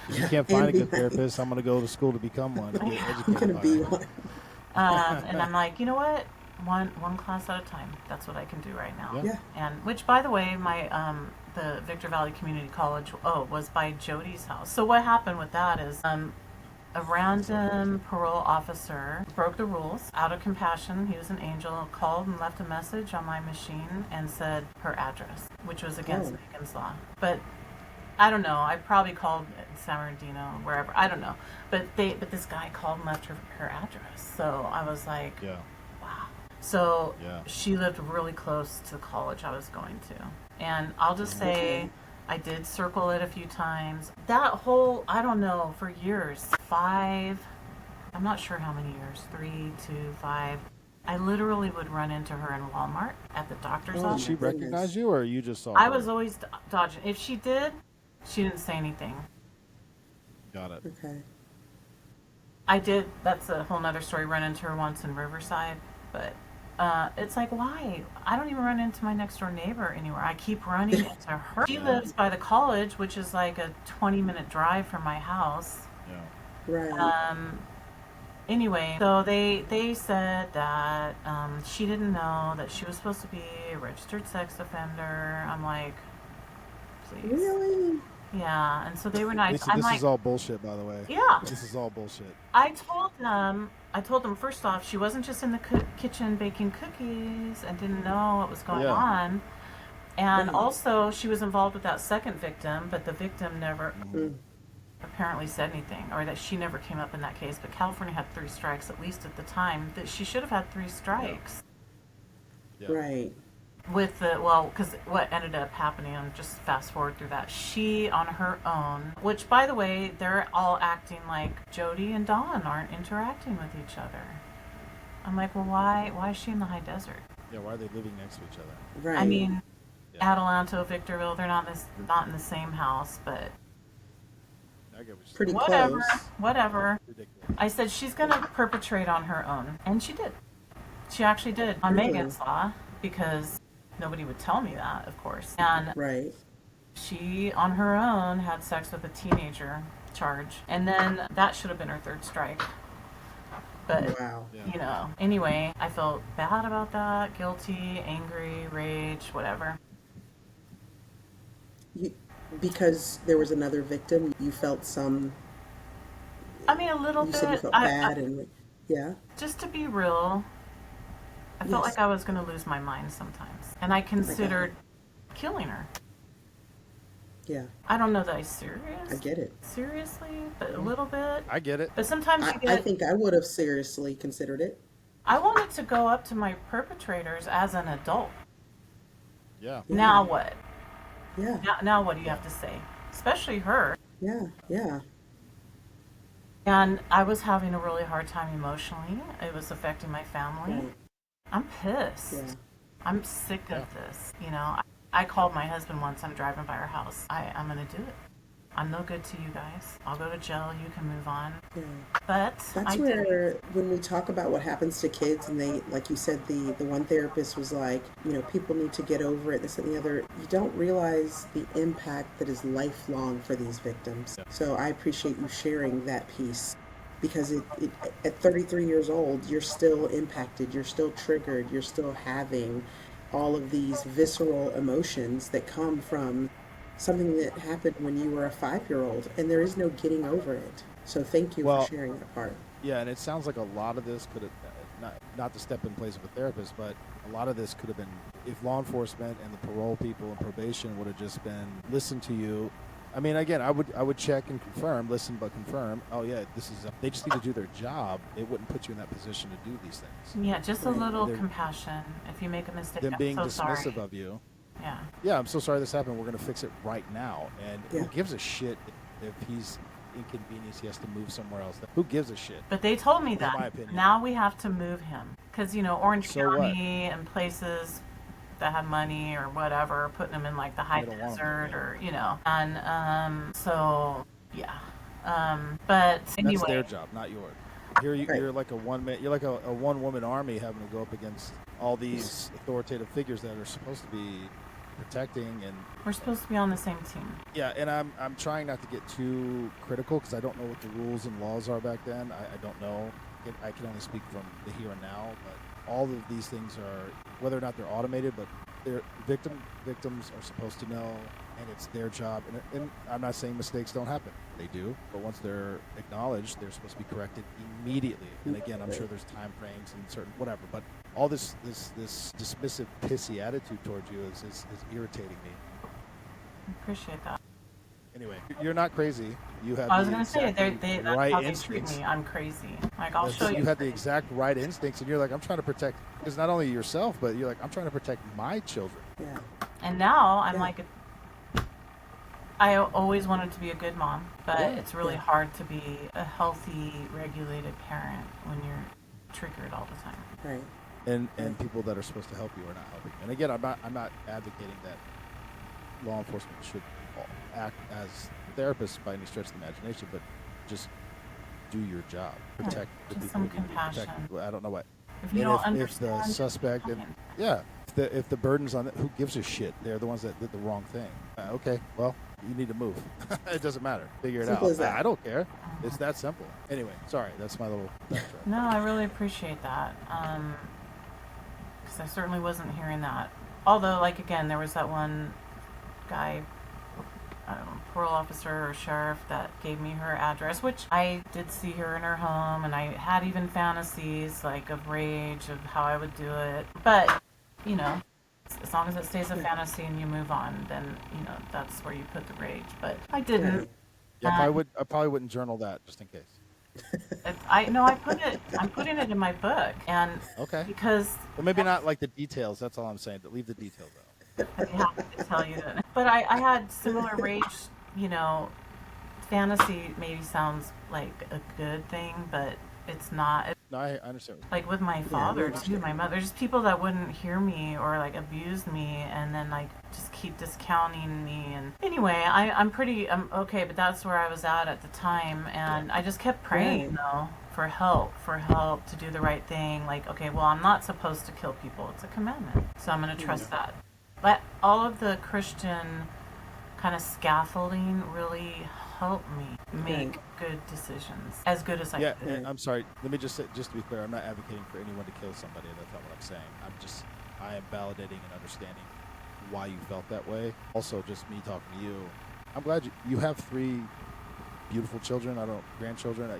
If you Yeah. can't find And a be good therapist, nice. I'm going to go to school to become one and get I'm educated gonna by be one. And I'm like, you know what? One class at a time. That's what I can do right now. Yeah. Yeah. And which, by the way, my the Victor Valley Community College was by Jody's house. So what happened with that is a random parole officer broke the rules out of compassion. He was an angel. Called and left a message on my machine and said her address, which was against Oh. Megan's law. But I don't know. I probably called San Bernardino, wherever. I don't know. But this guy called and left her address. So I was like, Yeah. wow. So Yeah. she lived really close to the college I was going to. And I'll just say Okay. I did circle it a few times. That whole, I don't know, for years, 5, I'm not sure how many years, 3, 2, 5. I literally would run into her in Walmart at the doctor's Oh Did my she office. recognize goodness. you, or you just saw I was her? always dodging. If she did, she didn't say anything. Got it. Okay. I did. That's a whole nother story. Run into her once in Riverside, but it's like, why? I don't even run into my next door neighbor anywhere. I keep running into her. She Yeah. lives by the college, which is like a 20-minute drive from my house. Yeah. Right. Um, anyway, so they said that she didn't know that she was supposed to be a registered sex offender. I'm like, please. Really? Yeah, and so they were nice. Lisa, I'm this like, is all bullshit, by the way. yeah. This is all bullshit. I told them first off, she wasn't just in the kitchen baking cookies and didn't know what was going Yeah. on. And Right. also, she was involved with that second victim, but the victim never Hmm. Mm. apparently said anything, or that she never came up in that case. But California had 3 strikes, at least at the time, that she should have had 3 strikes. Yeah. Right. With because what ended up happening, and just fast forward through that, she on her own, which by the way, they're all acting like Jody and Dawn aren't interacting with each other. I'm like, well, why is she in the high desert? Yeah. Why are they living next to each other? I Right. mean, Yeah. Adelanto, Victorville, they're not in the same house, but I get what you're Pretty saying. whatever, close. whatever. Ridiculous. I said she's gonna perpetrate on her own, and she did. She actually did on Really? Megan's Law, because nobody would tell me that, of course. And Right. she, on her own, had sex with a teenager charge. And then that should have been her 3rd strike. But, Wow. Yeah. anyway, I felt bad about that, guilty, angry, rage, whatever. You, because there was another victim, you felt some. I mean, a little You said you bit. felt I bad, and yeah. just to be real, I felt Yes. like I was going to lose my mind sometimes. And I I got considered it. killing her. Yeah. I don't know that I get it. seriously, but a Yeah. little bit. I get it. But sometimes you I get. think I would have seriously considered it. I wanted to go up to my perpetrators as an adult. Yeah. Yeah. Now what? Yeah. Now what do you Yeah. have to say? Especially her. Yeah. Yeah. And I was having a really hard time emotionally. It was affecting my family. Right. I'm Yeah. pissed. I'm sick Yeah. of this. I called my husband once. I'm driving by our house. I'm going to do it. I'm no good to you guys. I'll go to jail. You can move on. Yeah. But That's I did. where, when we talk about what happens to kids, and they, like you said, the one therapist was like, people need to get over it, this and the other. You don't realize the impact that is lifelong for these victims. Yeah. So I appreciate you sharing that piece, because at 33 years old, you're still impacted, you're still triggered, you're still having all of these visceral emotions that come from something that happened when you were a 5-year-old, and there is no getting over it. So thank you for Well, sharing that part. yeah, and it sounds like a lot of this could have not to step in place of a therapist, but a lot of this could have been if law enforcement and the parole people and probation would have just been listen to you. I mean, again, I would check and confirm, listen but confirm. Oh yeah, this is. They just need to do their job. It wouldn't put you in that position to do these things. Yeah, just a Right. little They're, compassion. If you make a mistake, them I'm being so dismissive sorry. of you. Yeah. Yeah, I'm so sorry this happened. We're going to fix it right now. And Yeah. who gives a shit if he's inconvenienced, he has to move somewhere else? Who gives a shit? But they told me In my that. opinion. Now we have to move him. Because, Orange So what? County and places, that had money or whatever, putting them in like the And high they don't want them desert there. or, and so yeah. But That's their anyway, job, not yours. Here Right. you're like a one man. You're like a one woman army having to go up against all these authoritative figures that are supposed to be protecting and we're supposed to be on the same team. yeah. And I'm trying not to get too critical because I don't know what the rules and laws are back then. I don't know. I can only speak from the here and now. But all of these things are whether or not they're automated, but they're victims are supposed to know, and it's their job. And I'm not saying mistakes don't happen; they do. But once they're acknowledged, they're supposed to be corrected immediately. And again, I'm sure there's time frames and certain whatever. But all this dismissive, pissy attitude towards you is irritating me. I appreciate that. Anyway, you're not crazy. You have I was the gonna say exactly that's right how they treat instincts. me. I'm crazy. Like I'll show You you had the crazy. exact right instincts, and you're like, I'm trying to protect. Because not only yourself, but you're like, I'm trying to protect my children. Yeah. And now I'm Yeah. like, I always wanted to be a good mom, but Yeah. it's really Yeah. hard to be a healthy, regulated parent when you're triggered all the time. Right. And people that are supposed to help you are not helping. And again, I'm not advocating that law enforcement should act as therapists by any stretch of the imagination, but just do your job, Yeah, protect the just people some who need to be protected. compassion. Well, I don't know what. If you And don't if the understand, suspect and fine. yeah, if the burden's on who gives a shit? They're the ones that did the wrong thing. Okay, well, you need to move. It doesn't matter. Figure it Simple out. as that. I don't care. It's that simple. Anyway, sorry, that's my little backtrack. No, I really appreciate that. Because I certainly wasn't hearing that. Although, like again, there was that one guy, I don't know, parole officer or sheriff that gave me her address, which I did see her in her home, and I had even fantasies like of rage of how I would do it. But you know, as long as it stays a Yeah. fantasy and you move on, then that's where you put the rage. But I didn't. Right. Yeah, And I probably wouldn't journal that just in case. I no, I put it. I'm putting it in my book, and Okay. because But maybe not like the details. That's all I'm saying. But leave the details out. I'd be happy to tell you that. But I had similar rage, fantasy maybe sounds like a good thing, but it's not. No, I understand. Like with my Yeah, we father too, understand. my mother, just people that wouldn't hear me or like abuse me and then like just keep discounting me. And anyway, I'm okay, but that's where I was at the time. And I just kept praying Right. though for help to do the right thing. Like, okay, well, I'm not supposed to kill people. It's a commandment. So I'm going to trust that. But all of the Christian kind of scaffolding really helped me make Right. good decisions, as good as I Yeah, could. and I'm sorry. Let me just say, just to be clear, I'm not advocating for anyone to kill somebody. That's not what I'm saying. I am validating and understanding why you felt that way. Also, just me talking to you. I'm glad you have 3 beautiful children. I don't grandchildren.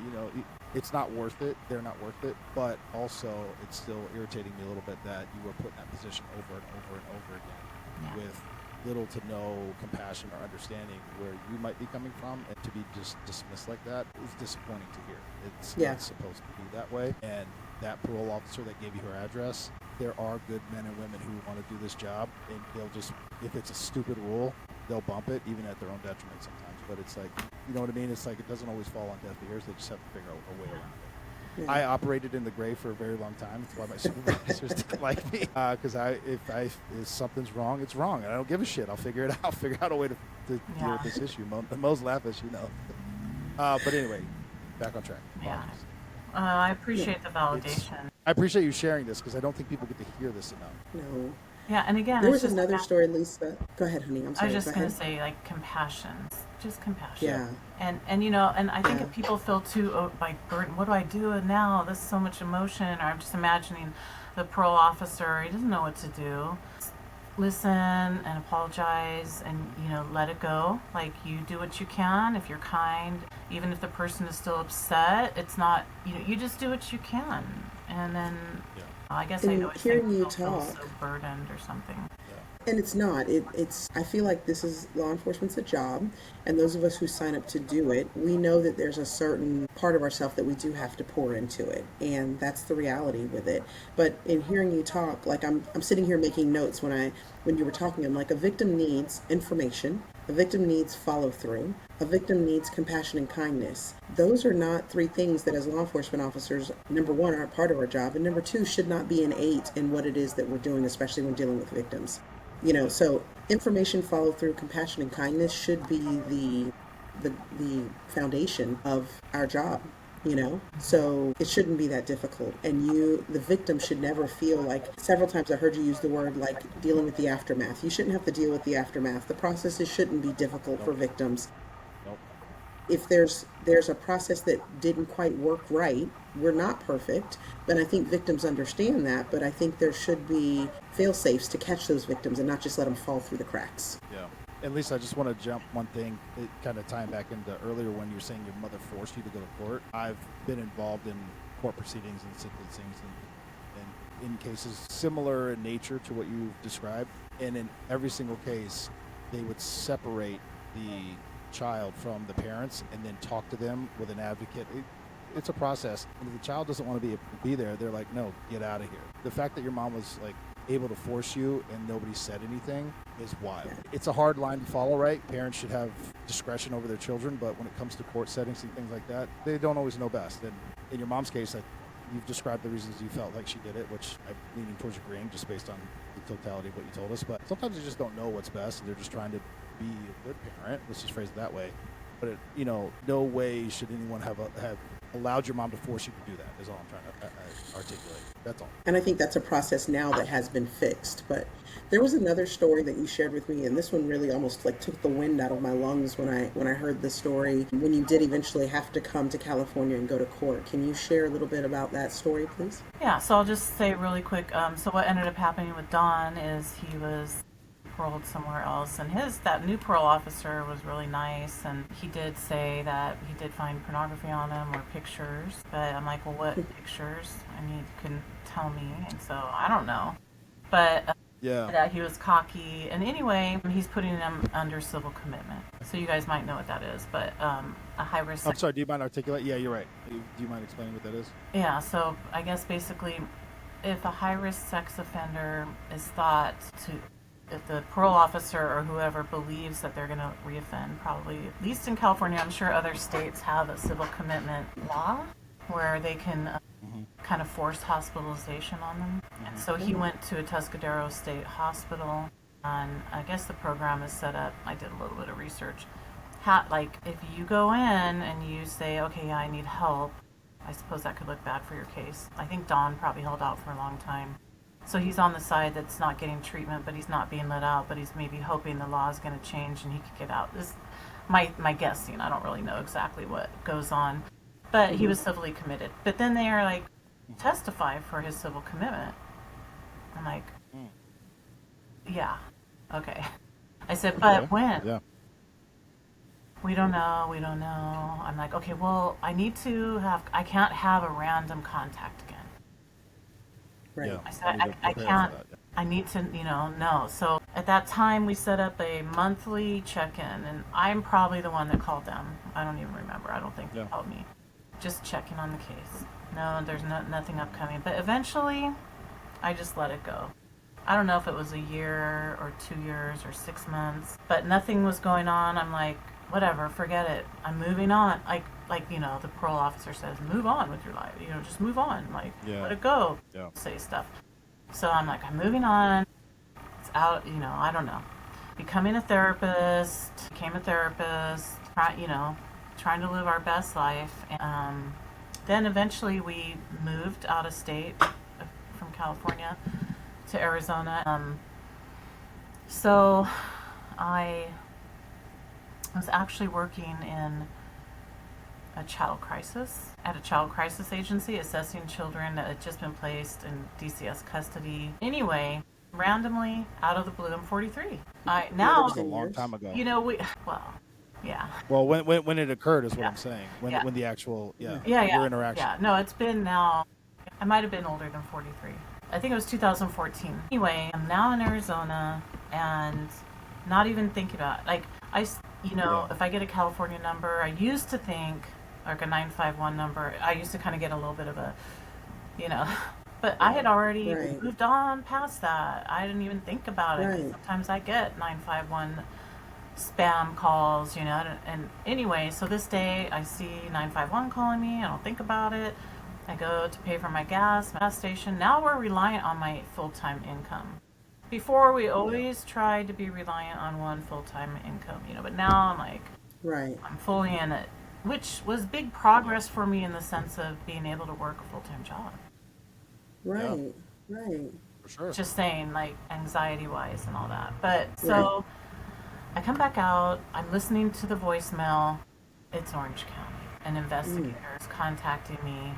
It's not worth it. They're not worth it. But also, it's still irritating me a little bit that you were put in that position over and over and over again Yeah. with little to no compassion or understanding where you might be coming from, and to be just dismissed like that is disappointing to hear. It's Yeah. not supposed to be that way. And that parole officer that gave you her address, there are good men and women who want to do this job, and they'll just, if it's a stupid rule, they'll bump it even at their own detriment sometimes. But it's like, you know what I mean? It's like it doesn't always fall on deaf ears. They just have to figure out a way around it. Yeah. I operated in the gray for a very long time. That's why my supervisors didn't like me. Because if something's wrong, it's wrong, and I don't give a shit. I'll figure it out. I'll figure out a way to deal Yeah. with this issue. Mo's laugh, as you know. But anyway, back on track. Yeah. Apologies. I appreciate the validation. I appreciate you sharing this because I don't think people get to hear this enough. No. Yeah, and again, There it's was just another story, Lisa. Go ahead, honey. I'm I was sorry. just Go gonna ahead. say like compassion, just compassion. Yeah. And and I think Yeah. if people feel too like burdened, what do I do now? There's so much emotion. Or I'm just imagining the parole officer. He doesn't know what to do. Listen and apologize, and let it go. Like you do what you can. If you're kind, even if the person is still upset, it's not. You just do what you can, and then Yeah. I guess I And always think hearing you people feel talk, so burdened or something. and it's not. It's. I feel like this is law enforcement's a job, and those of us who sign up to do it, we know that there's a certain part of ourselves that we do have to pour into it, and that's the reality with it. But in hearing you talk, like I'm sitting here making notes when you were talking. I'm like, a victim needs information. A victim needs follow through. A victim needs compassion and kindness. Those are not three things that, as law enforcement officers, number one, aren't part of our job, and number two, should not be innate in what it is that we're doing, especially when dealing with victims. So information, follow through, compassion, and kindness should be the foundation of our job. So it shouldn't be that difficult, and the victim should never feel like, several times I heard you use the word like dealing with the aftermath. You shouldn't have to deal with the aftermath. The processes shouldn't be difficult for Nope. victims. Nope. If there's a process that didn't quite work right, we're not perfect, but I think victims understand that. But I think there should be fail safes to catch those victims and not just let them fall through the cracks. Yeah. And Lisa, I just want to jump one thing, it kind of tying back into earlier when you were saying your mother forced you to go to court. I've been involved in court proceedings and sentencings and in cases similar in nature to what you described. And in every single case, they would separate the child from the parents and then talk to them with an advocate. It's a process. And if the child doesn't want to be there, they're like, no, get out of here. The fact that your mom was like able to force you and nobody said anything is wild. It's a hard line to follow, right? Parents should have discretion over their children, but when it comes to court settings and things like that, they don't always know best. And in your mom's case, you've described the reasons you felt like she did it, which I'm leaning towards agreeing just based on the totality of what you told us. But sometimes they just don't know what's best, and they're just trying to be a good parent. Let's just phrase it that way. But no way should anyone have allowed your mom to force you to do that. Is all I'm trying to articulate. That's all. And I think that's a process now that has been fixed. But there was another story that you shared with me, and this one really almost like took the wind out of my lungs when I heard the story. When you did eventually have to come to California and go to court, can you share a little bit about that story, please? Yeah, so I'll just say really quick. So what ended up happening with Don is he was paroled somewhere else, and that new parole officer was really nice, and he did say that he did find pornography on him or pictures. But I'm like, well, what pictures? I mean, you couldn't tell me, and so I don't know. But Yeah. that he was cocky, and anyway, he's putting them under civil commitment. So you guys might know what that is, but a high risk. I'm sorry, do you mind articulate? Yeah, you're right. Do you mind explaining what that is? Yeah, so I guess basically, if a high risk sex offender is thought to, if the parole officer or whoever believes that they're going to reoffend, probably, at least in California, I'm sure other states have a civil commitment law where they can kind of force hospitalization on them. And so he went to a Tuscadero State Hospital, and I guess the program is set up. I did a little bit of research. Like, if you go in and you say, okay, I need help, I suppose that could look bad for your case. I think Don probably held out for a long time. So he's on the side that's not getting treatment, but he's not being let out, but he's maybe hoping the law is going to change and he could get out. This my guessing. I don't really know exactly what goes on. But he was civilly committed. But then they are like, testify for his civil commitment. I'm like, yeah, okay. I said, but when? Yeah. We don't know. I'm like, okay, well, I can't have a random contact again. Right. Yeah. I said, need to I prepare can't, for that, yeah. I need to, know. So at that time, we set up a monthly check-in, and I'm probably the one that called them. I don't even remember. I don't think they called me. Just checking on the case. No, there's nothing upcoming. But eventually, I just let it go. I don't know if it was a year or 2 years or 6 months, but nothing was going on. I'm like, whatever, forget it. I'm moving on. Like the parole officer says, move on with your life. Just move on. Like, let it go. Yeah. Say stuff. So I'm like, I'm moving on. It's out. I don't know. Became a therapist. Trying to live our best life. And then eventually we moved out of state from California to Arizona. So I was actually working in a child crisis agency, assessing children that had just been placed in DCS custody. Anyway, randomly, out of the blue, I'm 43. That was a long time ago. Yeah. Well, when it occurred is what I'm saying. When the actual your interaction. Yeah. No, it's been now. I might have been older than 43. I think it was 2014. Anyway, I'm now in Arizona and not even thinking about it. Like if I get a California number, I used to think like a 951 number. I used to kind of get a little bit of a, but I had already moved on past that. I didn't even think about it. Right. Sometimes I get 951 spam calls, and anyway, so this day I see 951 calling me. I don't think about it. I go to pay for my gas station. Now we're reliant on my full-time income. Before, we always tried to be reliant on one full-time income, but now I'm like, Right. I'm fully in it, which was big progress for me in the sense of being able to work a full-time job. Yeah, Right. Right. for sure. Just saying, like, anxiety-wise and all that. But Right. so I come back out, I'm listening to the voicemail. It's Orange County. An Mm. investigator is contacting me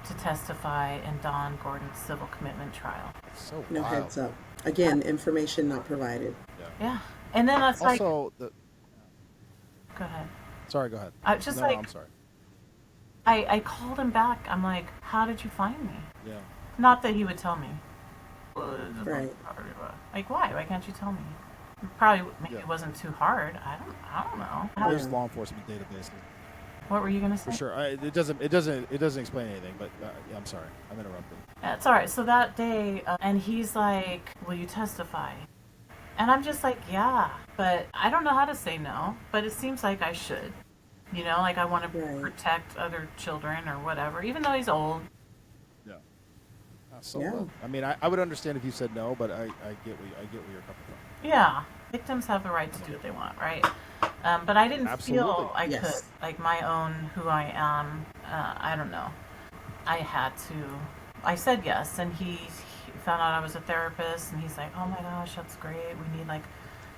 to testify in Don Gordon's civil commitment trial. It's so No wild. heads up. Again, information not provided. Yeah. Yeah. And then it's like, Also, go ahead. sorry, go ahead. I just No, like, I'm sorry. I called him back. I'm like, how did you find me? Yeah. Not that he would tell me. Right. Like, why? Why can't you tell me? Probably, maybe Yeah. it wasn't too hard. I don't know. There's Yeah. law enforcement databases What were you gonna for say? sure. It doesn't explain anything. But yeah, I'm sorry, I'm interrupting. It's all right. So that day, and he's like, "Will you testify?" And I'm just like, "Yeah," but I don't know how to say no. But it seems like I should. Like I want to Right. protect other children or whatever, even though he's old. Yeah. So Yeah. I mean, I would understand if you said no, but I get where you're coming from. Yeah, victims have the right to do what they want, right? But I didn't Absolutely. feel I could, Yes. like my own who I am. I don't know. I had to. I said yes, and he found out I was a therapist, and he's like, "Oh my gosh, that's great. We need like,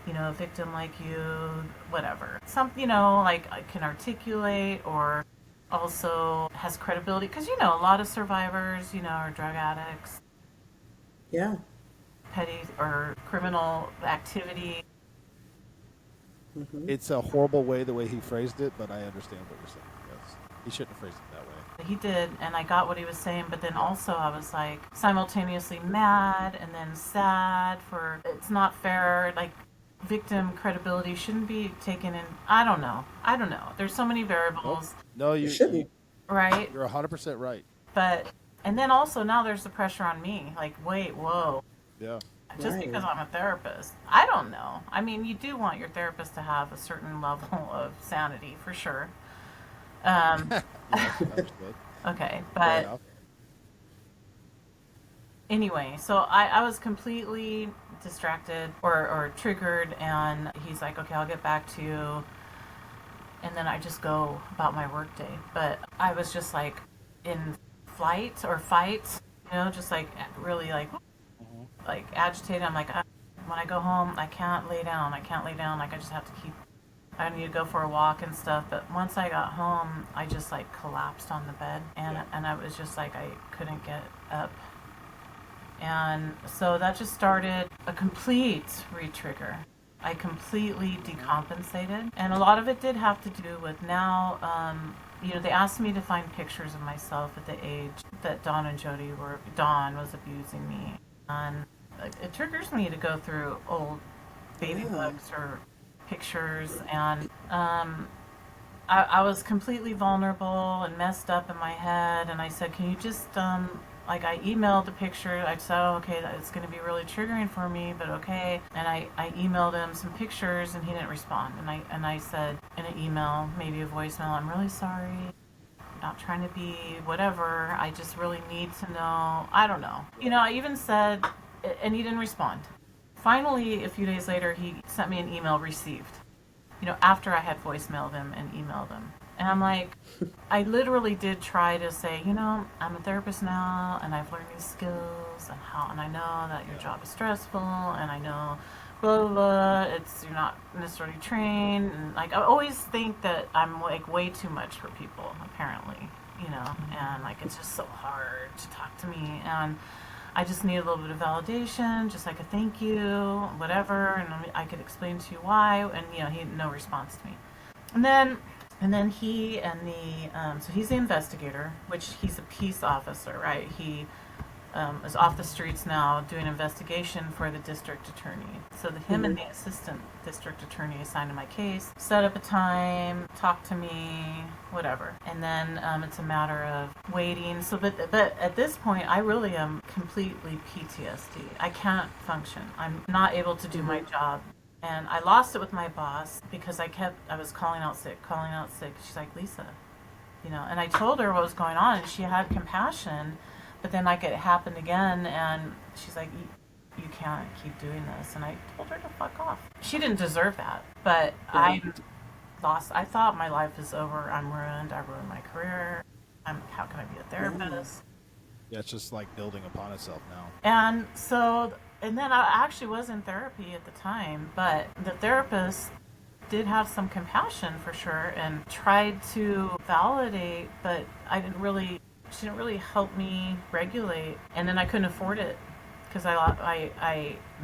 a victim like you, whatever. Some, like I can articulate or also has credibility because a lot of survivors, are drug addicts, Yeah. petty or criminal activity. Hmm. It's a horrible the way he phrased it, but I understand what you're saying. Yes, he shouldn't have phrased it that way. He did, and I got what he was saying, but then also I was like simultaneously mad and then sad for it's not fair. Like victim credibility shouldn't be taken in. I don't know. I don't know. There's so many Nope. variables, No, You you shouldn't. right? you're 100% right. But and then also now there's the pressure on me. Like, wait, whoa. Yeah. Just Right. because I'm a therapist, I don't know. I mean, you do want your therapist to have a certain level of sanity for sure. Um, Yes, understood. okay, Fair but enough. anyway, so I was completely distracted or triggered, and he's like, okay, I'll get back to you. And then I just go about my workday. But I was just like in flight or fight, just like really Mhm. like agitated. I'm like, when I go home, I can't lay down. I can't lay down. Like I just have to keep. I need to go for a walk and stuff. But once I got home, I just like collapsed on the bed, and Yeah. and I was just like I couldn't get up. And so that just started a complete re-trigger. I completely decompensated. And a lot of it did have to do with now, they asked me to find pictures of myself at the age that Dawn was abusing me. And it triggers me to go through old baby Yeah. books or pictures. And I was completely vulnerable and messed up in my head. And I said, can you just, like I emailed the picture. I said, oh, okay, it's going to be really triggering for me, but okay. And I emailed him some pictures, and he didn't respond. And I said in an email, maybe a voicemail, I'm really sorry. I'm not trying to be whatever. I just really need to know. I don't know. I even said, and he didn't respond. Finally, a few days later, he sent me an email received. After I had voicemailed him and emailed him. And I'm like, I literally did try to say, I'm a therapist now, and I've learned these skills, and I know that your job is stressful, and I know, blah blah blah. You're not necessarily trained, and like I always think that I'm like way too much for people, apparently, and like it's just so hard to talk to me, and I just need a little bit of validation, just like a thank you, whatever, and I could explain to you why, and he had no response to me, and then he and so he's the investigator, which he's a peace officer, right? He is off the streets now doing investigation for the district attorney. So him Hmm. and the assistant district attorney assigned to my case, set up a time, talk to me, whatever. And then it's a matter of waiting. So, but at this point, I really am completely PTSD. I can't function. I'm not able to do my job And I lost it with my boss because I was calling out sick, calling out sick. She's like, Lisa, and I told her what was going on, and she had compassion. But then, like, it happened again, and she's like, you can't keep doing this. And I told her to fuck off. She didn't deserve that, but Right. I thought my life is over. I'm ruined. I ruined my career. How can I be a therapist? Yeah, it's just like building upon itself now. And so, and then I actually was in therapy at the time, but the therapist did have some compassion for sure and tried to validate, but she didn't really help me regulate. And then I couldn't afford it because I'm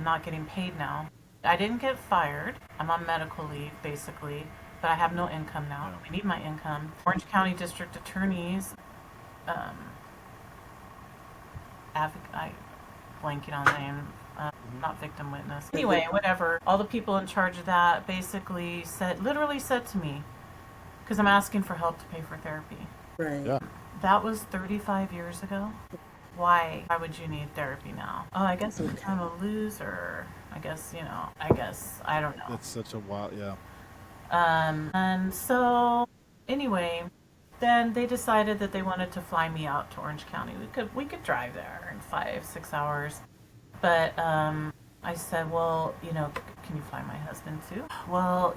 not getting paid now. I didn't get fired. I'm on medical leave basically, but I have no income now. Yeah. I need my income. Orange County District Attorneys, um, I blanking on the name, not victim witness. Anyway, whatever. All the people in charge of that basically literally said to me, because I'm asking for help to pay for therapy. Right. Yeah. That was 35 years ago. Why would you need therapy now? Oh, I guess I'm a loser. I guess, I don't know. It's such a wild, yeah. And so, anyway, then they decided that they wanted to fly me out to Orange County. We could drive there in 5-6 hours, but I said, well, can you fly my husband too? Well,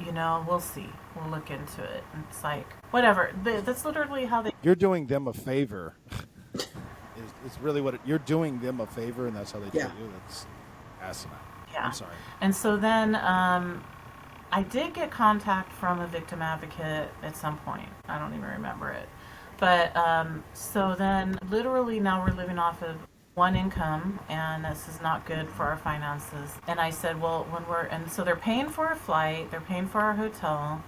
we'll see. We'll look into it. And it's like, whatever. That's literally how they. You're doing them a favor. It's really you're doing them a favor, and that's how they treat you. That's asinine. Yeah. I'm sorry. And so then I did get contact from a victim advocate at some point. I don't even remember it. But so then literally now we're living off of one income, and this is not good for our finances. And I said, well, and so they're paying for our flight, they're paying for our hotel.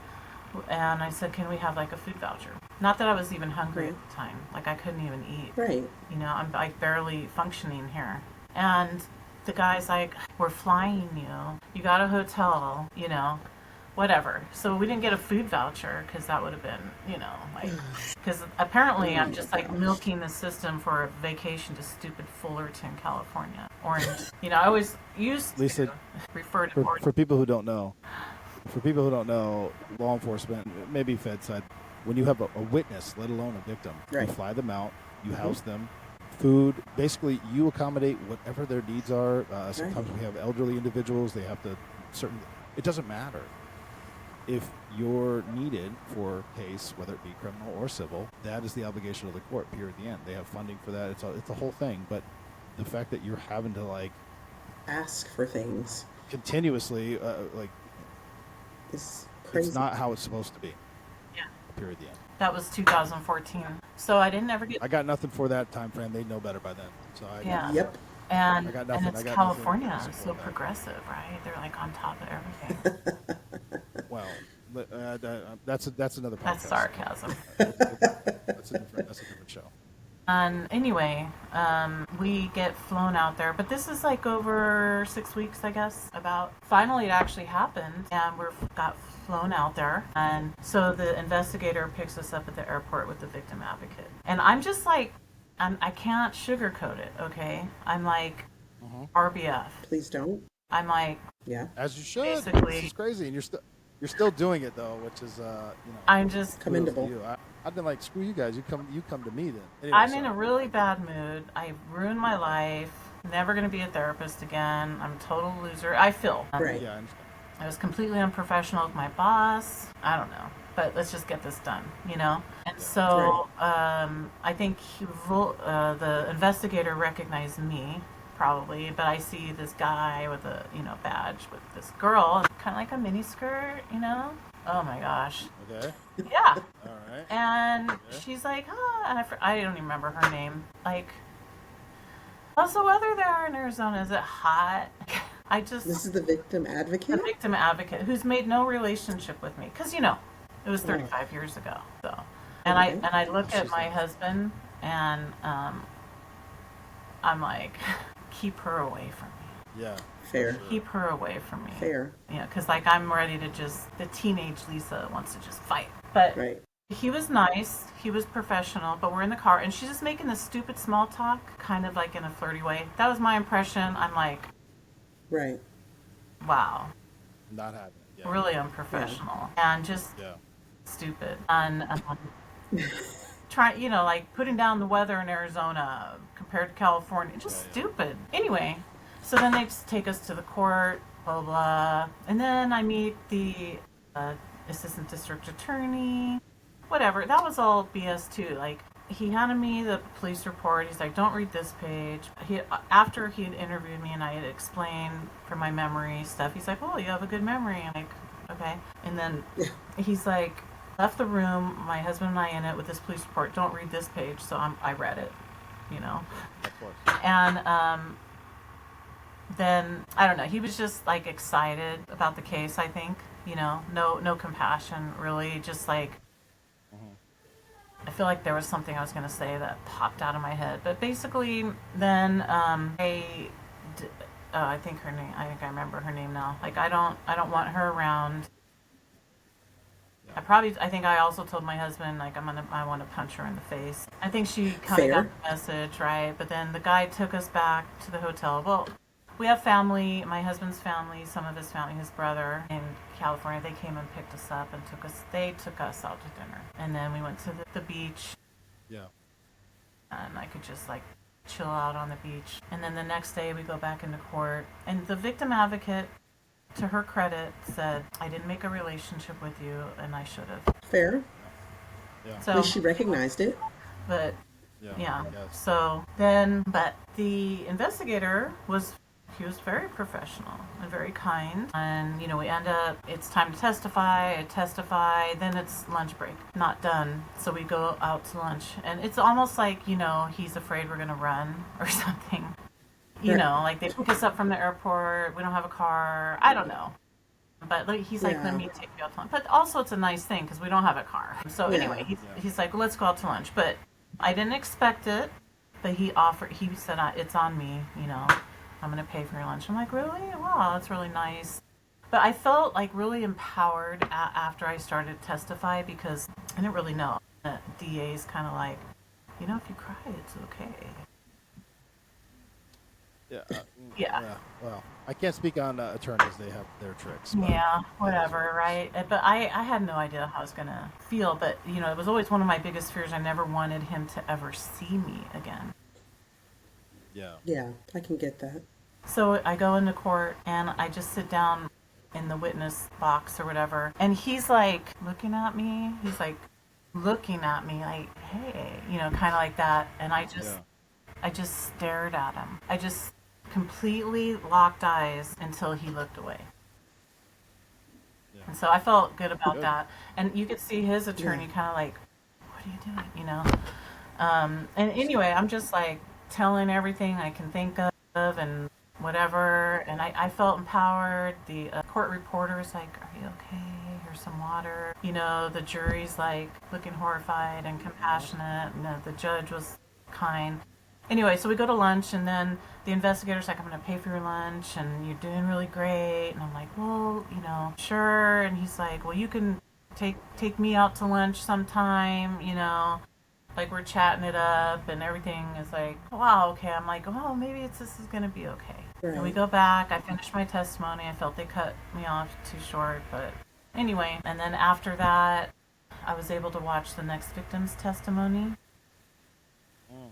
And I said, can we have like a food voucher? Not that I was even hungry at the time. Like I couldn't even eat. Right. I'm like barely functioning here. And the guy's like, we're flying you. You got a hotel, whatever. So we didn't get a food voucher because that would have been, like, because apparently I'm just like milking the system for a vacation to stupid Fullerton, California. Orange. I always Lisa, to refer to Orange. for people who don't know, law enforcement, maybe Fed side, when you have a witness, let alone a victim, Right. you fly them out, you house them, food, basically you accommodate whatever their needs are. Sometimes we have elderly individuals, they have to it doesn't matter. If you're needed for a case, whether it be criminal or civil, that is the obligation of the court, period, at the end. They have funding for that. It's a whole thing. But the fact that you're having to, like, Ask for things continuously, is crazy. it's not how it's supposed to be. Yeah. Period, at the end. That was 2014. So I didn't ever get. I got nothing for that time frame. They know better by then. So Yep. And I got nothing. and it's I got California, nothing so progressive, right? They're like on top of everything. Well, that's another podcast. That's sarcasm. That's a different show. And anyway, we get flown out there, but this is like over 6 weeks, I guess. About finally, it actually happened, and got flown out there. And so the investigator picks us up at the airport with the victim advocate, and I'm just like, I can't sugarcoat it. Okay, I'm like, RBF. Please don't. I'm like, Yeah. As you should. Basically. This is crazy, and you're still doing it though, which is I'm just Commendable. kudos to you. I've been like, screw you guys. You come to me then. Anyway, I'm in a really bad mood. I ruined my life. Never going to be a therapist again. I'm a total loser. I feel. Right. Yeah, I understand. I was completely unprofessional with my boss. I don't know. But let's just get this done, And so I think the investigator recognized me, probably, but I see this guy with a badge with this girl, kind of like a mini skirt, Oh my gosh. Okay. Yeah. All right. And Okay. she's like, and I don't even remember her name. Like, how's the weather there in Arizona? Is it hot? This is the victim the advocate? victim advocate who's made no relationship with me, because it was 35 years ago. So, and Okay. I look at my husband, and I'm like, keep her away from me. Yeah. Fair. Sure. Keep her away from me. Fair. Because like I'm ready to the teenage Lisa wants to just fight. But Right. he was nice, he was professional, but we're in the car, and she's just making this stupid small talk, kind of like in a flirty way. That was my impression. I'm like, Right. wow. Not having it. Yeah. really Yeah. unprofessional and just Yeah. stupid. And try, like putting down the weather in Arizona compared to California, Yeah. just Yeah. stupid. Anyway, so then they just take us to the court, blah blah, and then I meet the uh, assistant district attorney. Whatever, that was all BS too. Like he handed me the police report. He's like, "Don't read this page." He after he had interviewed me and I had explained from my memory stuff. He's like, "Oh, you have a good memory." I'm like, "Okay," and then he's like, left the room, my husband and I in it with this police report. Don't read this page. So I read it, you know. Of course. And then I don't know. He was just like excited about the case. I think, no compassion really. Just like Hmm. I feel like there was something I was going to say that popped out of my head. But basically, then I think her name. I think I remember her name now. Like I don't want her around. Yeah. I think I also told my husband, like, I want to punch her in the face. I think she kind of got Fair. the message, right? But then the guy took us back to the hotel. Well, we have family, my husband's family, some of his family, his brother in California. They came and picked us up and they took us out to dinner. And then we went to the beach Yeah. and I could just like chill out on the beach. And then the next day we go back into court and the victim advocate, to her credit, said, "I didn't make a relationship with you and I should have." Fair. Yeah. At So, least she recognized it. but Yeah. yeah. Yes. So then, but the investigator he was very professional and very kind. And, we end up, it's time to testify. I testify. Then it's lunch break. Not done. So we go out to lunch. And it's almost like, he's afraid we're going to run or something. Right. Like they pick us up from the airport. We don't have a car. I don't know. But like, he's like, "Let Yeah. me take you out to lunch." But also, it's a nice thing because we don't have a car. So Yeah. anyway, he's, Yeah. he's like, "Let's go out to lunch." But I didn't expect it. But he said, "It's on me. I'm going to pay for your lunch." I'm like, "Really? Wow, that's really nice." But I felt like really empowered after I started to testify because I didn't really know. The DA's kind of like, if you cry, it's okay. Yeah. Yeah. Yeah. Well, I can't speak on attorneys. They have their tricks, but Yeah, it is what whatever, it is. right? But I had no idea how I was going to feel. But, it was always one of my biggest fears. I never wanted him to ever see me again. Yeah. Yeah. I can get that. So I go into court and I just sit down in the witness box or whatever. And he's like looking at me. He's like looking at me like, "Hey," kind of like that. And Yeah. I just stared at him. I just completely locked eyes until he looked away. Yeah. And so I felt good about Good. that. And you could see his Yeah. attorney kind of like, "What are you doing?" And anyway, I'm just like telling everything I can think of and whatever. And I felt empowered. The court reporter's like, "Are you okay? Here's some water." The jury's like looking horrified and compassionate. And the judge was kind. Anyway, so we go to lunch, and then the investigator's like, "I'm going to pay for your lunch, and you're doing really great." And I'm like, "Well, sure." And he's like, "Well, you can take me out to lunch sometime, Like we're chatting it up, and everything is like, "Wow, okay." I'm like, "Oh, maybe this is going to be okay." And we Right. go back. I finished my testimony. I felt they cut me off too short, but anyway. And then after that, I was able to watch the next victim's testimony. Mm.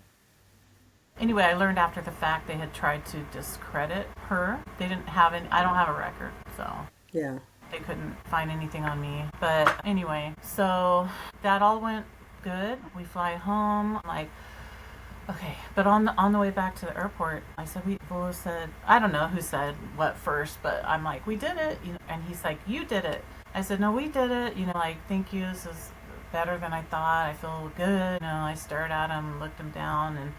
Anyway, I learned after the fact they had tried to discredit her. They didn't have any, I don't have a record, so Yeah. they couldn't find anything on me. But anyway, so that all went good. We fly home. I'm like, okay. But on the way back to the airport, I said, Volo said, I don't know who said what first, but I'm like, "We did it." And he's like, "You did it." I said, "No, we did it." Like, "Thank you. This is better than I thought. I feel good." I stared at him, looked him down, and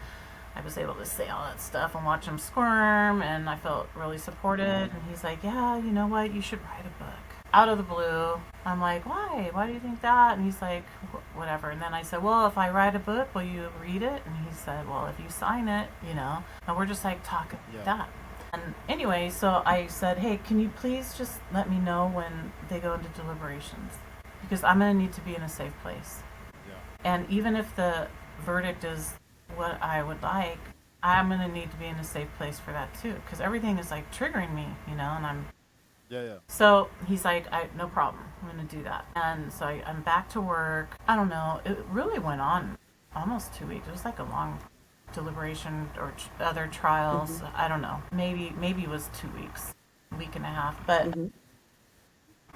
I was able to say all that stuff and watch him squirm, and I felt really supported. And he's like, "Yeah, you know what? You should write a book." Out of the blue, I'm like, "Why? Why do you think that?" And he's like, "Whatever." And then I said, "Well, if I write a book, will you read it?" And he said, "Well, if you sign it, And we're just like talking like Yeah. that. And anyway, so I said, "Hey, can you please just let me know when they go into deliberations? Because I'm going to need to be in a safe place. Yeah. And even if the verdict is what I would like, I'm going to need to be in a safe place for that too. Because everything is like triggering me, and I'm Yeah. So he's like, no problem. I'm going to do that. And so I'm back to work. I don't know. It really went on almost 2 weeks. It was like a long deliberation or other trials. Hmm. I don't know. Maybe it was 2 weeks, a week and a half. But Hmm.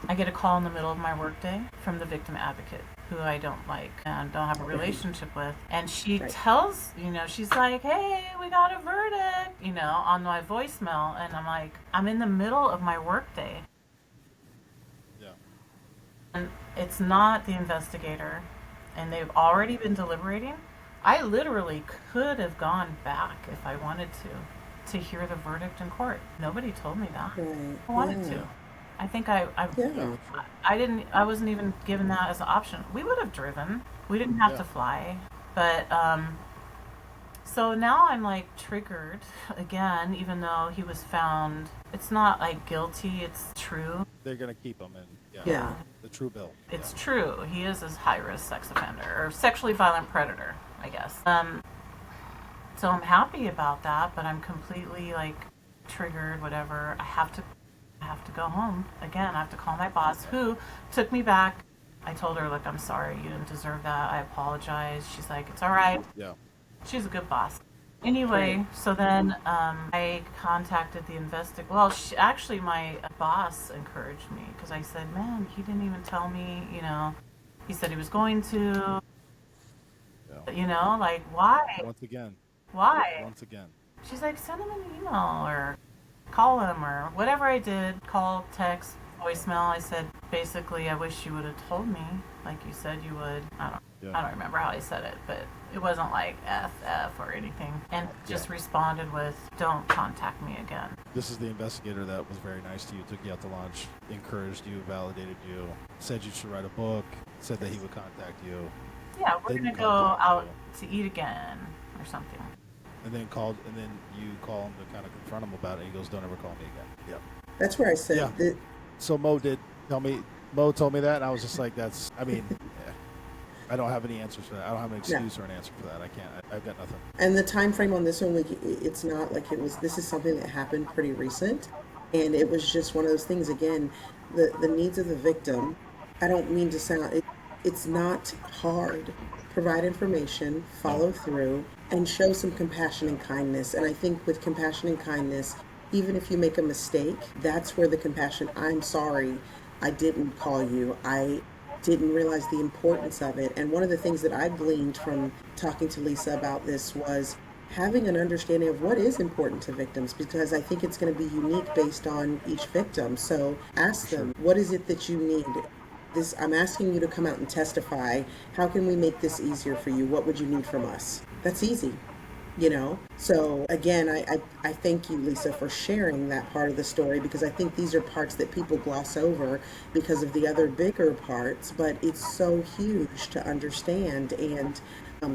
I get a call in the middle of my workday from the victim advocate who I don't like and don't have a Right. relationship with. And she Right. tells, she's like, hey, we got a verdict, on my voicemail. And I'm like, I'm in the middle of my workday. Yeah. And it's not the investigator. And they've already been deliberating. I literally could have gone back if I wanted to hear the verdict in court. Nobody told me that. Right. I wanted Yeah. to. I think I, I Yeah, Yeah. for sure. I didn't. I wasn't even given that as an option. We would have driven. We didn't have Yeah. to fly. But so now I'm like triggered again, even though he was found. It's not like guilty. It's true. They're gonna keep him in. Yeah. Yeah. The true bill. Yeah. It's true. He is a high risk sex offender or sexually violent predator, I guess. So I'm happy about that, but I'm completely like triggered. Whatever. I have to go home again. I have to call my boss, who took me back. I told her, look, I'm sorry, you didn't deserve that. I apologize. She's like, it's all right. Yeah. She's a good boss. Great. Anyway, so then I contacted the Well, actually, my boss encouraged me because I said, man, he didn't even tell me. He said he was going to. Yeah. Like why? Once again. Why? Once again. She's like, send him an email or call him or whatever I did. Call, text, voicemail. I said, basically, I wish you would have told me, like you said you would. Yeah. I don't remember how I said it, but it wasn't like FF or anything. And just responded with, don't contact me again. This is the investigator that was very nice to you, took you out to lunch, encouraged you, validated you, said you should write a book, said that he would contact you, Yeah, we're didn't going to go contact out you, to eat again or something. and then you call him to kind of confront him about it. And he goes, "Don't ever call me again." Yeah. That's where I Yeah. said that. So Mo told me that, and I was just like, "That's." I mean, yeah, I don't have any answers for that. I don't have an Yeah. excuse or an answer for that. I can't. I've got nothing. And the time frame on this one, like, it's not like it was. This is something that happened pretty recent, and it was just one of those things. Again, the needs of the victim. I don't mean to sound. It's not hard. Provide information, No. follow through, and show some compassion Yeah. and kindness. And I think with compassion and kindness, even if you make a mistake, that's where the compassion. I'm sorry, I didn't call you. I didn't realize the importance of it. And one of the things that I gleaned from talking to Lisa about this was having an understanding of what is important to victims, because I think it's going to be unique based on each victim. So For ask sure. them, what is it that you need? This, I'm asking you to come out and testify. How can we make this easier for you? What would you need from us? That's easy. So again, I thank you, Lisa, for sharing that part of the story, because I think these are parts that people gloss over because of the other bigger parts, but it's so huge to understand. And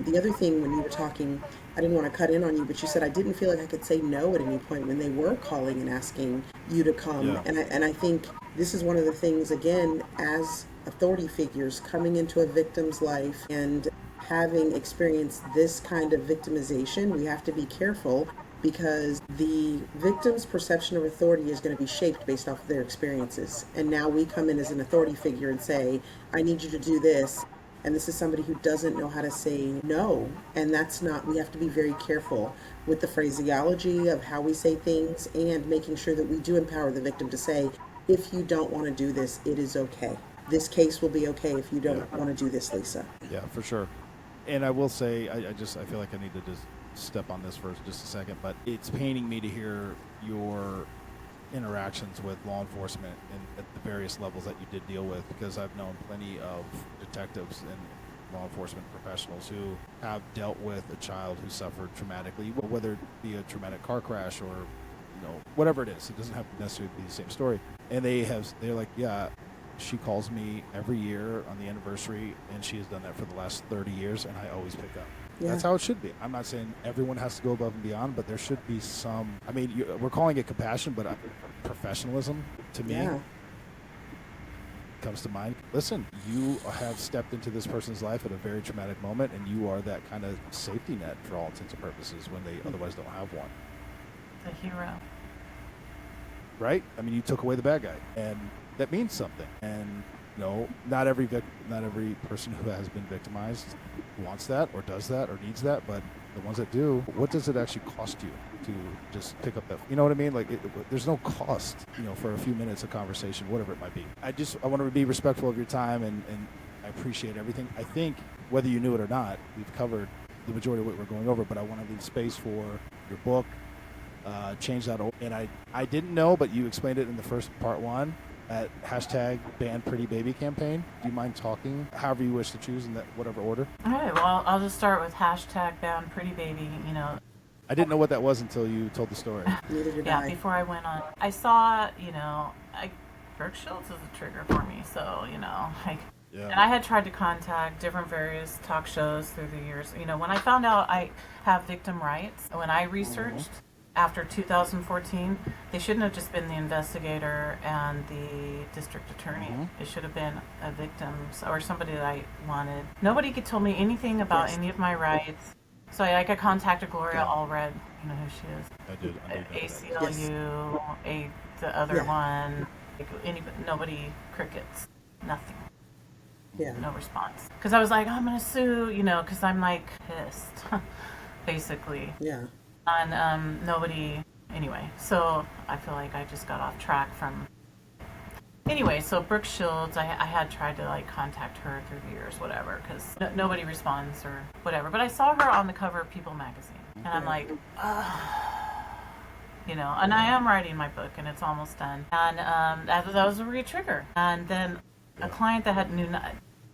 the other thing, when you were talking, I didn't want to cut in on you, but you said I didn't feel like I could say no at any point when they were calling and asking you to come. Yeah. And I think this is one of the things, again, as authority figures coming into a victim's life and having experienced this kind of victimization, we have to be careful, because the victim's perception of authority is going to be shaped based off of their experiences. And now we come in as an authority figure and say, I need you to do this. And this is somebody who doesn't know how to say no. And that's not, we have to be very careful with the phraseology of how we say things, and making sure that we do empower the victim to say, if you don't want to do this, it is okay. This case will be okay if you Yeah. don't want to do this, Lisa. Yeah. For sure. And I will say, I feel like I need to just step on this for just a second, but it's paining me to hear your interactions with law enforcement and at the various levels that you did deal with, because I've known plenty of detectives and law enforcement professionals who have dealt with a child who suffered traumatically, whether it be a traumatic car crash or whatever it is. It doesn't have to necessarily be the same story. And they're like, yeah, she calls me every year on the anniversary, and she has done that for the last 30 years, and I always pick up. Yeah. That's how it should be. I'm not saying everyone has to go above and beyond, but there should be some. I mean, we're calling it compassion, but professionalism to me Yeah. comes to mind. Listen, you have stepped into this person's life at a very traumatic moment, and you are that kind of safety net for all intents and purposes when they otherwise don't have one. The hero. right? I mean, you took away the bad guy, and that means something. And not every person who has been victimized wants that or does that or needs that, but the ones that do, what does it actually cost you to just pick up that? You know what I mean? Like, there's no cost, for a few minutes of conversation, whatever it might be. I want to be respectful of your time, and I appreciate everything. I think whether you knew it or not, we've covered the majority of what we're going over, but I want to leave space for your book, change that. And I didn't know, but you explained it in the first part one at hashtag ban pretty baby campaign. Do you mind talking however you wish to choose in that whatever order? All right, well, I'll just start with hashtag ban pretty baby, I didn't know what that was until you told the story. Neither did yeah, I. before I went on. I saw, Brooke Shields is a trigger for me, so, like, Yeah. and I had tried to contact different various talk shows through the years. When I found out I have victim rights, when I researched after 2014, they shouldn't have just been the investigator and the district attorney. It should have been a victim or somebody that I wanted. Nobody could tell me anything about any of my rights. So I contacted Gloria Allred. You know who she is? I did. ACLU, the other one. Nobody, crickets, nothing. Yeah. No response. Because I was like, I'm gonna sue, because I'm like pissed, basically. Yeah. And nobody. Anyway, so I feel like I just got off track from. Anyway, so Brooke Shields, I had tried to like contact her through the years, whatever, because nobody responds or whatever. But I saw her on the cover of People magazine, and I'm like, and I am writing my book, and it's almost done. And that was a re-trigger. And then a client that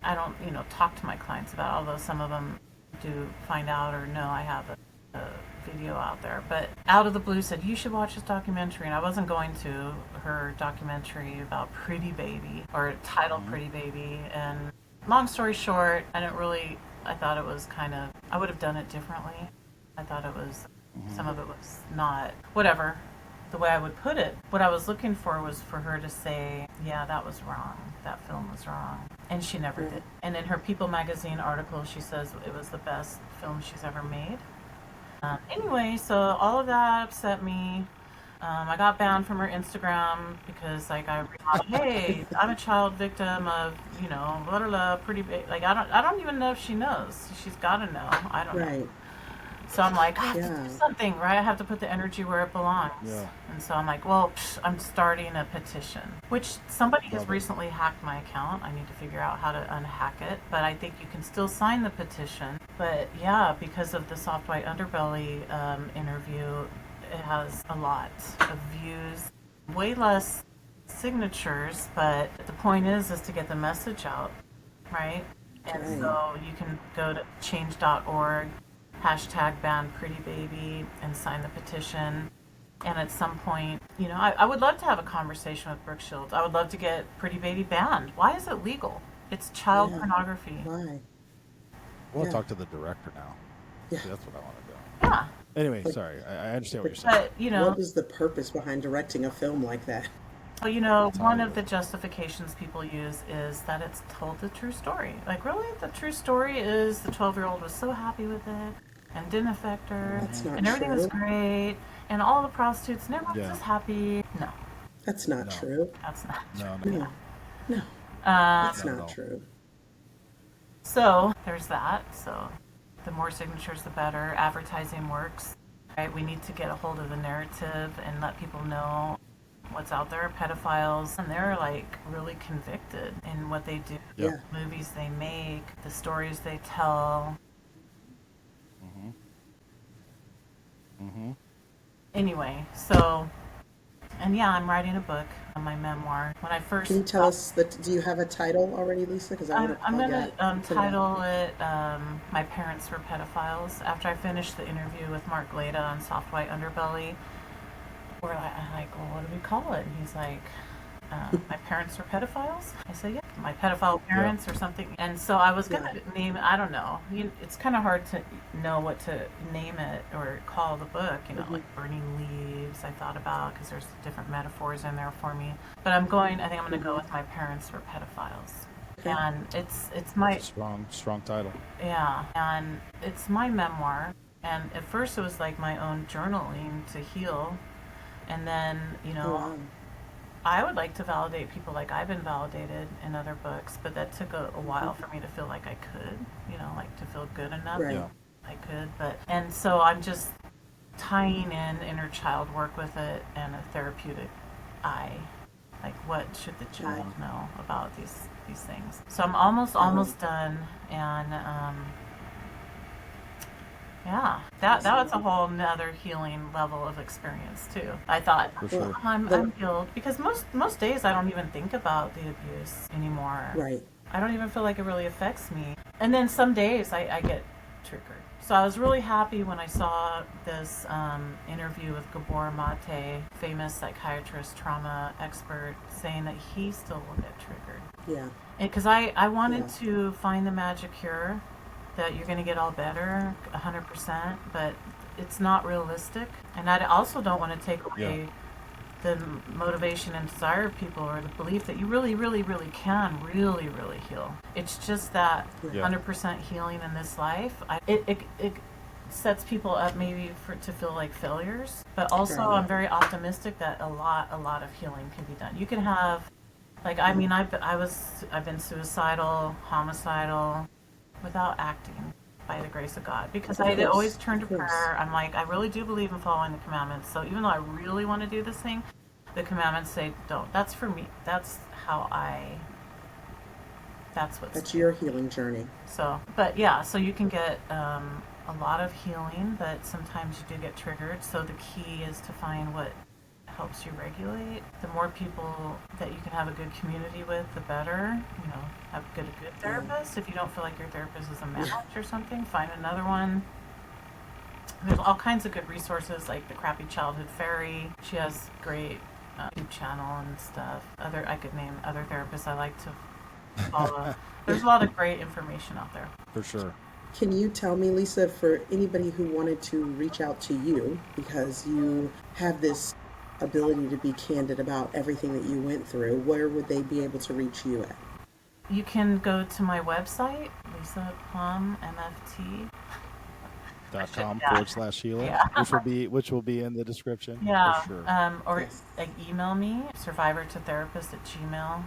I don't, talk to my clients about, although some of them do find out or know I have a video out there, but out of the blue said, you should watch this documentary. And I wasn't going to. Her documentary about Pretty Baby, or titled Pretty Baby. And long story short, I thought it was I would have done it differently. I thought it was, some of it was not, whatever, the way I would put it. What I was looking for was for her to say, yeah, that was wrong. That film was wrong. And she never did. And in her People magazine article, she says it was the best film she's ever made. Anyway, so all of that upset me. I got banned from her Instagram because, like, hey, I'm a child victim of, blah blah blah, pretty big. Like, I don't even know if she knows. She's got to know. I don't know. So I'm like, I have to do something, right? I have to put the energy where it belongs. Yeah. And so I'm like, well, I'm starting a petition, which somebody has recently hacked my account. I need to figure out how to unhack it, but I think you can still sign the petition. But yeah, because of the Soft White Underbelly interview, it has a lot of views, way less signatures, but the point is to get the message out, right? And so you can go to change.org, hashtag ban pretty baby, and sign the petition. And at some point, I would love to have a conversation with Brooke Shields. I would love to get Pretty Baby banned. Why is it legal? It's child pornography. Why? We'll talk to the director now. Yeah. See, that's what I want to do. Yeah. Anyway, sorry. I understand what you're saying. But, what was the purpose behind directing a film like that? Well, one of the justifications people use is that it's told the true story. Like, really? The true story is the 12-year-old was so happy with it and didn't affect her. That's not and everything true. was great. And all the prostitutes and everyone was just happy. No. That's not true. That's not true. No. That's not true. So, there's that. So, the more signatures, the better. Advertising works. Right? We need to get a hold of the narrative and let people know what's out there. Pedophiles, and they're like really convicted in what they do. Yeah. The movies they make, the stories they tell. Anyway, so, and yeah, I'm writing a book, my memoir. When I first Can you tell us do you have a title already, Lisa? Because I'm going to title it My Parents Were Pedophiles. After I finished the interview with Mark Leda on Soft White Underbelly, I'm like, well, what do we call it? And he's like, My Parents Were Pedophiles? I said, yeah, my pedophile parents or something. And so I was going to name it, I don't know. It's kind of hard to know what to name it or call the book, like Burning Leaves, I thought about, because there's different metaphors in there for me. But I think I'm going to go with My Parents Were Pedophiles. Okay. And it's my... That's a strong title. Yeah, and it's my memoir. And at first it was like my own journaling to heal. And then, Oh, wow. I would like to validate people like I've been validated in other books, but that took a Hmm. while for me to feel like I could, like to feel good enough Right. Yeah. I could. But, and so I'm just tying in inner child work with it and a therapeutic eye. Like, what should the child Yeah. know about these things? So I'm Got it. almost done, and yeah, that was a Awesome. whole nother healing level of experience too. I thought, For Well, sure. the I'm healed because most days I don't even think about the abuse anymore. right. I don't even feel like it really affects me. And then some days I get triggered. So I was really happy when I saw this interview with Gabor Mate, famous psychiatrist, trauma expert, saying that he still will get triggered. Yeah. Because I wanted Yeah. to find the magic cure that you're going to get all better 100%, but it's not realistic. And I also don't want to take Yeah. away the motivation and desire of people or the belief that you really, really, really can really heal. It's just that Yeah. Yeah. 100% healing in this life, it sets people up maybe to feel like failures. But also, Right. I'm very optimistic that a lot of healing can be done. You can have, like, I mean, I've been suicidal, homicidal, without acting by the grace of God. Because Of I had always course. turned Of to course. prayer. I'm like, I really do believe in following the commandments. So even though I really want to do this thing, the commandments say don't. That's for me. That's how that's what's That's there. your healing journey. So, but yeah, so you can get a lot of healing, but sometimes you do get triggered. So the key is to find what helps you regulate. The more people that you can have a good community with, the better. Have a good Yeah. therapist. If you don't feel like your therapist is a match Yeah. or something, find another one. There's all kinds of good resources like the Crappy Childhood Fairy. She has great YouTube channel and stuff. I could name other therapists I like to follow. Yeah. There's a lot of great information out there. For sure. Can you tell me, Lisa, for anybody who wanted to reach out to you because you have this ability to be candid about everything that you went through, where would they be able to reach you at? You can go to my website, Lisa Plumb MFT. .com Yeah, / healing, yeah, which will be in the description for yeah. sure. Or Yes. like email me, survivor2therapist@gmail.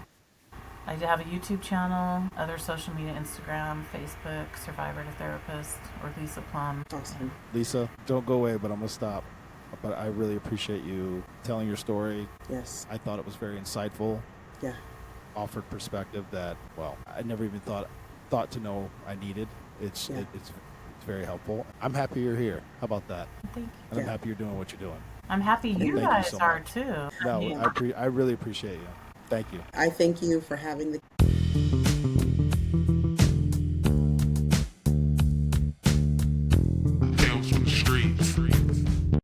I do have a YouTube channel, other social media, Instagram, Facebook, Survivor to Therapist, or Lisa Plum. Awesome. Lisa, don't go away, but I'm gonna stop. But I really appreciate you telling your story. Yes. I thought it was very insightful, Yeah. offered perspective that, well, I never even thought to know I needed. Yeah. It's very helpful. I'm happy you're here. How about that? Thank you. And I'm Yeah. happy you're doing what you're doing. I'm happy And you thank you guys so are much. too. No, Yeah. I really appreciate you. Thank you. I thank you for having the